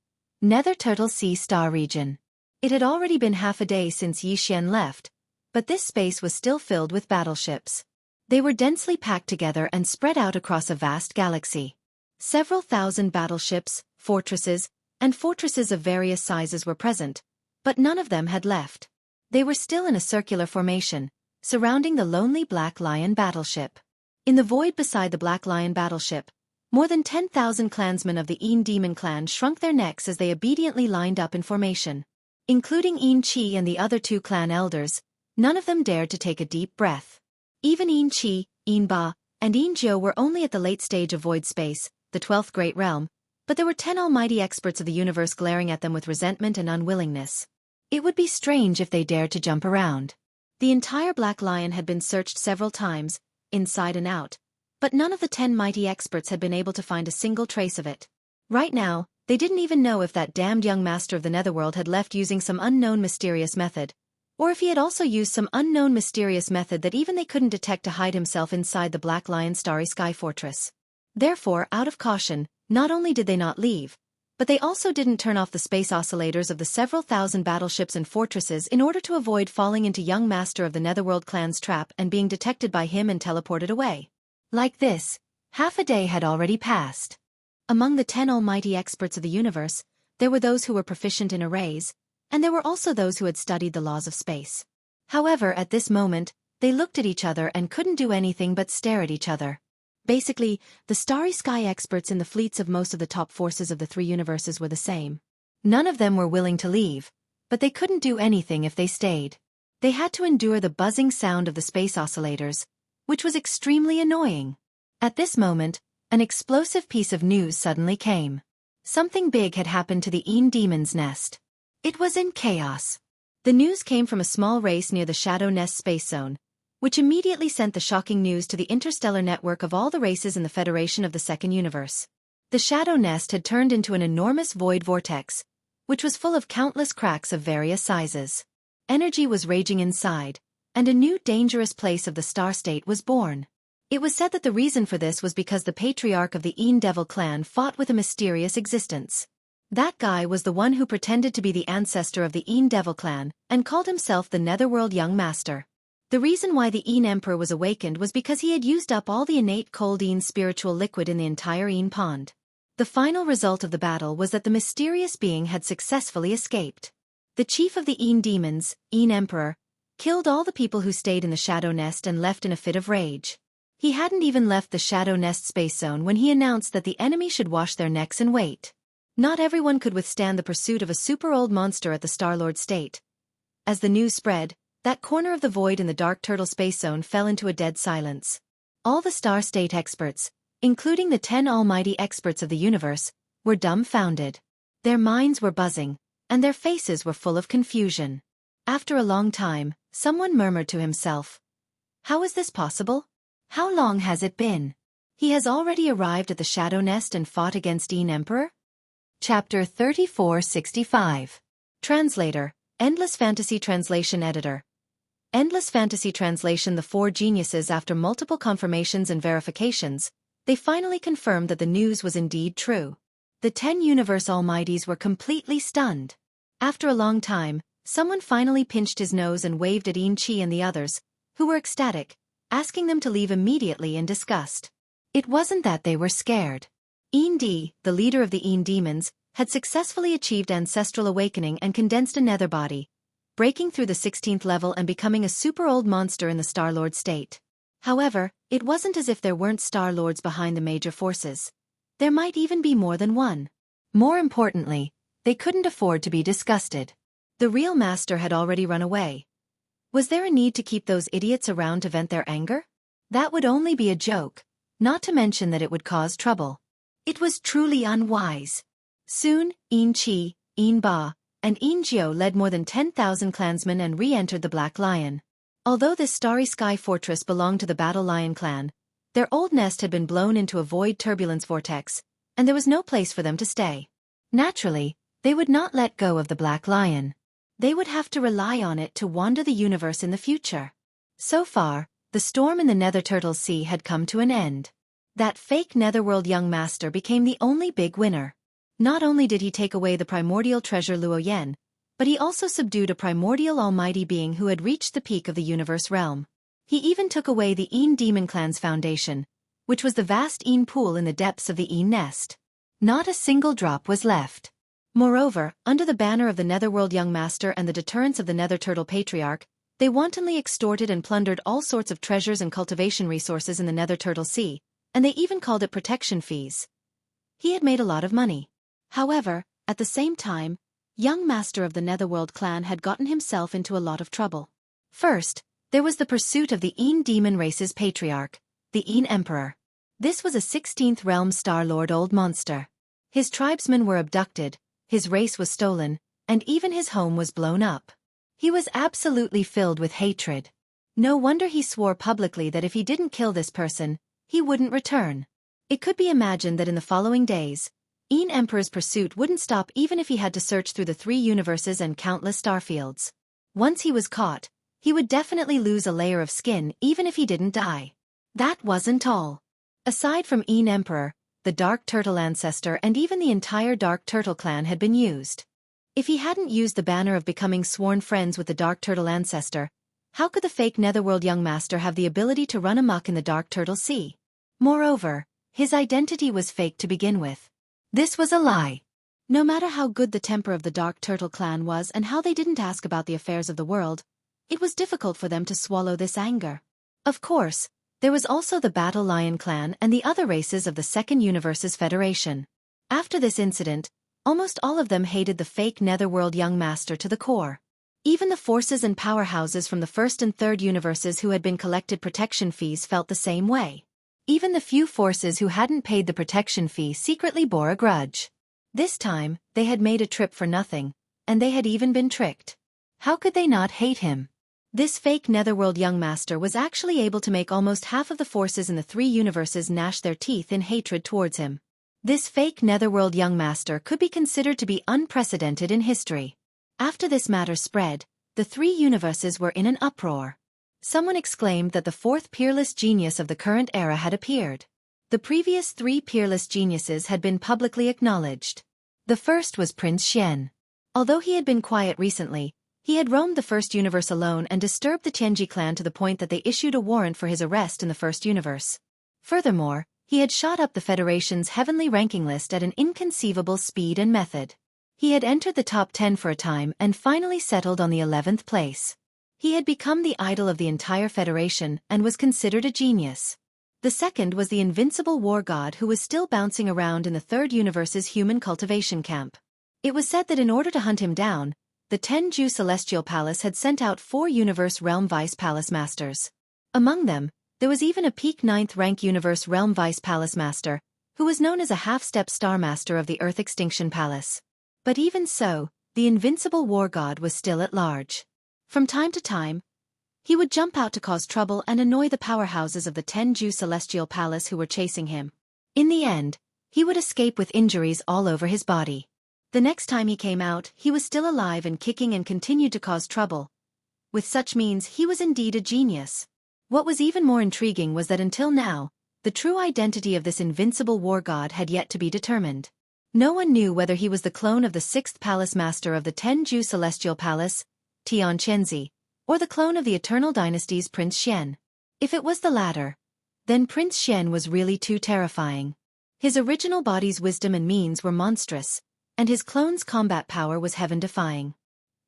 Nether Turtle Sea Star Region. It had already been half a day since Yi Xian left, but this space was still filled with battleships. They were densely packed together and spread out across a vast galaxy. Several thousand battleships, fortresses, and fortresses of various sizes were present, but none of them had left. They were still in a circular formation, surrounding the lonely Black Lion battleship. In the void beside the Black Lion battleship, more than 10,000 clansmen of the Yin Demon clan shrunk their necks as they obediently lined up in formation. Including Yin Qi and the other two clan elders, none of them dared to take a deep breath. Even Yin Qi, Yin Ba, and Yin Jiu were only at the late stage of void space, the 12th great realm, but there were 10 almighty experts of the universe glaring at them with resentment and unwillingness. It would be strange if they dared to jump around. The entire Black Lion had been searched several times, inside and out, but none of the 10 mighty experts had been able to find a single trace of it. Right now, they didn't even know if that damned young master of the netherworld had left using some unknown mysterious method, or if he had also used some unknown mysterious method that even they couldn't detect to hide himself inside the Black Lion Starry Sky Fortress. Therefore, out of caution, not only did they not leave, but they also didn't turn off the space oscillators of the several thousand battleships and fortresses in order to avoid falling into young master of the Netherworld clan's trap and being detected by him and teleported away. Like this, half a day had already passed. Among the 10 almighty experts of the universe, there were those who were proficient in arrays, and there were also those who had studied the laws of space. However, at this moment, they looked at each other and couldn't do anything but stare at each other. Basically, the starry sky experts in the fleets of most of the top forces of the three universes were the same. None of them were willing to leave, but they couldn't do anything if they stayed. They had to endure the buzzing sound of the space oscillators, which was extremely annoying. At this moment, an explosive piece of news suddenly came. Something big had happened to the Yin Demon's nest. It was in chaos. The news came from a small race near the Shadow Nest space zone, which immediately sent the shocking news to the interstellar network of all the races in the Federation of the Second Universe. The Shadow Nest had turned into an enormous void vortex, which was full of countless cracks of various sizes. Energy was raging inside, and a new dangerous place of the Star State was born. It was said that the reason for this was because the patriarch of the Yin Devil clan fought with a mysterious existence. That guy was the one who pretended to be the ancestor of the Yin Devil clan and called himself the Netherworld Young Master. The reason why the Yin Emperor was awakened was because he had used up all the innate cold Yin spiritual liquid in the entire Yin pond. The final result of the battle was that the mysterious being had successfully escaped. The chief of the Yin demons, Yin Emperor, killed all the people who stayed in the Shadow Nest and left in a fit of rage. He hadn't even left the Shadow Nest space zone when he announced that the enemy should wash their necks and wait. Not everyone could withstand the pursuit of a super-old monster at the Star-Lord state. As the news spread, that corner of the void in the Dark Turtle space zone fell into a dead silence. All the Star State experts, including the 10 almighty experts of the universe, were dumbfounded. Their minds were buzzing, and their faces were full of confusion. After a long time, someone murmured to himself, "How is this possible? How long has it been? He has already arrived at the Shadow Nest and fought against Yin Emperor?" Chapter 3465. Translator, Endless Fantasy Translation Editor. Endless Fantasy Translation. The four geniuses, after multiple confirmations and verifications, they finally confirmed that the news was indeed true. The 10 universe almighties were completely stunned. After a long time, someone finally pinched his nose and waved at Yin Qi and the others, who were ecstatic, asking them to leave immediately in disgust. It wasn't that they were scared. Yin Di, the leader of the Yin demons, had successfully achieved ancestral awakening and condensed a nether body, breaking through the 16th level and becoming a super old monster in the Star-Lord state. However, it wasn't as if there weren't Star-Lords behind the major forces. There might even be more than one. More importantly, they couldn't afford to be disgusted. The real master had already run away. Was there a need to keep those idiots around to vent their anger? That would only be a joke, not to mention that it would cause trouble. It was truly unwise. Soon, Yin Qi, Yin Ba, and Yin Jiao led more than 10,000 clansmen and re-entered the Black Lion. Although this starry sky fortress belonged to the Battle Lion clan, their old nest had been blown into a void turbulence vortex, and there was no place for them to stay. Naturally, they would not let go of the Black Lion. They would have to rely on it to wander the universe in the future. So far, the storm in the Nether Turtle Sea had come to an end. That fake Netherworld young master became the only big winner. Not only did he take away the primordial treasure Luoyan, but he also subdued a primordial almighty being who had reached the peak of the universe realm. He even took away the Yin Demon Clan's foundation, which was the vast Yin pool in the depths of the Yin nest. Not a single drop was left. Moreover, under the banner of the Netherworld young master and the deterrence of the Nether Turtle Patriarch, they wantonly extorted and plundered all sorts of treasures and cultivation resources in the Nether Turtle Sea, and they even called it protection fees. He had made a lot of money. However, at the same time, young master of the Netherworld clan had gotten himself into a lot of trouble. First, there was the pursuit of the Yin demon race's patriarch, the Yin Emperor. This was a 16th realm Star-Lord old monster. His tribesmen were abducted, his race was stolen, and even his home was blown up. He was absolutely filled with hatred. No wonder he swore publicly that if he didn't kill this person, he wouldn't return. It could be imagined that in the following days, Yin Emperor's pursuit wouldn't stop even if he had to search through the 3 universes and countless starfields. Once he was caught, he would definitely lose a layer of skin even if he didn't die. That wasn't all. Aside from Yin Emperor, the Dark Turtle ancestor and even the entire Dark Turtle clan had been used. If he hadn't used the banner of becoming sworn friends with the Dark Turtle ancestor, how could the fake Netherworld young master have the ability to run amok in the Dark Turtle Sea? Moreover, his identity was fake to begin with. This was a lie. No matter how good the temper of the Dark Turtle clan was and how they didn't ask about the affairs of the world, it was difficult for them to swallow this anger. Of course, there was also the Battle Lion clan and the other races of the Second Universe's Federation. After this incident, almost all of them hated the fake Netherworld young master to the core. Even the forces and powerhouses from the First and Third Universes who had been collected protection fees felt the same way. Even the few forces who hadn't paid the protection fee secretly bore a grudge. This time, they had made a trip for nothing, and they had even been tricked. How could they not hate him? This fake Netherworld young master was actually able to make almost half of the forces in the 3 universes gnash their teeth in hatred towards him. This fake Netherworld young master could be considered to be unprecedented in history. After this matter spread, the 3 universes were in an uproar. Someone exclaimed that the 4th peerless genius of the current era had appeared. The previous 3 peerless geniuses had been publicly acknowledged. The first was Prince Xian. Although he had been quiet recently, he had roamed the First Universe alone and disturbed the Qianji clan to the point that they issued a warrant for his arrest in the First Universe. Furthermore, he had shot up the Federation's heavenly ranking list at an inconceivable speed and method. He had entered the top 10 for a time and finally settled on the 11th place. He had become the idol of the entire Federation and was considered a genius. The second was the invincible war god who was still bouncing around in the Third Universe's human cultivation camp. It was said that in order to hunt him down, the Jianghu Celestial Palace had sent out 4 Universe Realm Vice Palace Masters. Among them, there was even a peak 9th rank Universe Realm Vice Palace Master, who was known as a half-step Star Master of the Earth Extinction Palace. But even so, the invincible war god was still at large. From time to time, he would jump out to cause trouble and annoy the powerhouses of the Jianghu Celestial Palace who were chasing him. In the end, he would escape with injuries all over his body. The next time he came out, he was still alive and kicking and continued to cause trouble. With such means, he was indeed a genius. What was even more intriguing was that until now, the true identity of this invincible war god had yet to be determined. No one knew whether he was the clone of the 6th Palace Master of the Jianghu Celestial Palace, Xianxia, or the clone of the Eternal Dynasty's Prince Xian. If it was the latter, then Prince Xian was really too terrifying. His original body's wisdom and means were monstrous, and his clone's combat power was heaven-defying.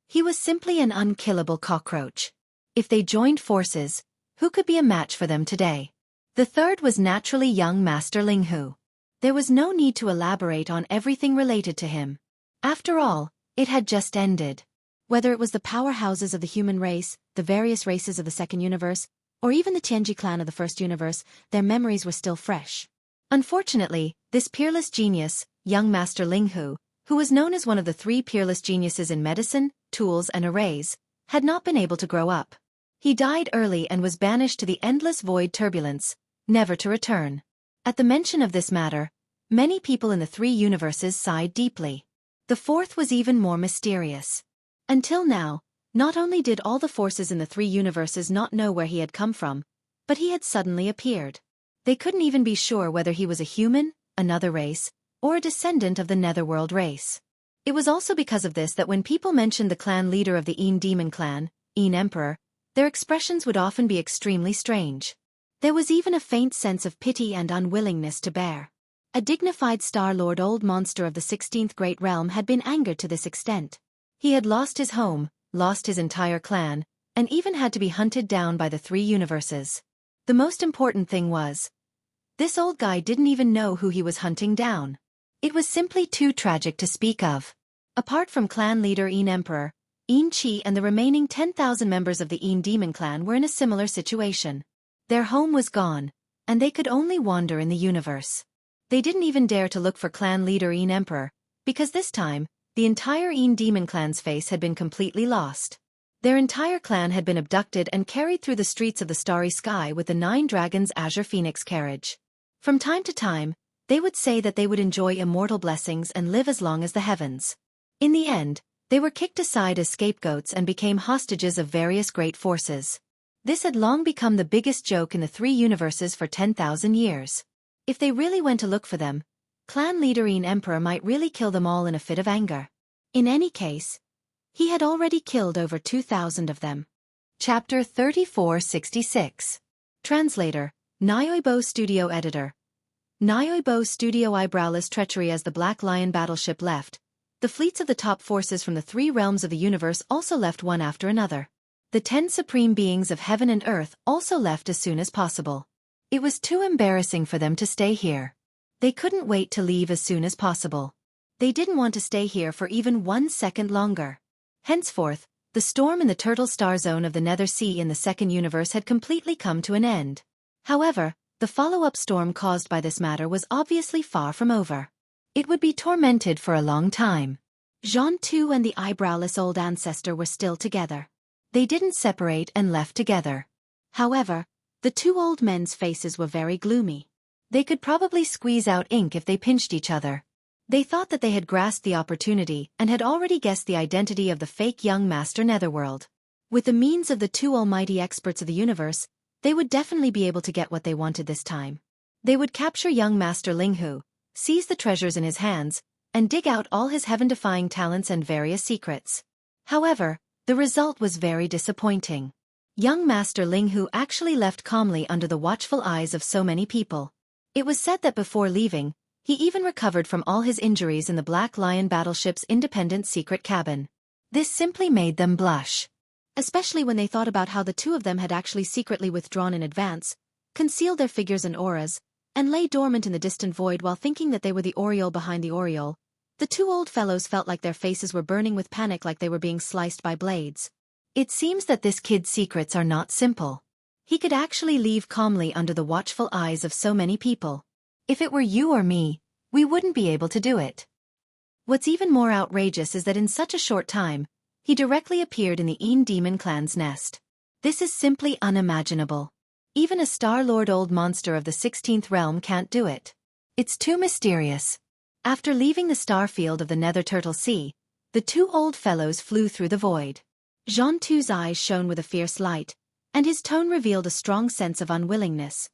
He was simply an unkillable cockroach. If they joined forces, who could be a match for them today? The third was naturally young Master Linghu. There was no need to elaborate on everything related to him. After all, it had just ended. Whether it was the powerhouses of the human race, the various races of the second universe, or even the Tianji clan of the first universe, their memories were still fresh. Unfortunately, this peerless genius, young Master Linghu, who was known as one of the three peerless geniuses in medicine, tools and arrays, had not been able to grow up. He died early and was banished to the endless void turbulence, never to return. At the mention of this matter, many people in the three universes sighed deeply. The fourth was even more mysterious. Until now, not only did all the forces in the three universes not know where he had come from, but he had suddenly appeared. They couldn't even be sure whether he was a human, another race, or a descendant of the Netherworld race. It was also because of this that when people mentioned the clan leader of the Een Demon clan, Een Emperor, their expressions would often be extremely strange. There was even a faint sense of pity and unwillingness to bear. A dignified Star-Lord old monster of the 16th Great Realm had been angered to this extent. He had lost his home, lost his entire clan, and even had to be hunted down by the three universes. The most important thing was, this old guy didn't even know who he was hunting down. It was simply too tragic to speak of. Apart from clan leader Een Emperor, Een Chi and the remaining 10,000 members of the Een Demon clan were in a similar situation. Their home was gone, and they could only wander in the universe. They didn't even dare to look for clan leader Een Emperor, because this time, the entire Een Demon clan's face had been completely lost. Their entire clan had been abducted and carried through the streets of the starry sky with the 9 dragons' azure phoenix carriage. From time to time, they would say that they would enjoy immortal blessings and live as long as the heavens. In the end, they were kicked aside as scapegoats and became hostages of various great forces. This had long become the biggest joke in the three universes for 10,000 years. If they really went to look for them, clan leader Een Emperor might really kill them all in a fit of anger. In any case, he had already killed over 2,000 of them. Chapter 3466. Translator, Nyoibo Studio Editor. Nyoibo Studio Eyebrowless treachery. As the Black Lion battleship left, the fleets of the top forces from the three realms of the universe also left one after another. The 10 supreme beings of heaven and earth also left as soon as possible. It was too embarrassing for them to stay here. They couldn't wait to leave as soon as possible. They didn't want to stay here for even 1 second longer. Henceforth, the storm in the Turtle Star Zone of the Nether Sea in the second universe had completely come to an end. However, the follow-up storm caused by this matter was obviously far from over. It would be tormented for a long time. Jianghu and the eyebrowless old ancestor were still together. They didn't separate and left together. However, the two old men's faces were very gloomy. They could probably squeeze out ink if they pinched each other. They thought that they had grasped the opportunity and had already guessed the identity of the fake young Master Netherworld. With the means of the two almighty experts of the universe, they would definitely be able to get what they wanted this time. They would capture young Master Linghu, seize the treasures in his hands, and dig out all his heaven-defying talents and various secrets. However, the result was very disappointing. Young Master Linghu actually left calmly under the watchful eyes of so many people. It was said that before leaving, he even recovered from all his injuries in the Black Lion battleship's independent secret cabin. This simply made them blush. Especially when they thought about how the two of them had actually secretly withdrawn in advance, concealed their figures and auras, and lay dormant in the distant void while thinking that they were the aureole behind the aureole. The two old fellows felt like their faces were burning with panic, like they were being sliced by blades. It seems that this kid's secrets are not simple. He could actually leave calmly under the watchful eyes of so many people. If it were you or me, we wouldn't be able to do it. What's even more outrageous is that in such a short time, he directly appeared in the Een Demon clan's nest. This is simply unimaginable. Even a Star-Lord old monster of the 16th realm can't do it. It's too mysterious. After leaving the star field of the Nether Turtle Sea, the two old fellows flew through the void. Jianghu's eyes shone with a fierce light, and his tone revealed a strong sense of unwillingness.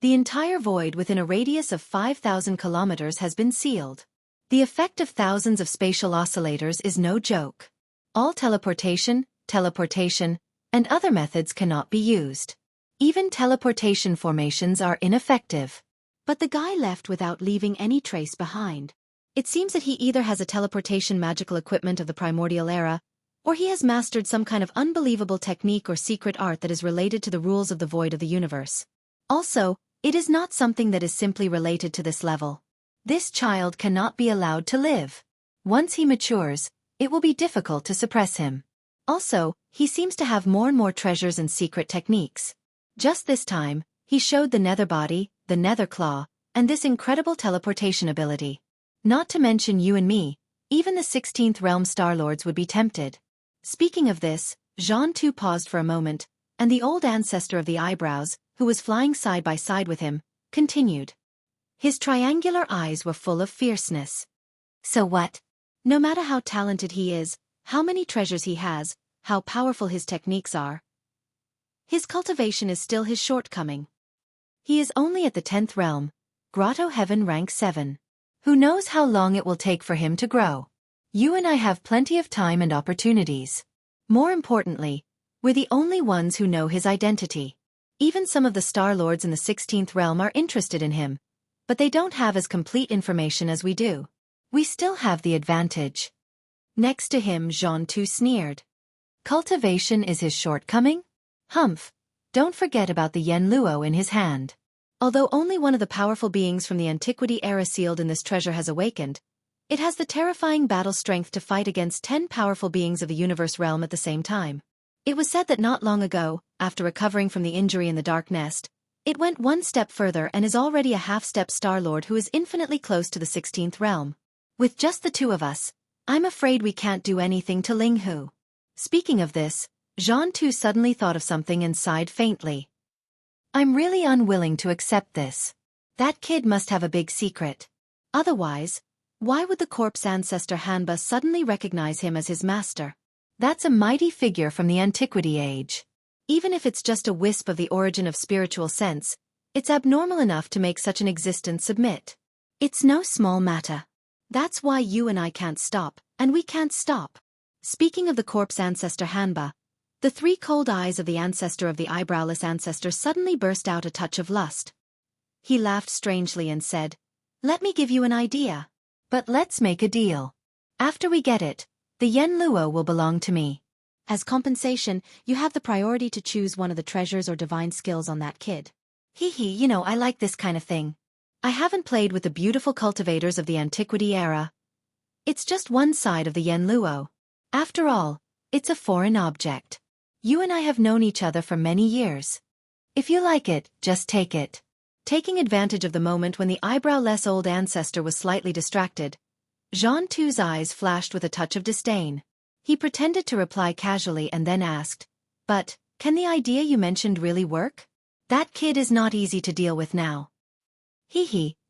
The entire void within a radius of 5,000 kilometers has been sealed. The effect of thousands of spatial oscillators is no joke. All teleportation, and other methods cannot be used. Even teleportation formations are ineffective. But the guy left without leaving any trace behind. It seems that he either has a teleportation magical equipment of the primordial era, Or he has mastered some kind of unbelievable technique or secret art that is related to the rules of the void of the universe. Also, it is not something that is simply related to this level. This child cannot be allowed to live. Once he matures, it will be difficult to suppress him. Also, he seems to have more and more treasures and secret techniques. Just this time, he showed the nether body, the nether claw, and this incredible teleportation ability. Not to mention you and me, even the 16th realm Star Lords would be tempted. Speaking of this, Jianghu paused for a moment, and the old ancestor of the eyebrows, who was flying side by side with him, continued. His triangular eyes were full of fierceness. So what? No matter how talented he is, how many treasures he has, how powerful his techniques are, his cultivation is still his shortcoming. He is only at the 10th realm, Grotto Heaven rank 7. Who knows how long it will take for him to grow? You and I have plenty of time and opportunities. More importantly, we're the only ones who know his identity. Even some of the Star Lords in the 16th realm are interested in him, but they don't have as complete information as we do. We still have the advantage. Next to him, Jianghu sneered. Cultivation is his shortcoming? Humph, don't forget about the Yen Luo in his hand. Although only one of the powerful beings from the Antiquity era sealed in this treasure has awakened, it has the terrifying battle strength to fight against 10 powerful beings of the universe realm at the same time. It was said that not long ago, after recovering from the injury in the Dark Nest, it went one step further and is already a half-step Star Lord who is infinitely close to the 16th realm. With just the two of us, I'm afraid we can't do anything to Linghu. Speaking of this, Jianghu suddenly thought of something and sighed faintly. I'm really unwilling to accept this. That kid must have a big secret. Otherwise, why would the corpse ancestor Hanba suddenly recognize him as his master? That's a mighty figure from the Antiquity age. Even if it's just a wisp of the origin of spiritual sense, it's abnormal enough to make such an existence submit. It's no small matter. That's why you and I can't stop, and we can't stop. Speaking of the corpse ancestor Hanba, the 3 cold eyes of the ancestor of the eyebrowless ancestor suddenly burst out a touch of lust. He laughed strangely and said, Let me give you an idea. But let's make a deal. After we get it, the Yen Luo will belong to me. As compensation, you have the priority to choose one of the treasures or divine skills on that kid. Hee, I like this kind of thing. I haven't played with the beautiful cultivators of the Antiquity era. It's just one side of the Yen Luo. After all, it's a foreign object. You and I have known each other for many years. If you like it, just take it. Taking advantage of the moment when the eyebrowless old ancestor was slightly distracted, Jianghu's eyes flashed with a touch of disdain. He pretended to reply casually and then asked, But, can the idea you mentioned really work? That kid is not easy to deal with now.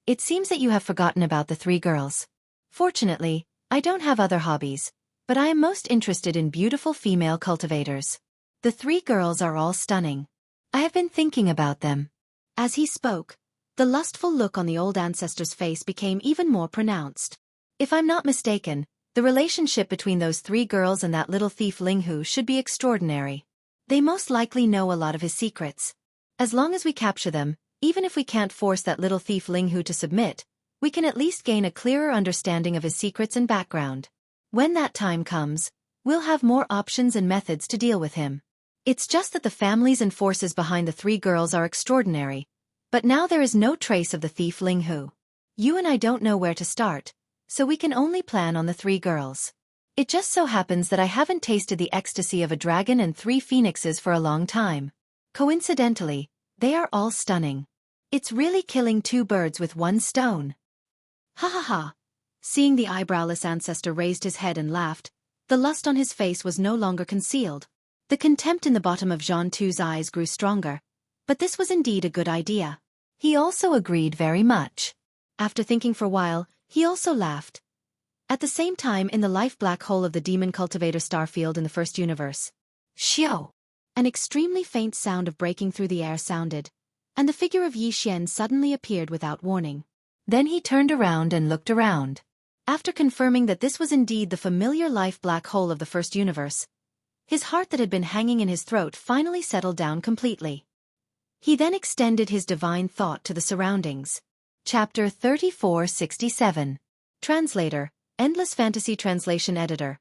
It seems that you have forgotten about the 3 girls. Fortunately, I don't have other hobbies, but I am most interested in beautiful female cultivators. The 3 girls are all stunning. I have been thinking about them. As he spoke, the lustful look on the old ancestor's face became even more pronounced. If I'm not mistaken, the relationship between those 3 girls and that little thief Linghu should be extraordinary. They most likely know a lot of his secrets. As long as we capture them, even if we can't force that little thief Linghu to submit, we can at least gain a clearer understanding of his secrets and background. When that time comes, we'll have more options and methods to deal with him. It's just that the families and forces behind the 3 girls are extraordinary, but now there is no trace of the thief Linghu. You and I don't know where to start, so we can only plan on the 3 girls. It just so happens that I haven't tasted the ecstasy of a dragon and 3 phoenixes for a long time. Coincidentally, they are all stunning. It's really killing 2 birds with 1 stone. Ha. Seeing the eyebrowless ancestor raised his head and laughed, the lust on his face was no longer concealed. The contempt in the bottom of Jianghu's eyes grew stronger, but this was indeed a good idea. He also agreed very much. After thinking for a while, he also laughed. At the same time, in the life black hole of the demon cultivator starfield in the first universe, Xiao! An extremely faint sound of breaking through the air sounded, and the figure of Yi Xian suddenly appeared without warning. Then he turned around and looked around. After confirming that this was indeed the familiar life black hole of the first universe, his heart that had been hanging in his throat finally settled down completely. He then extended his divine thought to the surroundings. Chapter 3467. Translator, Endless Fantasy Translation Editor.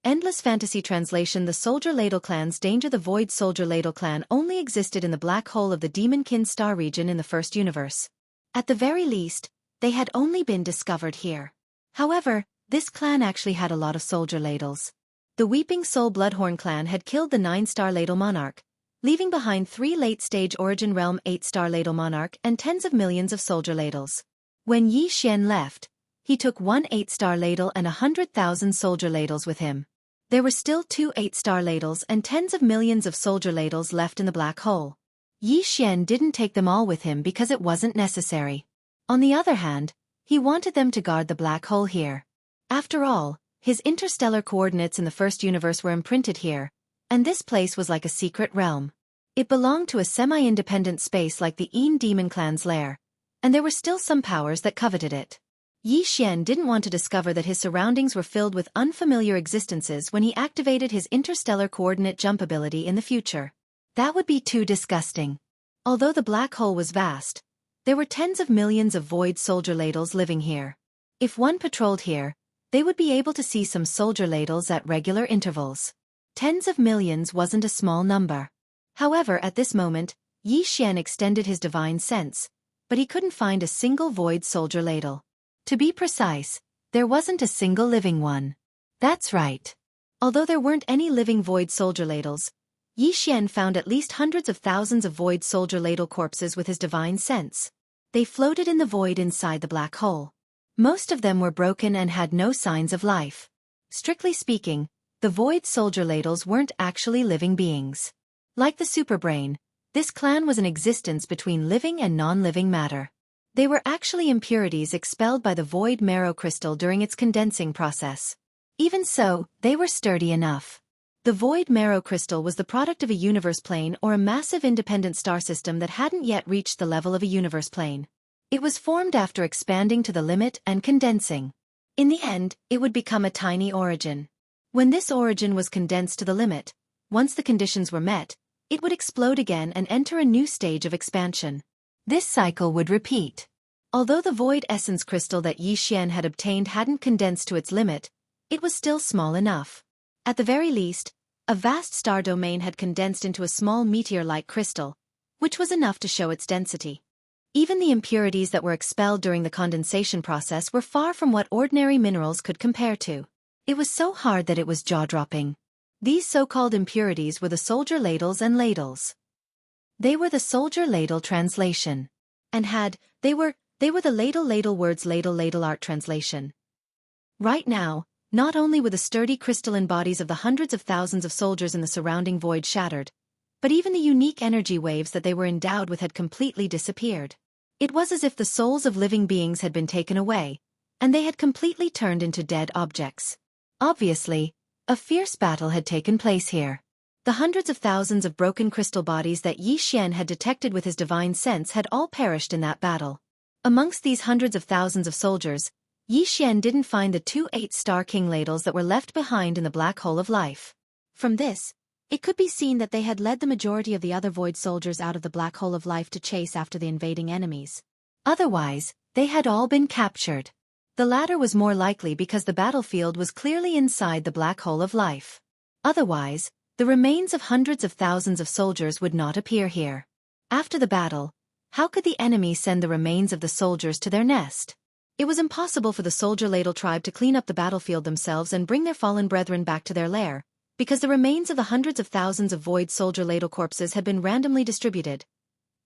Endless Fantasy Translation. The Soldier Ladle Clan's Danger. The Void Soldier Ladle Clan only existed in the black hole of the Demonkin star region in the first universe. At the very least, they had only been discovered here. However, this clan actually had a lot of soldier ladles. The Weeping Soul Bloodhorn clan had killed the 9-star ladle monarch, leaving behind 3 late-stage Origin Realm 8-star ladle monarch and tens of millions of soldier ladles. When Yi Xian left, he took 1 8-star ladle and 100,000 soldier ladles with him. There were still 2 8-star ladles and tens of millions of soldier ladles left in the black hole. Yi Xian didn't take them all with him because it wasn't necessary. On the other hand, he wanted them to guard the black hole here. After all, his interstellar coordinates in the first universe were imprinted here, and this place was like a secret realm. It belonged to a semi-independent space like the Een Demon Clan's lair, and there were still some powers that coveted it. Yi Xian didn't want to discover that his surroundings were filled with unfamiliar existences when he activated his interstellar coordinate jump ability in the future. That would be too disgusting. Although the black hole was vast, there were tens of millions of void soldier ladles living here. If one patrolled here, they would be able to see some soldier ladles at regular intervals. Tens of millions wasn't a small number. However, at this moment, Yi Xian extended his divine sense, but he couldn't find a single void soldier ladle. To be precise, there wasn't a single living one. That's right. Although there weren't any living void soldier ladles, Yi Xian found at least hundreds of thousands of void soldier ladle corpses with his divine sense. They floated in the void inside the black hole. Most of them were broken and had no signs of life. Strictly speaking, the void soldier ladles weren't actually living beings. Like the superbrain, this clan was an existence between living and non-living matter. They were actually impurities expelled by the void marrow crystal during its condensing process. Even so, they were sturdy enough. The void marrow crystal was the product of a universe plane or a massive independent star system that hadn't yet reached the level of a universe plane. It was formed after expanding to the limit and condensing. In the end, it would become a tiny origin. When this origin was condensed to the limit, once the conditions were met, it would explode again and enter a new stage of expansion. This cycle would repeat. Although the void essence crystal that Yi Xian had obtained hadn't condensed to its limit, it was still small enough. At the very least, a vast star domain had condensed into a small meteor-like crystal, which was enough to show its density. Even the impurities that were expelled during the condensation process were far from what ordinary minerals could compare to. It was so hard that it was jaw-dropping. These so-called impurities were the soldier ladles and ladles. They were the soldier ladle translation. They were the ladle words ladle art translation. Right now, not only were the sturdy crystalline bodies of the hundreds of thousands of soldiers in the surrounding void shattered, but even the unique energy waves that they were endowed with had completely disappeared. It was as if the souls of living beings had been taken away, and they had completely turned into dead objects. Obviously, a fierce battle had taken place here. The hundreds of thousands of broken crystal bodies that Yi Xian had detected with his divine sense had all perished in that battle. Amongst these hundreds of thousands of soldiers, Yi Xian didn't find the 2 8-star king ladles that were left behind in the black hole of life. From this, it could be seen that they had led the majority of the other void soldiers out of the black hole of life to chase after the invading enemies. Otherwise, they had all been captured. The latter was more likely because the battlefield was clearly inside the black hole of life. Otherwise, the remains of hundreds of thousands of soldiers would not appear here. After the battle, how could the enemy send the remains of the soldiers to their nest? It was impossible for the soldier ladle tribe to clean up the battlefield themselves and bring their fallen brethren back to their lair, because the remains of the hundreds of thousands of void soldier ladle corpses had been randomly distributed.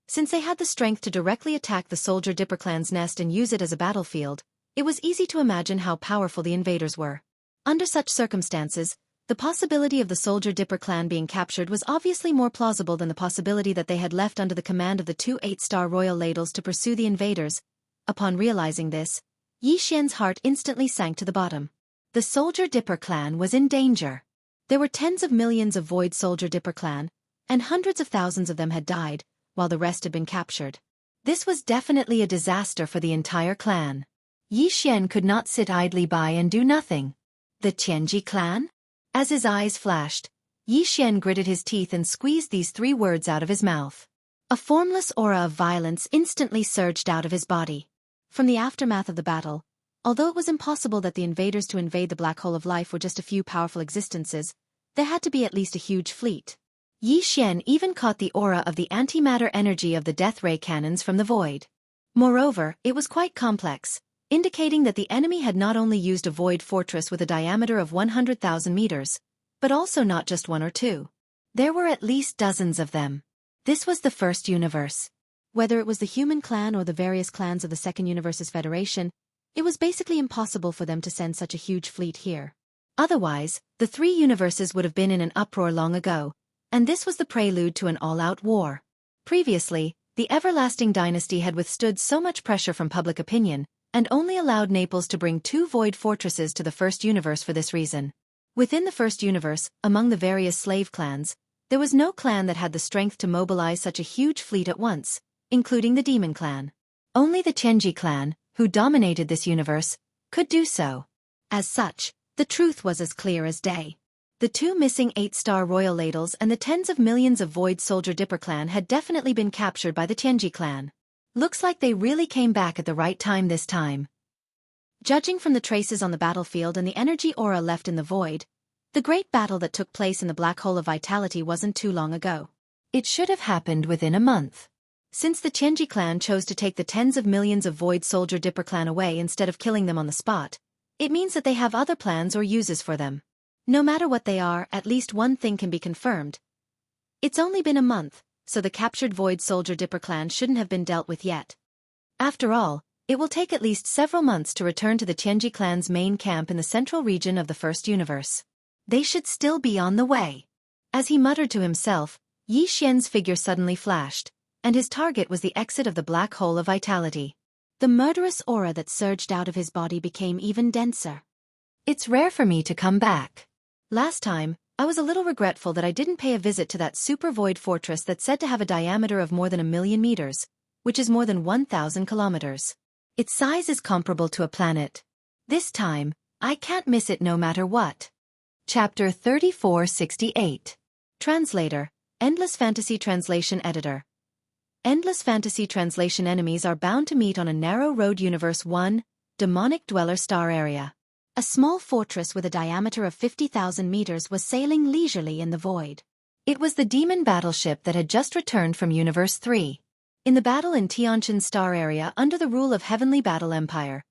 Since they had the strength to directly attack the soldier dipper clan's nest and use it as a battlefield, it was easy to imagine how powerful the invaders were. Under such circumstances, the possibility of the soldier dipper clan being captured was obviously more plausible than the possibility that they had left under the command of the 2 8-star royal ladles to pursue the invaders. Upon realizing this, Yi Xian's heart instantly sank to the bottom. The soldier dipper clan was in danger. There were tens of millions of void soldier dipper clan, and hundreds of thousands of them had died, while the rest had been captured. This was definitely a disaster for the entire clan. Yi Xian could not sit idly by and do nothing. The Tianji clan? As his eyes flashed, Yi Xian gritted his teeth and squeezed these 3 words out of his mouth. A formless aura of violence instantly surged out of his body. From the aftermath of the battle, Although it was impossible that the invaders to invade the black hole of life were just a few powerful existences, there had to be at least a huge fleet. Yi Xian even caught the aura of the antimatter energy of the death ray cannons from the void. Moreover, it was quite complex, indicating that the enemy had not only used a void fortress with a diameter of 100,000 meters, but also not just one or two. There were at least dozens of them. This was the first universe. Whether it was the human clan or the various clans of the second universe's federation, it was basically impossible for them to send such a huge fleet here. Otherwise, the three universes would have been in an uproar long ago, and this was the prelude to an all-out war. Previously, the Everlasting Dynasty had withstood so much pressure from public opinion, and only allowed Naples to bring 2 void fortresses to the first universe for this reason. Within the first universe, among the various slave clans, there was no clan that had the strength to mobilize such a huge fleet at once, including the Demon Clan. Only the Qianji clan, who dominated this universe, could do so. As such, the truth was as clear as day. The 2 missing 8-star royal ladles and the tens of millions of Void Soldier Dipper clan had definitely been captured by the Qianji clan. Looks like they really came back at the right time this time. Judging from the traces on the battlefield and the energy aura left in the void, the great battle that took place in the Black Hole of Vitality wasn't too long ago. It should have happened within a month. Since the Qianji clan chose to take the tens of millions of Void Soldier Dipper clan away instead of killing them on the spot, it means that they have other plans or uses for them. No matter what they are, at least one thing can be confirmed. It's only been a month, so the captured Void Soldier Dipper clan shouldn't have been dealt with yet. After all, it will take at least several months to return to the Qianji clan's main camp in the central region of the first universe. They should still be on the way. As he muttered to himself, Yi Xian's figure suddenly flashed, and his target was the exit of the Black Hole of Vitality. The murderous aura that surged out of his body became even denser. It's rare for me to come back. Last time, I was a little regretful that I didn't pay a visit to that super void fortress that's said to have a diameter of more than 1,000,000 meters, which is more than 1,000 kilometers. Its size is comparable to a planet. This time, I can't miss it no matter what. Chapter 3468. Translator, Endless Fantasy Translation Editor. Endless Fantasy Translation enemies are bound to meet on a narrow road Universe 1, Demonic Dweller Star Area. A small fortress with a diameter of 50,000 meters was sailing leisurely in the void. It was the demon battleship that had just returned from Universe 3. In the battle in Tianshan's star area under the rule of Heavenly Battle Empire,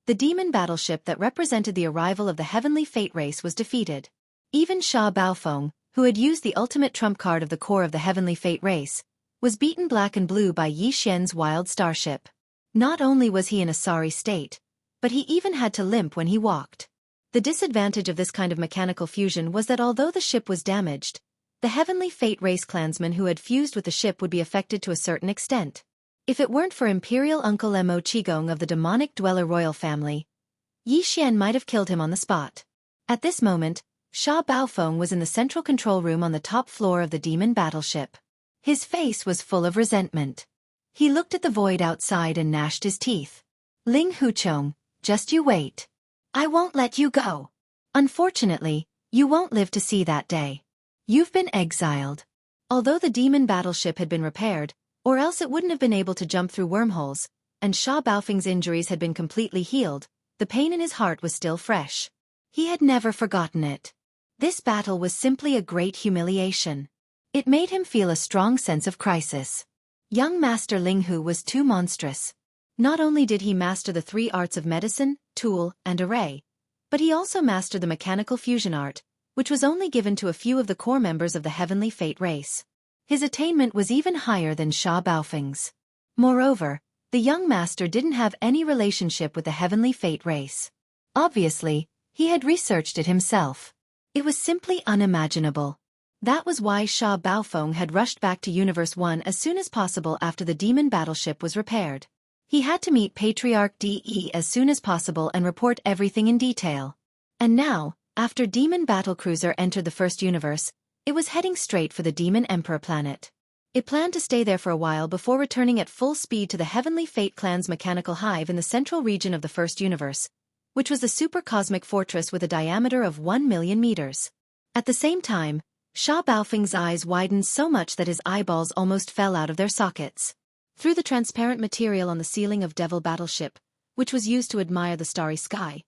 the demon battleship that represented the arrival of the Heavenly Fate race was defeated. Even Sha Baofeng, who had used the ultimate trump card of the core of the Heavenly Fate race, was beaten black and blue by Yi Xian's wild starship. Not only was he in a sorry state, but he even had to limp when he walked. The disadvantage of this kind of mechanical fusion was that although the ship was damaged, the Heavenly Fate race clansmen who had fused with the ship would be affected to a certain extent. If it weren't for Imperial Uncle Mo Qigong of the Demonic Dweller royal family, Yi Xian might have killed him on the spot. At this moment, Sha Baofeng was in the central control room on the top floor of the demon battleship. His face was full of resentment. He looked at the void outside and gnashed his teeth. Ling Huchong, just you wait. I won't let you go. Unfortunately, you won't live to see that day. You've been exiled. Although the demon battleship had been repaired, or else it wouldn't have been able to jump through wormholes, and Sha Baofeng's injuries had been completely healed, the pain in his heart was still fresh. He had never forgotten it. This battle was simply a great humiliation. It made him feel a strong sense of crisis. Young Master Linghu was too monstrous. Not only did he master the 3 arts of medicine, tool, and array, but he also mastered the mechanical fusion art, which was only given to a few of the core members of the Heavenly Fate race. His attainment was even higher than Sha Baofeng's. Moreover, the young master didn't have any relationship with the Heavenly Fate race. Obviously, he had researched it himself. It was simply unimaginable. That was why Sha Baofeng had rushed back to Universe 1 as soon as possible after the demon battleship was repaired. He had to meet Patriarch De as soon as possible and report everything in detail. And now, after Demon Battlecruiser entered the first universe, it was heading straight for the Demon Emperor planet. It planned to stay there for a while before returning at full speed to the Heavenly Fate clan's mechanical hive in the central region of the first universe, which was the super cosmic fortress with a diameter of 1,000,000 meters. At the same time, Sha Baofeng's eyes widened so much that his eyeballs almost fell out of their sockets. Through the transparent material on the ceiling of Devil Battleship, which was used to admire the starry sky,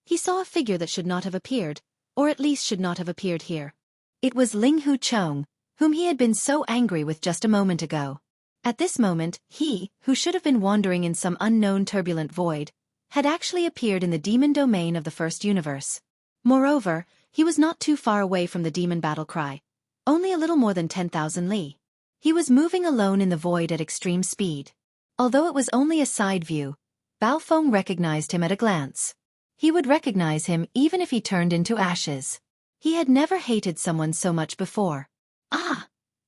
he saw a figure that should not have appeared, or at least should not have appeared here. It was Ling Hu Chong, whom he had been so angry with just a moment ago. At this moment, he, who should have been wandering in some unknown turbulent void, had actually appeared in the demon domain of the first universe. Moreover, he was not too far away from the demon battle cry, only a little more than 10,000 li. He was moving alone in the void at extreme speed. Although it was only a side view, Bao Feng recognized him at a glance. He would recognize him even if he turned into ashes. He had never hated someone so much before. Ah!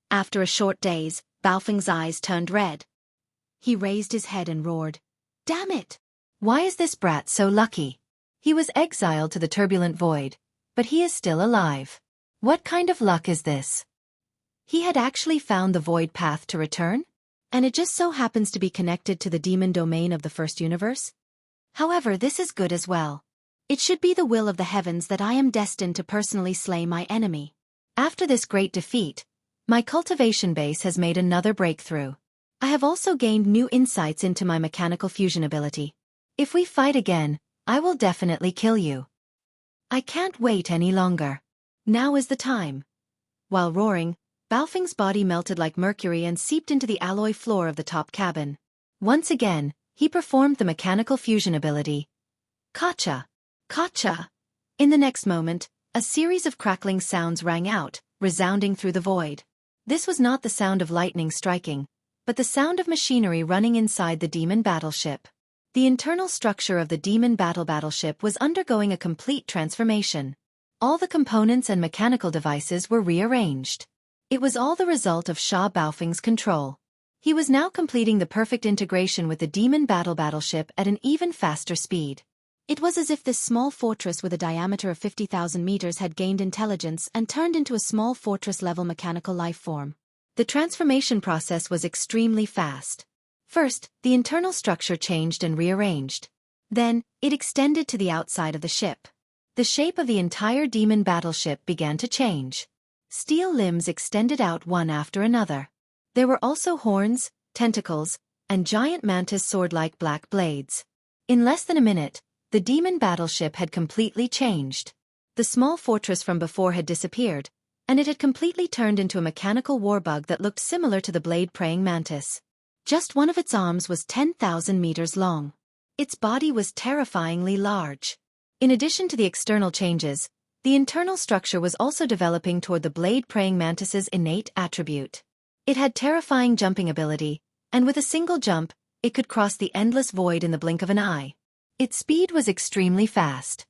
After a short daze, Bao Feng's eyes turned red. He raised his head and roared, "Damn it! Why is this brat so lucky? He was exiled to the turbulent void, but he is still alive. What kind of luck is this? He had actually found the void path to return? And it just so happens to be connected to the demon domain of the first universe? However, this is good as well. It should be the will of the heavens that I am destined to personally slay my enemy. After this great defeat, my cultivation base has made another breakthrough. I have also gained new insights into my mechanical fusion ability. If we fight again, I will definitely kill you. I can't wait any longer. Now is the time." While roaring, Bao Feng's body melted like mercury and seeped into the alloy floor of the top cabin. Once again, he performed the mechanical fusion ability. Kacha! Kacha! In the next moment, a series of crackling sounds rang out, resounding through the void. This was not the sound of lightning striking, but the sound of machinery running inside the demon battleship. The internal structure of the demon battleship was undergoing a complete transformation. All the components and mechanical devices were rearranged. It was all the result of Sha Baofeng's control. He was now completing the perfect integration with the demon battleship at an even faster speed. It was as if this small fortress with a diameter of 50,000 meters had gained intelligence and turned into a small fortress-level mechanical life form. The transformation process was extremely fast. First, the internal structure changed and rearranged. Then, it extended to the outside of the ship. The shape of the entire demon battleship began to change. Steel limbs extended out one after another. There were also horns, tentacles, and giant mantis sword-like black blades. In less than a minute, the demon battleship had completely changed. The small fortress from before had disappeared, and it had completely turned into a mechanical warbug that looked similar to the blade-praying mantis. Just one of its arms was 10,000 meters long. Its body was terrifyingly large. In addition to the external changes, the internal structure was also developing toward the blade-praying mantis's innate attribute. It had terrifying jumping ability, and with a single jump, it could cross the endless void in the blink of an eye. Its speed was extremely fast.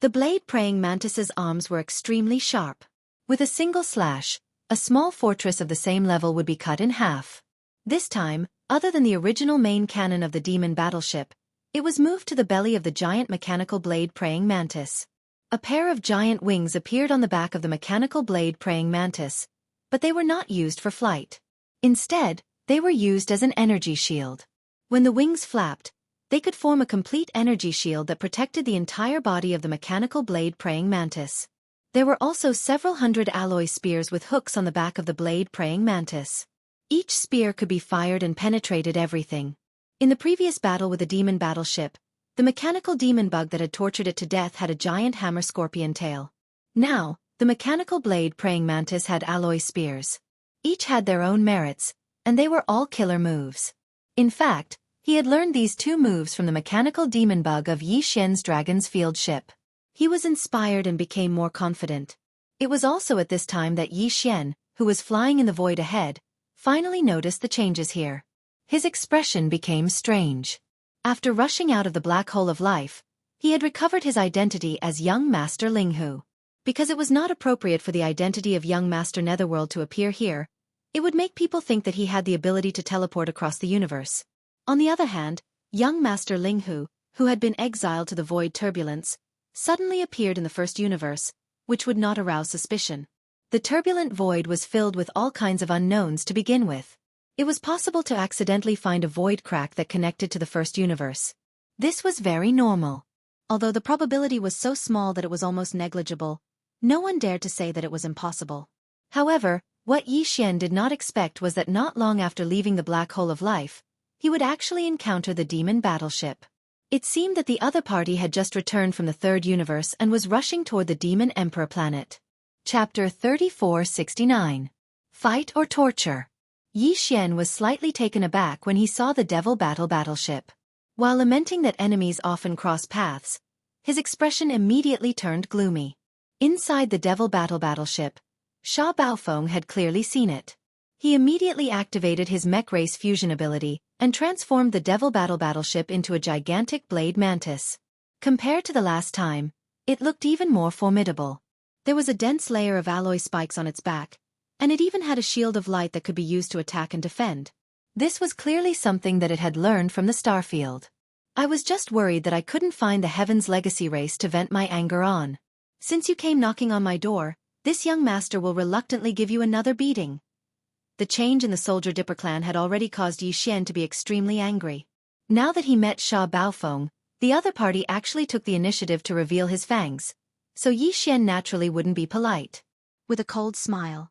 The blade-praying mantis's arms were extremely sharp. With a single slash, a small fortress of the same level would be cut in half. This time, other than the original main cannon of the demon battleship, it was moved to the belly of the giant mechanical blade-praying mantis. A pair of giant wings appeared on the back of the mechanical blade-praying mantis, but they were not used for flight. Instead, they were used as an energy shield. When the wings flapped, they could form a complete energy shield that protected the entire body of the mechanical blade-praying mantis. There were also several hundred alloy spears with hooks on the back of the blade-praying mantis. Each spear could be fired and penetrated everything. In the previous battle with the demon battleship, the mechanical demon bug that had tortured it to death had a giant hammer scorpion tail. Now, the mechanical blade-praying mantis had alloy spears. Each had their own merits, and they were all killer moves. In fact, he had learned these two moves from the mechanical demon bug of Yi Xian's dragon's field ship. He was inspired and became more confident. It was also at this time that Yi Xian, who was flying in the void ahead, finally noticed the changes here. His expression became strange. After rushing out of the black hole of life, he had recovered his identity as young Master Linghu. Because it was not appropriate for the identity of young Master Netherworld to appear here, it would make people think that he had the ability to teleport across the universe. On the other hand, young Master Linghu, who had been exiled to the void turbulence, suddenly appeared in the first universe, which would not arouse suspicion. The turbulent void was filled with all kinds of unknowns to begin with. It was possible to accidentally find a void crack that connected to the first universe. This was very normal. Although the probability was so small that it was almost negligible, no one dared to say that it was impossible. However, what Yi Xian did not expect was that not long after leaving the black hole of life, he would actually encounter the demon battleship. It seemed that the other party had just returned from the third universe and was rushing toward the Demon Emperor planet. Chapter 3469. Fight or Torture. Yi Xian was slightly taken aback when he saw the Devil battleship. While lamenting that enemies often cross paths, his expression immediately turned gloomy. Inside the Devil battleship, Sha Baofeng had clearly seen it. He immediately activated his mech race fusion ability and transformed the Devil battleship into a gigantic blade mantis. Compared to the last time, it looked even more formidable. There was a dense layer of alloy spikes on its back, and it even had a shield of light that could be used to attack and defend. This was clearly something that it had learned from the starfield. I was just worried that I couldn't find the Heaven's Legacy race to vent my anger on. Since you came knocking on my door, this young master will reluctantly give you another beating. The change in the Soldier Dipper clan had already caused Yi Xian to be extremely angry. Now that he met Sha Baofeng, the other party actually took the initiative to reveal his fangs, so Yi Xian naturally wouldn't be polite. With a cold smile,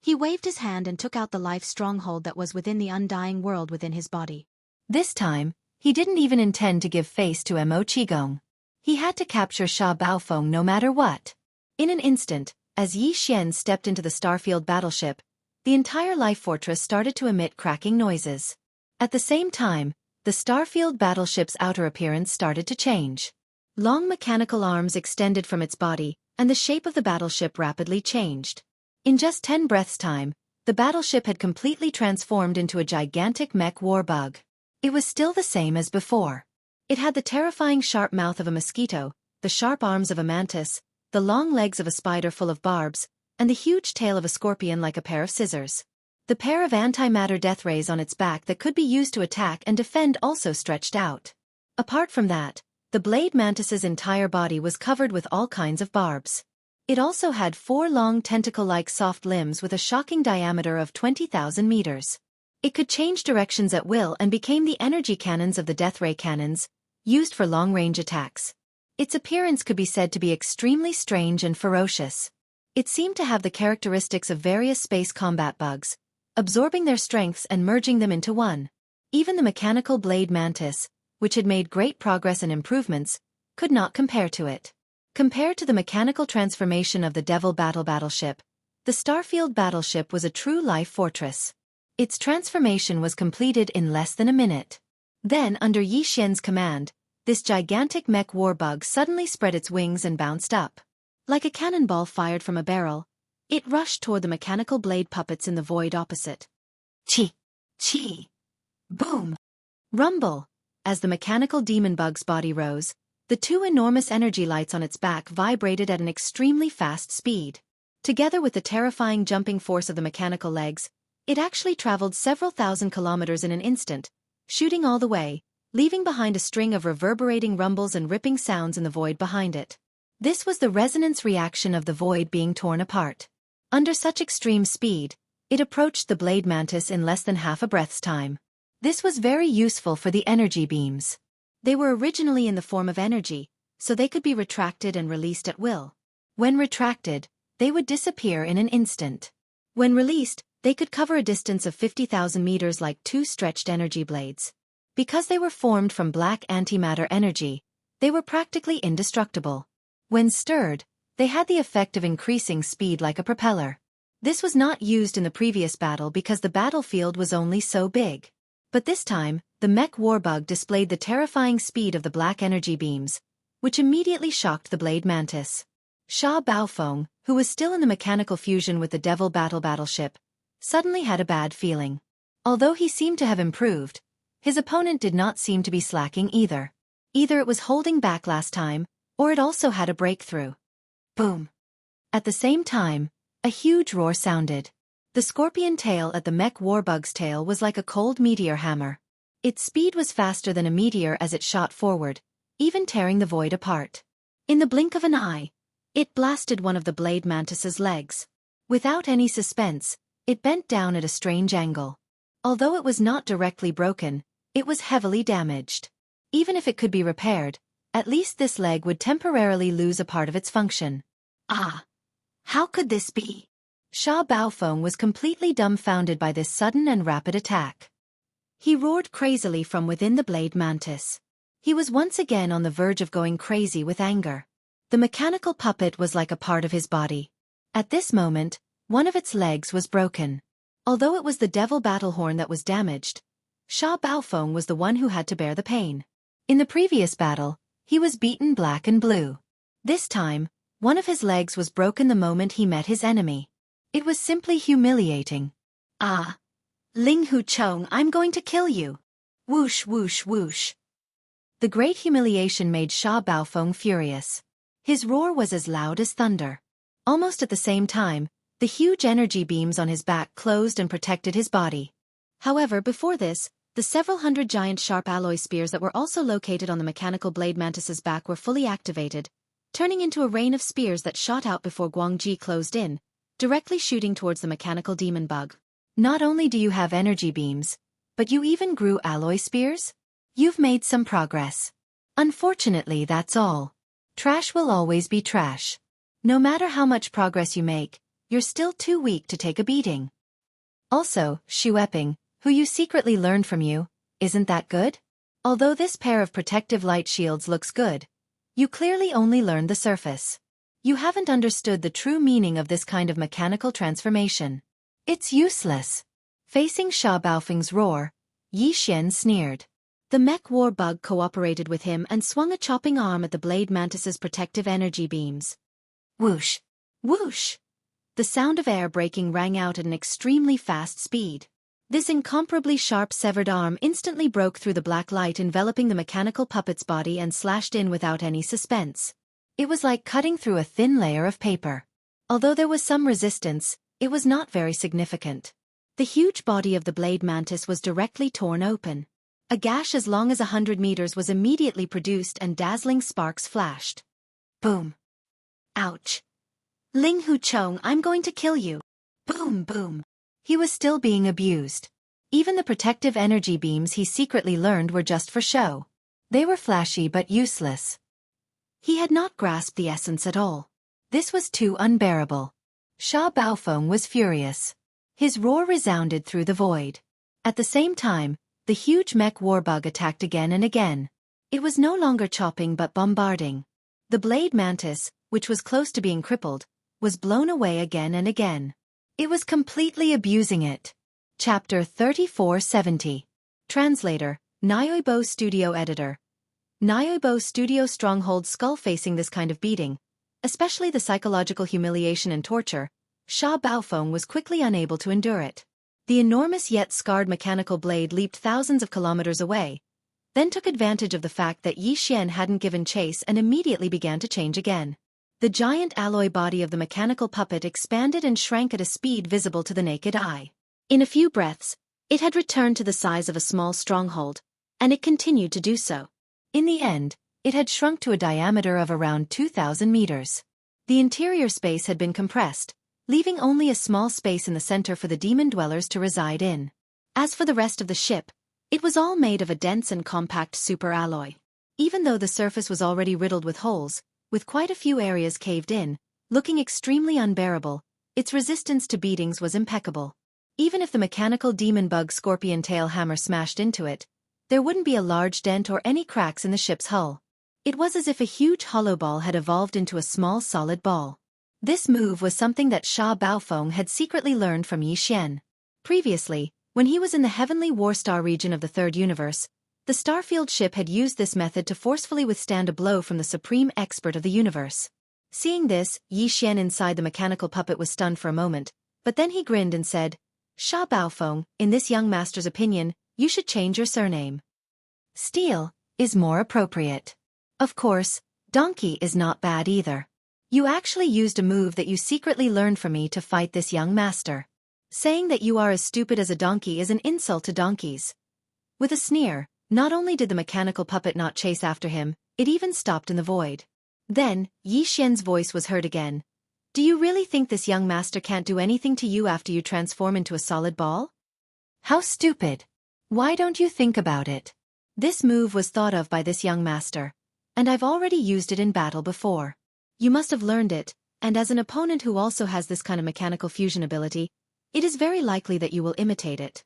he waved his hand and took out the life stronghold that was within the undying world within his body. This time, he didn't even intend to give face to Mo Qigong. He had to capture Sha Baofeng no matter what. In an instant, as Yi Xian stepped into the Starfield battleship, the entire life fortress started to emit cracking noises. At the same time, the Starfield battleship's outer appearance started to change. Long mechanical arms extended from its body, and the shape of the battleship rapidly changed. In just 10 breaths' time, the battleship had completely transformed into a gigantic mech war bug. It was still the same as before. It had the terrifying sharp mouth of a mosquito, the sharp arms of a mantis, the long legs of a spider full of barbs, and the huge tail of a scorpion like a pair of scissors. The pair of antimatter death rays on its back that could be used to attack and defend also stretched out. Apart from that, the blade mantis's entire body was covered with all kinds of barbs. It also had 4 long tentacle-like soft limbs with a shocking diameter of 20,000 meters. It could change directions at will and became the energy cannons of the death ray cannons, used for long-range attacks. Its appearance could be said to be extremely strange and ferocious. It seemed to have the characteristics of various space combat bugs, absorbing their strengths and merging them into one. Even the mechanical blade mantis, which had made great progress and improvements, could not compare to it. Compared to the mechanical transformation of the Devil battleship, the Starfield battleship was a true life fortress. Its transformation was completed in less than a minute. Then, under Yi Xian's command, this gigantic mech war bug suddenly spread its wings and bounced up. Like a cannonball fired from a barrel, it rushed toward the mechanical blade puppets in the void opposite. Chi! Chi! Boom! Rumble! As the mechanical demon bug's body rose, the 2 enormous energy lights on its back vibrated at an extremely fast speed. Together with the terrifying jumping force of the mechanical legs, it actually traveled several thousand kilometers in an instant, shooting all the way, leaving behind a string of reverberating rumbles and ripping sounds in the void behind it. This was the resonance reaction of the void being torn apart. Under such extreme speed, it approached the blade mantis in less than half a breath's time. This was very useful for the energy beams. They were originally in the form of energy, so they could be retracted and released at will. When retracted, they would disappear in an instant. When released, they could cover a distance of 50,000 meters like 2 stretched energy blades. Because they were formed from black antimatter energy, they were practically indestructible. When stirred, they had the effect of increasing speed like a propeller. This was not used in the previous battle because the battlefield was only so big. But this time, the mech warbug displayed the terrifying speed of the black energy beams, which immediately shocked the blade mantis. Sha Baofeng, who was still in the mechanical fusion with the Devil battleship, suddenly had a bad feeling. Although he seemed to have improved, his opponent did not seem to be slacking either. Either it was holding back last time, or it also had a breakthrough. Boom! At the same time, a huge roar sounded. The scorpion tail at the mech warbug's tail was like a cold meteor hammer. Its speed was faster than a meteor as it shot forward, even tearing the void apart. In the blink of an eye, it blasted one of the blade mantis's legs. Without any suspense, it bent down at a strange angle. Although it was not directly broken, it was heavily damaged. Even if it could be repaired, at least this leg would temporarily lose a part of its function. Ah! How could this be? Sha Baofeng was completely dumbfounded by this sudden and rapid attack. He roared crazily from within the blade mantis. He was once again on the verge of going crazy with anger. The mechanical puppet was like a part of his body. At this moment, one of its legs was broken. Although it was the devil battlehorn that was damaged, Sha Baofeng was the one who had to bear the pain. In the previous battle, he was beaten black and blue. This time, one of his legs was broken the moment he met his enemy. It was simply humiliating. Ah! Ling Hu Chong, I'm going to kill you! Whoosh whoosh whoosh. The great humiliation made Sha Baofeng furious. His roar was as loud as thunder. Almost at the same time, the huge energy beams on his back closed and protected his body. However, before this, the several hundred giant sharp alloy spears that were also located on the mechanical blade mantis's back were fully activated, turning into a rain of spears that shot out before Guangji closed in, directly shooting towards the mechanical demon bug. Not only do you have energy beams, but you even grew alloy spears? You've made some progress. Unfortunately, that's all. Trash will always be trash. No matter how much progress you make, you're still too weak to take a beating. Also, Xueping, who you secretly learned from you, isn't that good? Although this pair of protective light shields looks good, you clearly only learned the surface. You haven't understood the true meaning of this kind of mechanical transformation. It's useless. Facing Sha Baofeng's roar, Yi Xian sneered. The mech war bug cooperated with him and swung a chopping arm at the blade mantis's protective energy beams. Whoosh! Whoosh! The sound of air breaking rang out at an extremely fast speed. This incomparably sharp severed arm instantly broke through the black light enveloping the mechanical puppet's body and slashed in without any suspense. It was like cutting through a thin layer of paper. Although there was some resistance, it was not very significant. The huge body of the blade mantis was directly torn open. A gash as long as 100 meters was immediately produced and dazzling sparks flashed. Boom! Ouch! Ling Hu Chong, I'm going to kill you! Boom boom! He was still being abused. Even the protective energy beams he secretly learned were just for show. They were flashy but useless. He had not grasped the essence at all. This was too unbearable. Sha Baofeng was furious. His roar resounded through the void. At the same time, the huge mech warbug attacked again and again. It was no longer chopping but bombarding. The blade mantis, which was close to being crippled, was blown away again and again. It was completely abusing it. Chapter 3470. Translator, Nyoibo Studio Editor. Nyoibo Studio Stronghold Skull. Facing this kind of beating, especially the psychological humiliation and torture, Sha Baofeng was quickly unable to endure it. The enormous yet scarred mechanical blade leaped thousands of kilometers away, then took advantage of the fact that Yi Xian hadn't given chase and immediately began to change again. The giant alloy body of the mechanical puppet expanded and shrank at a speed visible to the naked eye. In a few breaths, it had returned to the size of a small stronghold, and it continued to do so. In the end, it had shrunk to a diameter of around 2,000 meters. The interior space had been compressed, leaving only a small space in the center for the demon dwellers to reside in. As for the rest of the ship, it was all made of a dense and compact superalloy. Even though the surface was already riddled with holes, with quite a few areas caved in, looking extremely unbearable, its resistance to beatings was impeccable. Even if the mechanical demon bug scorpion tail hammer smashed into it, there wouldn't be a large dent or any cracks in the ship's hull. It was as if a huge hollow ball had evolved into a small solid ball. This move was something that Sha Baofeng had secretly learned from Yi Xian. Previously, when he was in the heavenly warstar region of the Third Universe, the Starfield ship had used this method to forcefully withstand a blow from the supreme expert of the universe. Seeing this, Yi Xian inside the mechanical puppet was stunned for a moment, but then he grinned and said, "Sha Baofeng, in this young master's opinion, you should change your surname. Steel is more appropriate. Of course, donkey is not bad either. You actually used a move that you secretly learned from me to fight this young master. Saying that you are as stupid as a donkey is an insult to donkeys." With a sneer, not only did the mechanical puppet not chase after him, it even stopped in the void. Then, Yi Xian's voice was heard again. "Do you really think this young master can't do anything to you after you transform into a solid ball? How stupid. Why don't you think about it? This move was thought of by this young master, and I've already used it in battle before. You must have learned it, and as an opponent who also has this kind of mechanical fusion ability, it is very likely that you will imitate it.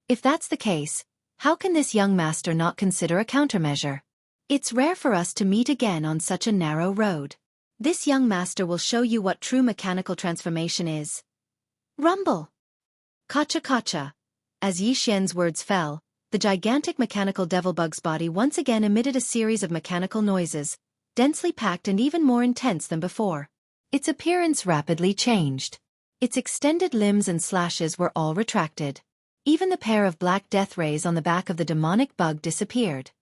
If that's the case, how can this young master not consider a countermeasure? It's rare for us to meet again on such a narrow road. This young master will show you what true mechanical transformation is. Rumble! Kacha kacha. As Yi Xian's words fell, the gigantic mechanical devilbug's body once again emitted a series of mechanical noises, densely packed and even more intense than before. Its appearance rapidly changed. Its extended limbs and slashes were all retracted. Even the pair of black death rays on the back of the demonic bug disappeared.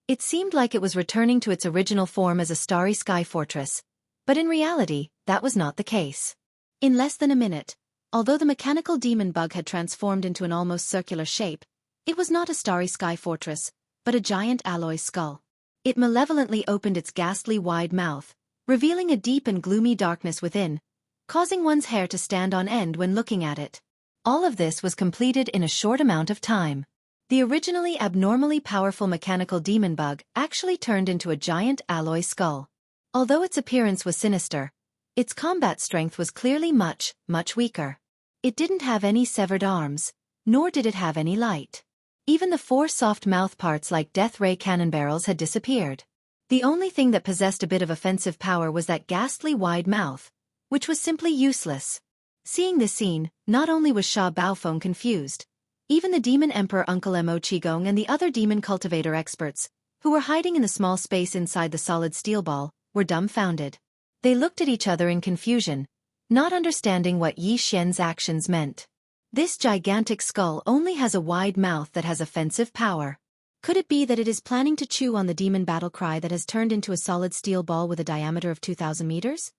It seemed like it was returning to its original form as a starry sky fortress, but in reality, that was not the case. In less than a minute, although the mechanical demon bug had transformed into an almost circular shape, it was not a starry sky fortress, but a giant alloy skull. It malevolently opened its ghastly wide mouth, revealing a deep and gloomy darkness within, causing one's hair to stand on end when looking at it. All of this was completed in a short amount of time. The originally abnormally powerful mechanical demon bug actually turned into a giant alloy skull. Although its appearance was sinister, its combat strength was clearly much, much weaker. It didn't have any severed arms, nor did it have any light. Even the 4 soft mouth parts like death ray cannon barrels had disappeared. The only thing that possessed a bit of offensive power was that ghastly wide mouth, which was simply useless. Seeing this scene, not only was Sha Baofeng confused, even the demon emperor Uncle Mo Qigong and the other demon cultivator experts, who were hiding in the small space inside the solid steel ball, were dumbfounded. They looked at each other in confusion, not understanding what Yi Xian's actions meant. This gigantic skull only has a wide mouth that has offensive power. Could it be that it is planning to chew on the demon battle cry that has turned into a solid steel ball with a diameter of 2,000 meters?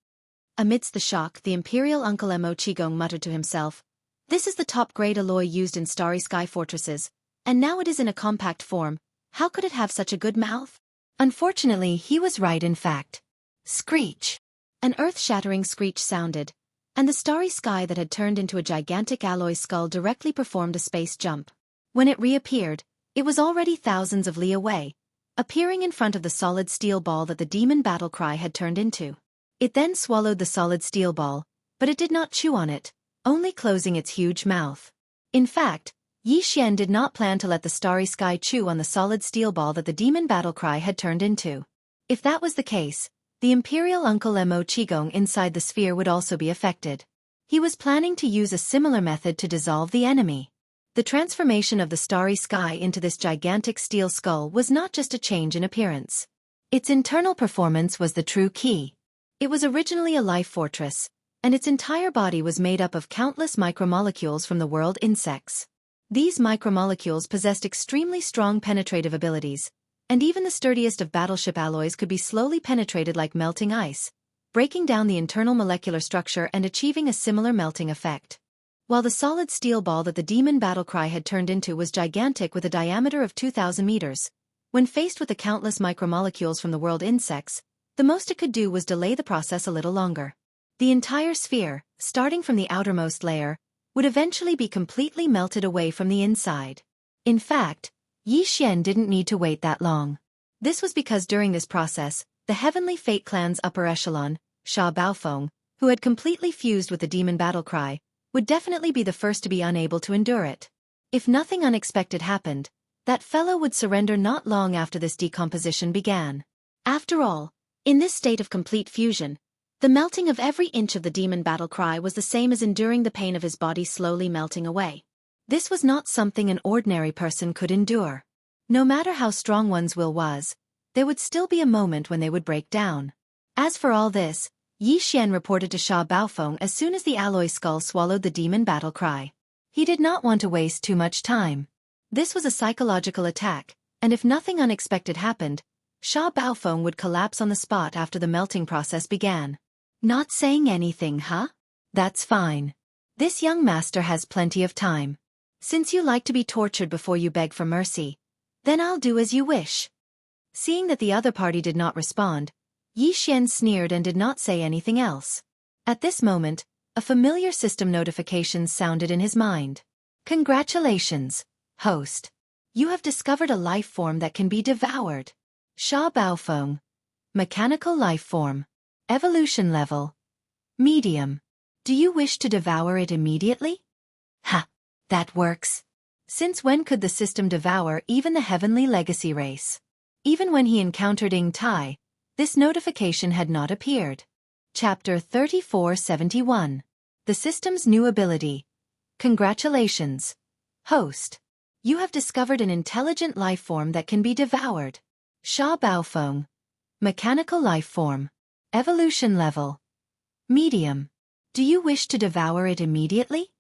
Amidst the shock, the imperial Uncle Mo Qigong muttered to himself, "This is the top-grade alloy used in starry sky fortresses, and now it is in a compact form. How could it have such a good mouth?" Unfortunately, he was right in fact. Screech! An earth-shattering screech sounded, and the starry sky that had turned into a gigantic alloy skull directly performed a space jump. When it reappeared, it was already thousands of li away, appearing in front of the solid steel ball that the demon battle cry had turned into. It then swallowed the solid steel ball, but it did not chew on it, only closing its huge mouth. In fact, Yi Xian did not plan to let the starry sky chew on the solid steel ball that the demon battle cry had turned into. If that was the case, the imperial Uncle Mo Qigong inside the sphere would also be affected. He was planning to use a similar method to dissolve the enemy. The transformation of the starry sky into this gigantic steel skull was not just a change in appearance. Its internal performance was the true key. It was originally a life fortress, and its entire body was made up of countless micromolecules from the world insects. These micromolecules possessed extremely strong penetrative abilities, and even the sturdiest of battleship alloys could be slowly penetrated like melting ice, breaking down the internal molecular structure and achieving a similar melting effect. While the solid steel ball that the demon battle cry had turned into was gigantic with a diameter of 2,000 meters, when faced with the countless micromolecules from the world insects, the most it could do was delay the process a little longer. The entire sphere, starting from the outermost layer, would eventually be completely melted away from the inside. In fact, Yi Xian didn't need to wait that long. This was because during this process, the Heavenly Fate clan's upper echelon, Sha Baofeng, who had completely fused with the demon battle cry, would definitely be the first to be unable to endure it. If nothing unexpected happened, that fellow would surrender not long after this decomposition began. After all, in this state of complete fusion, the melting of every inch of the demon battle cry was the same as enduring the pain of his body slowly melting away. This was not something an ordinary person could endure. No matter how strong one's will was, there would still be a moment when they would break down. As for all this, Yi Xian reported to Sha Baofeng as soon as the alloy skull swallowed the demon battle cry. He did not want to waste too much time. This was a psychological attack, and if nothing unexpected happened, Sha Baofeng would collapse on the spot after the melting process began. Not saying anything, huh? That's fine. This young master has plenty of time. Since you like to be tortured before you beg for mercy, then I'll do as you wish. Seeing that the other party did not respond, Yi Xian sneered and did not say anything else. At this moment, a familiar system notification sounded in his mind. Congratulations, host. You have discovered a life form that can be devoured. Sha Baofeng. Mechanical life form. Evolution level. Medium. Do you wish to devour it immediately? Ha! That works. Since when could the system devour even the heavenly legacy race? Even when he encountered Ying Tai, this notification had not appeared. Chapter 3471. The System's New Ability. Congratulations, host. You have discovered an intelligent life form that can be devoured. Sha Baofeng. Mechanical life form. Evolution level. Medium. Do you wish to devour it immediately?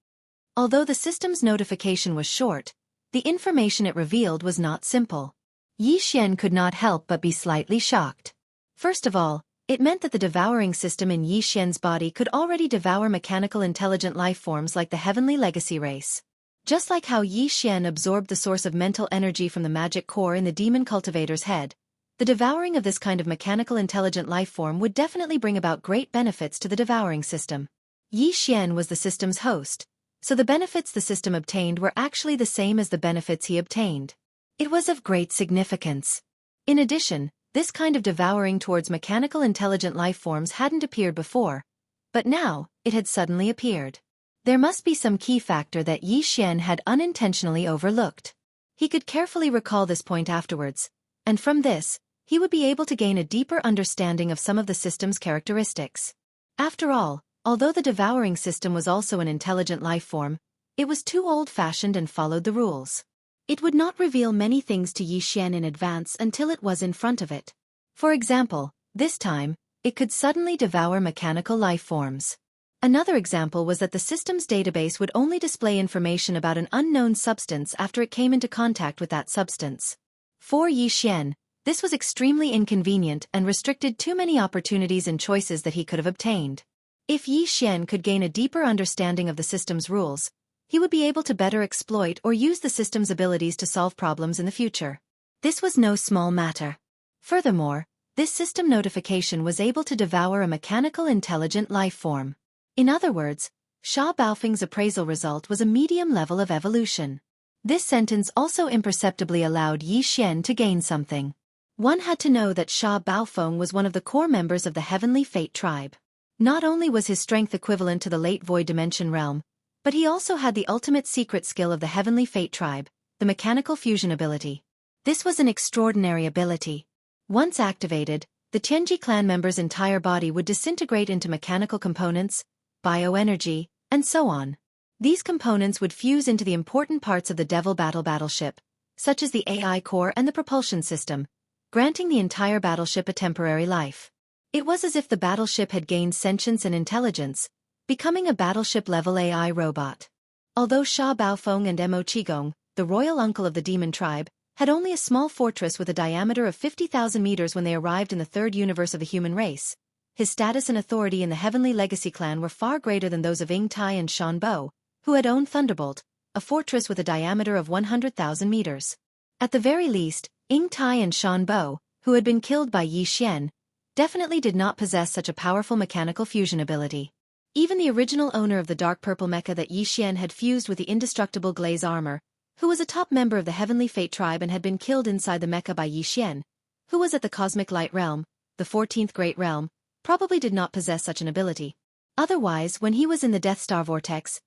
Although the system's notification was short, the information it revealed was not simple. Yi Xian could not help but be slightly shocked. First of all, it meant that the devouring system in Yi Xian's body could already devour mechanical intelligent life forms like the heavenly legacy race. Just like how Yi Xian absorbed the source of mental energy from the magic core in the demon cultivator's head, the devouring of this kind of mechanical intelligent life form would definitely bring about great benefits to the devouring system. Yi Xian was the system's host, so the benefits the system obtained were actually the same as the benefits he obtained. It was of great significance. In addition, this kind of devouring towards mechanical intelligent life forms hadn't appeared before, but now, it had suddenly appeared. There must be some key factor that Yi Xian had unintentionally overlooked. He could carefully recall this point afterwards, and from this, he would be able to gain a deeper understanding of some of the system's characteristics. After all, although the devouring system was also an intelligent life form, it was too old-fashioned and followed the rules. It would not reveal many things to Yi Xian in advance until it was in front of it. For example, this time, it could suddenly devour mechanical life forms. Another example was that the system's database would only display information about an unknown substance after it came into contact with that substance. For Yi Xian, this was extremely inconvenient and restricted too many opportunities and choices that he could have obtained. If Yi Xian could gain a deeper understanding of the system's rules, he would be able to better exploit or use the system's abilities to solve problems in the future. This was no small matter. Furthermore, this system notification was able to devour a mechanical intelligent life form. In other words, Sha Baofeng's appraisal result was a medium level of evolution. This sentence also imperceptibly allowed Yi Xian to gain something. One had to know that Sha Baofeng was one of the core members of the Heavenly Fate tribe. Not only was his strength equivalent to the late Void Dimension realm, but he also had the ultimate secret skill of the Heavenly Fate tribe, the mechanical fusion ability. This was an extraordinary ability. Once activated, the Tianji clan member's entire body would disintegrate into mechanical components, bioenergy, and so on. These components would fuse into the important parts of the Devil battleship, such as the AI core and the propulsion system, granting the entire battleship a temporary life. It was as if the battleship had gained sentience and intelligence, becoming a battleship-level AI robot. Although Sha Baofeng and Mo Qigong, the royal uncle of the demon tribe, had only a small fortress with a diameter of 50,000 meters when they arrived in the third universe of the human race, his status and authority in the Heavenly Legacy clan were far greater than those of Ying Tai and Shan Bo, who had owned Thunderbolt, a fortress with a diameter of 100,000 meters. At the very least, Ying Tai and Shan Bo, who had been killed by Yi Xian, definitely did not possess such a powerful mechanical fusion ability. Even the original owner of the dark purple mecha that Yi Xian had fused with the indestructible glaze armor, who was a top member of the Heavenly Fate tribe and had been killed inside the mecha by Yi Xian, who was at the Cosmic Light Realm, the 14th Great Realm, probably did not possess such an ability. Otherwise, when he was in the Death Star Vortex,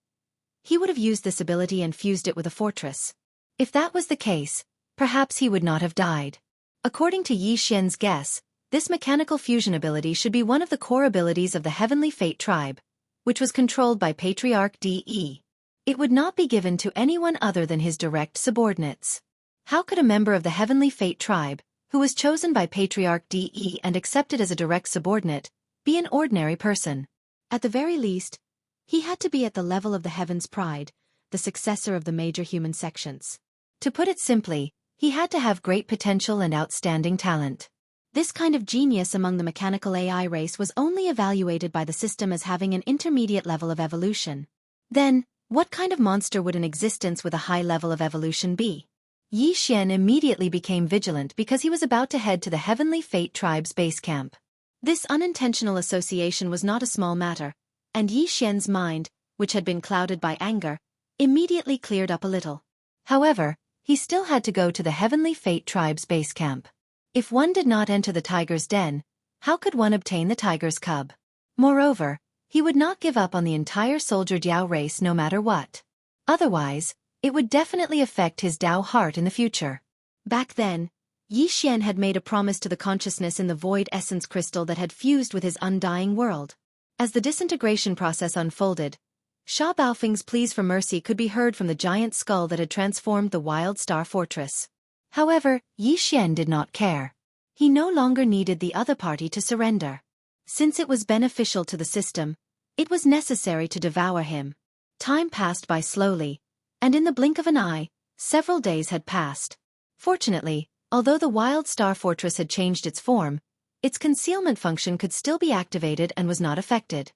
he would have used this ability and fused it with a fortress. If that was the case, perhaps he would not have died. According to Yi Xian's guess, this mechanical fusion ability should be one of the core abilities of the Heavenly Fate tribe, which was controlled by Patriarch De. It would not be given to anyone other than his direct subordinates. How could a member of the Heavenly Fate tribe, who was chosen by Patriarch De and accepted as a direct subordinate, be an ordinary person? At the very least, he had to be at the level of the Heaven's Pride, the successor of the major human sections. To put it simply, he had to have great potential and outstanding talent. This kind of genius among the mechanical AI race was only evaluated by the system as having an intermediate level of evolution. Then, what kind of monster would an existence with a high level of evolution be? Yi Xian immediately became vigilant because he was about to head to the Heavenly Fate tribe's base camp. This unintentional association was not a small matter, and Yi Xian's mind, which had been clouded by anger, immediately cleared up a little. However, he still had to go to the Heavenly Fate tribe's base camp. If one did not enter the tiger's den, how could one obtain the tiger's cub? Moreover, he would not give up on the entire soldier Diao race no matter what. Otherwise, it would definitely affect his Dao heart in the future. Back then, Yi Xian had made a promise to the consciousness in the void essence crystal that had fused with his undying world. As the disintegration process unfolded, Sha Baofeng's pleas for mercy could be heard from the giant skull that had transformed the Wild Star Fortress. However, Yi Xian did not care. He no longer needed the other party to surrender. Since it was beneficial to the system, it was necessary to devour him. Time passed by slowly, and in the blink of an eye, several days had passed. Fortunately, although the Wild Star Fortress had changed its form, its concealment function could still be activated and was not affected.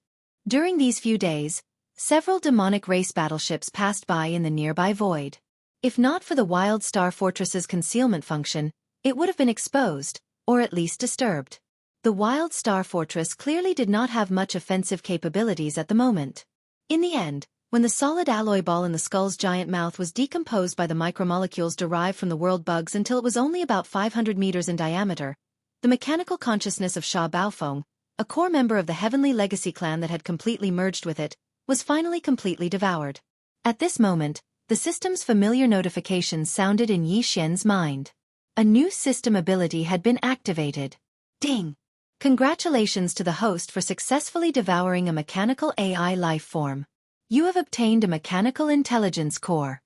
During these few days, several demonic race battleships passed by in the nearby void. If not for the Wild Star Fortress's concealment function, it would have been exposed, or at least disturbed. The Wild Star Fortress clearly did not have much offensive capabilities at the moment. In the end, when the solid alloy ball in the skull's giant mouth was decomposed by the micromolecules derived from the world bugs until it was only about 500 meters in diameter, the mechanical consciousness of Sha Baofeng, a core member of the Heavenly Legacy clan that had completely merged with it, was finally completely devoured. At this moment, the system's familiar notifications sounded in Yi Xian's mind. A new system ability had been activated. Ding! Congratulations to the host for successfully devouring a mechanical AI life form. You have obtained a mechanical intelligence core.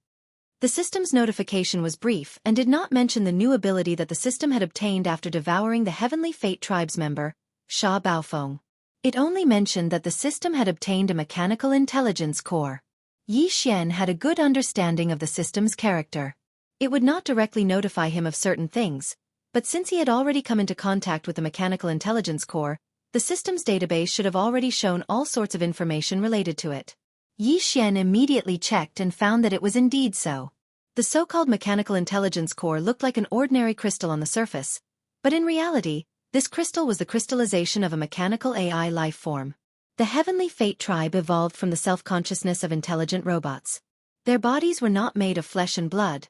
The system's notification was brief and did not mention the new ability that the system had obtained after devouring the Heavenly Fate tribe's member, Sha Baofeng. It only mentioned that the system had obtained a mechanical intelligence core. Yi Xian had a good understanding of the system's character. It would not directly notify him of certain things, but since he had already come into contact with the mechanical intelligence core, the system's database should have already shown all sorts of information related to it. Yi Xian immediately checked and found that it was indeed so. The so-called mechanical intelligence core looked like an ordinary crystal on the surface, but in reality, this crystal was the crystallization of a mechanical AI life form. The Heavenly Fate tribe evolved from the self-consciousness of intelligent robots. Their bodies were not made of flesh and blood,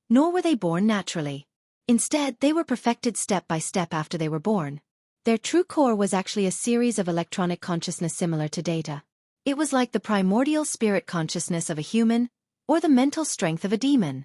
nor were they born naturally. Instead, they were perfected step by step after they were born. Their true core was actually a series of electronic consciousness similar to data. It was like the primordial spirit consciousness of a human, or the mental strength of a demon.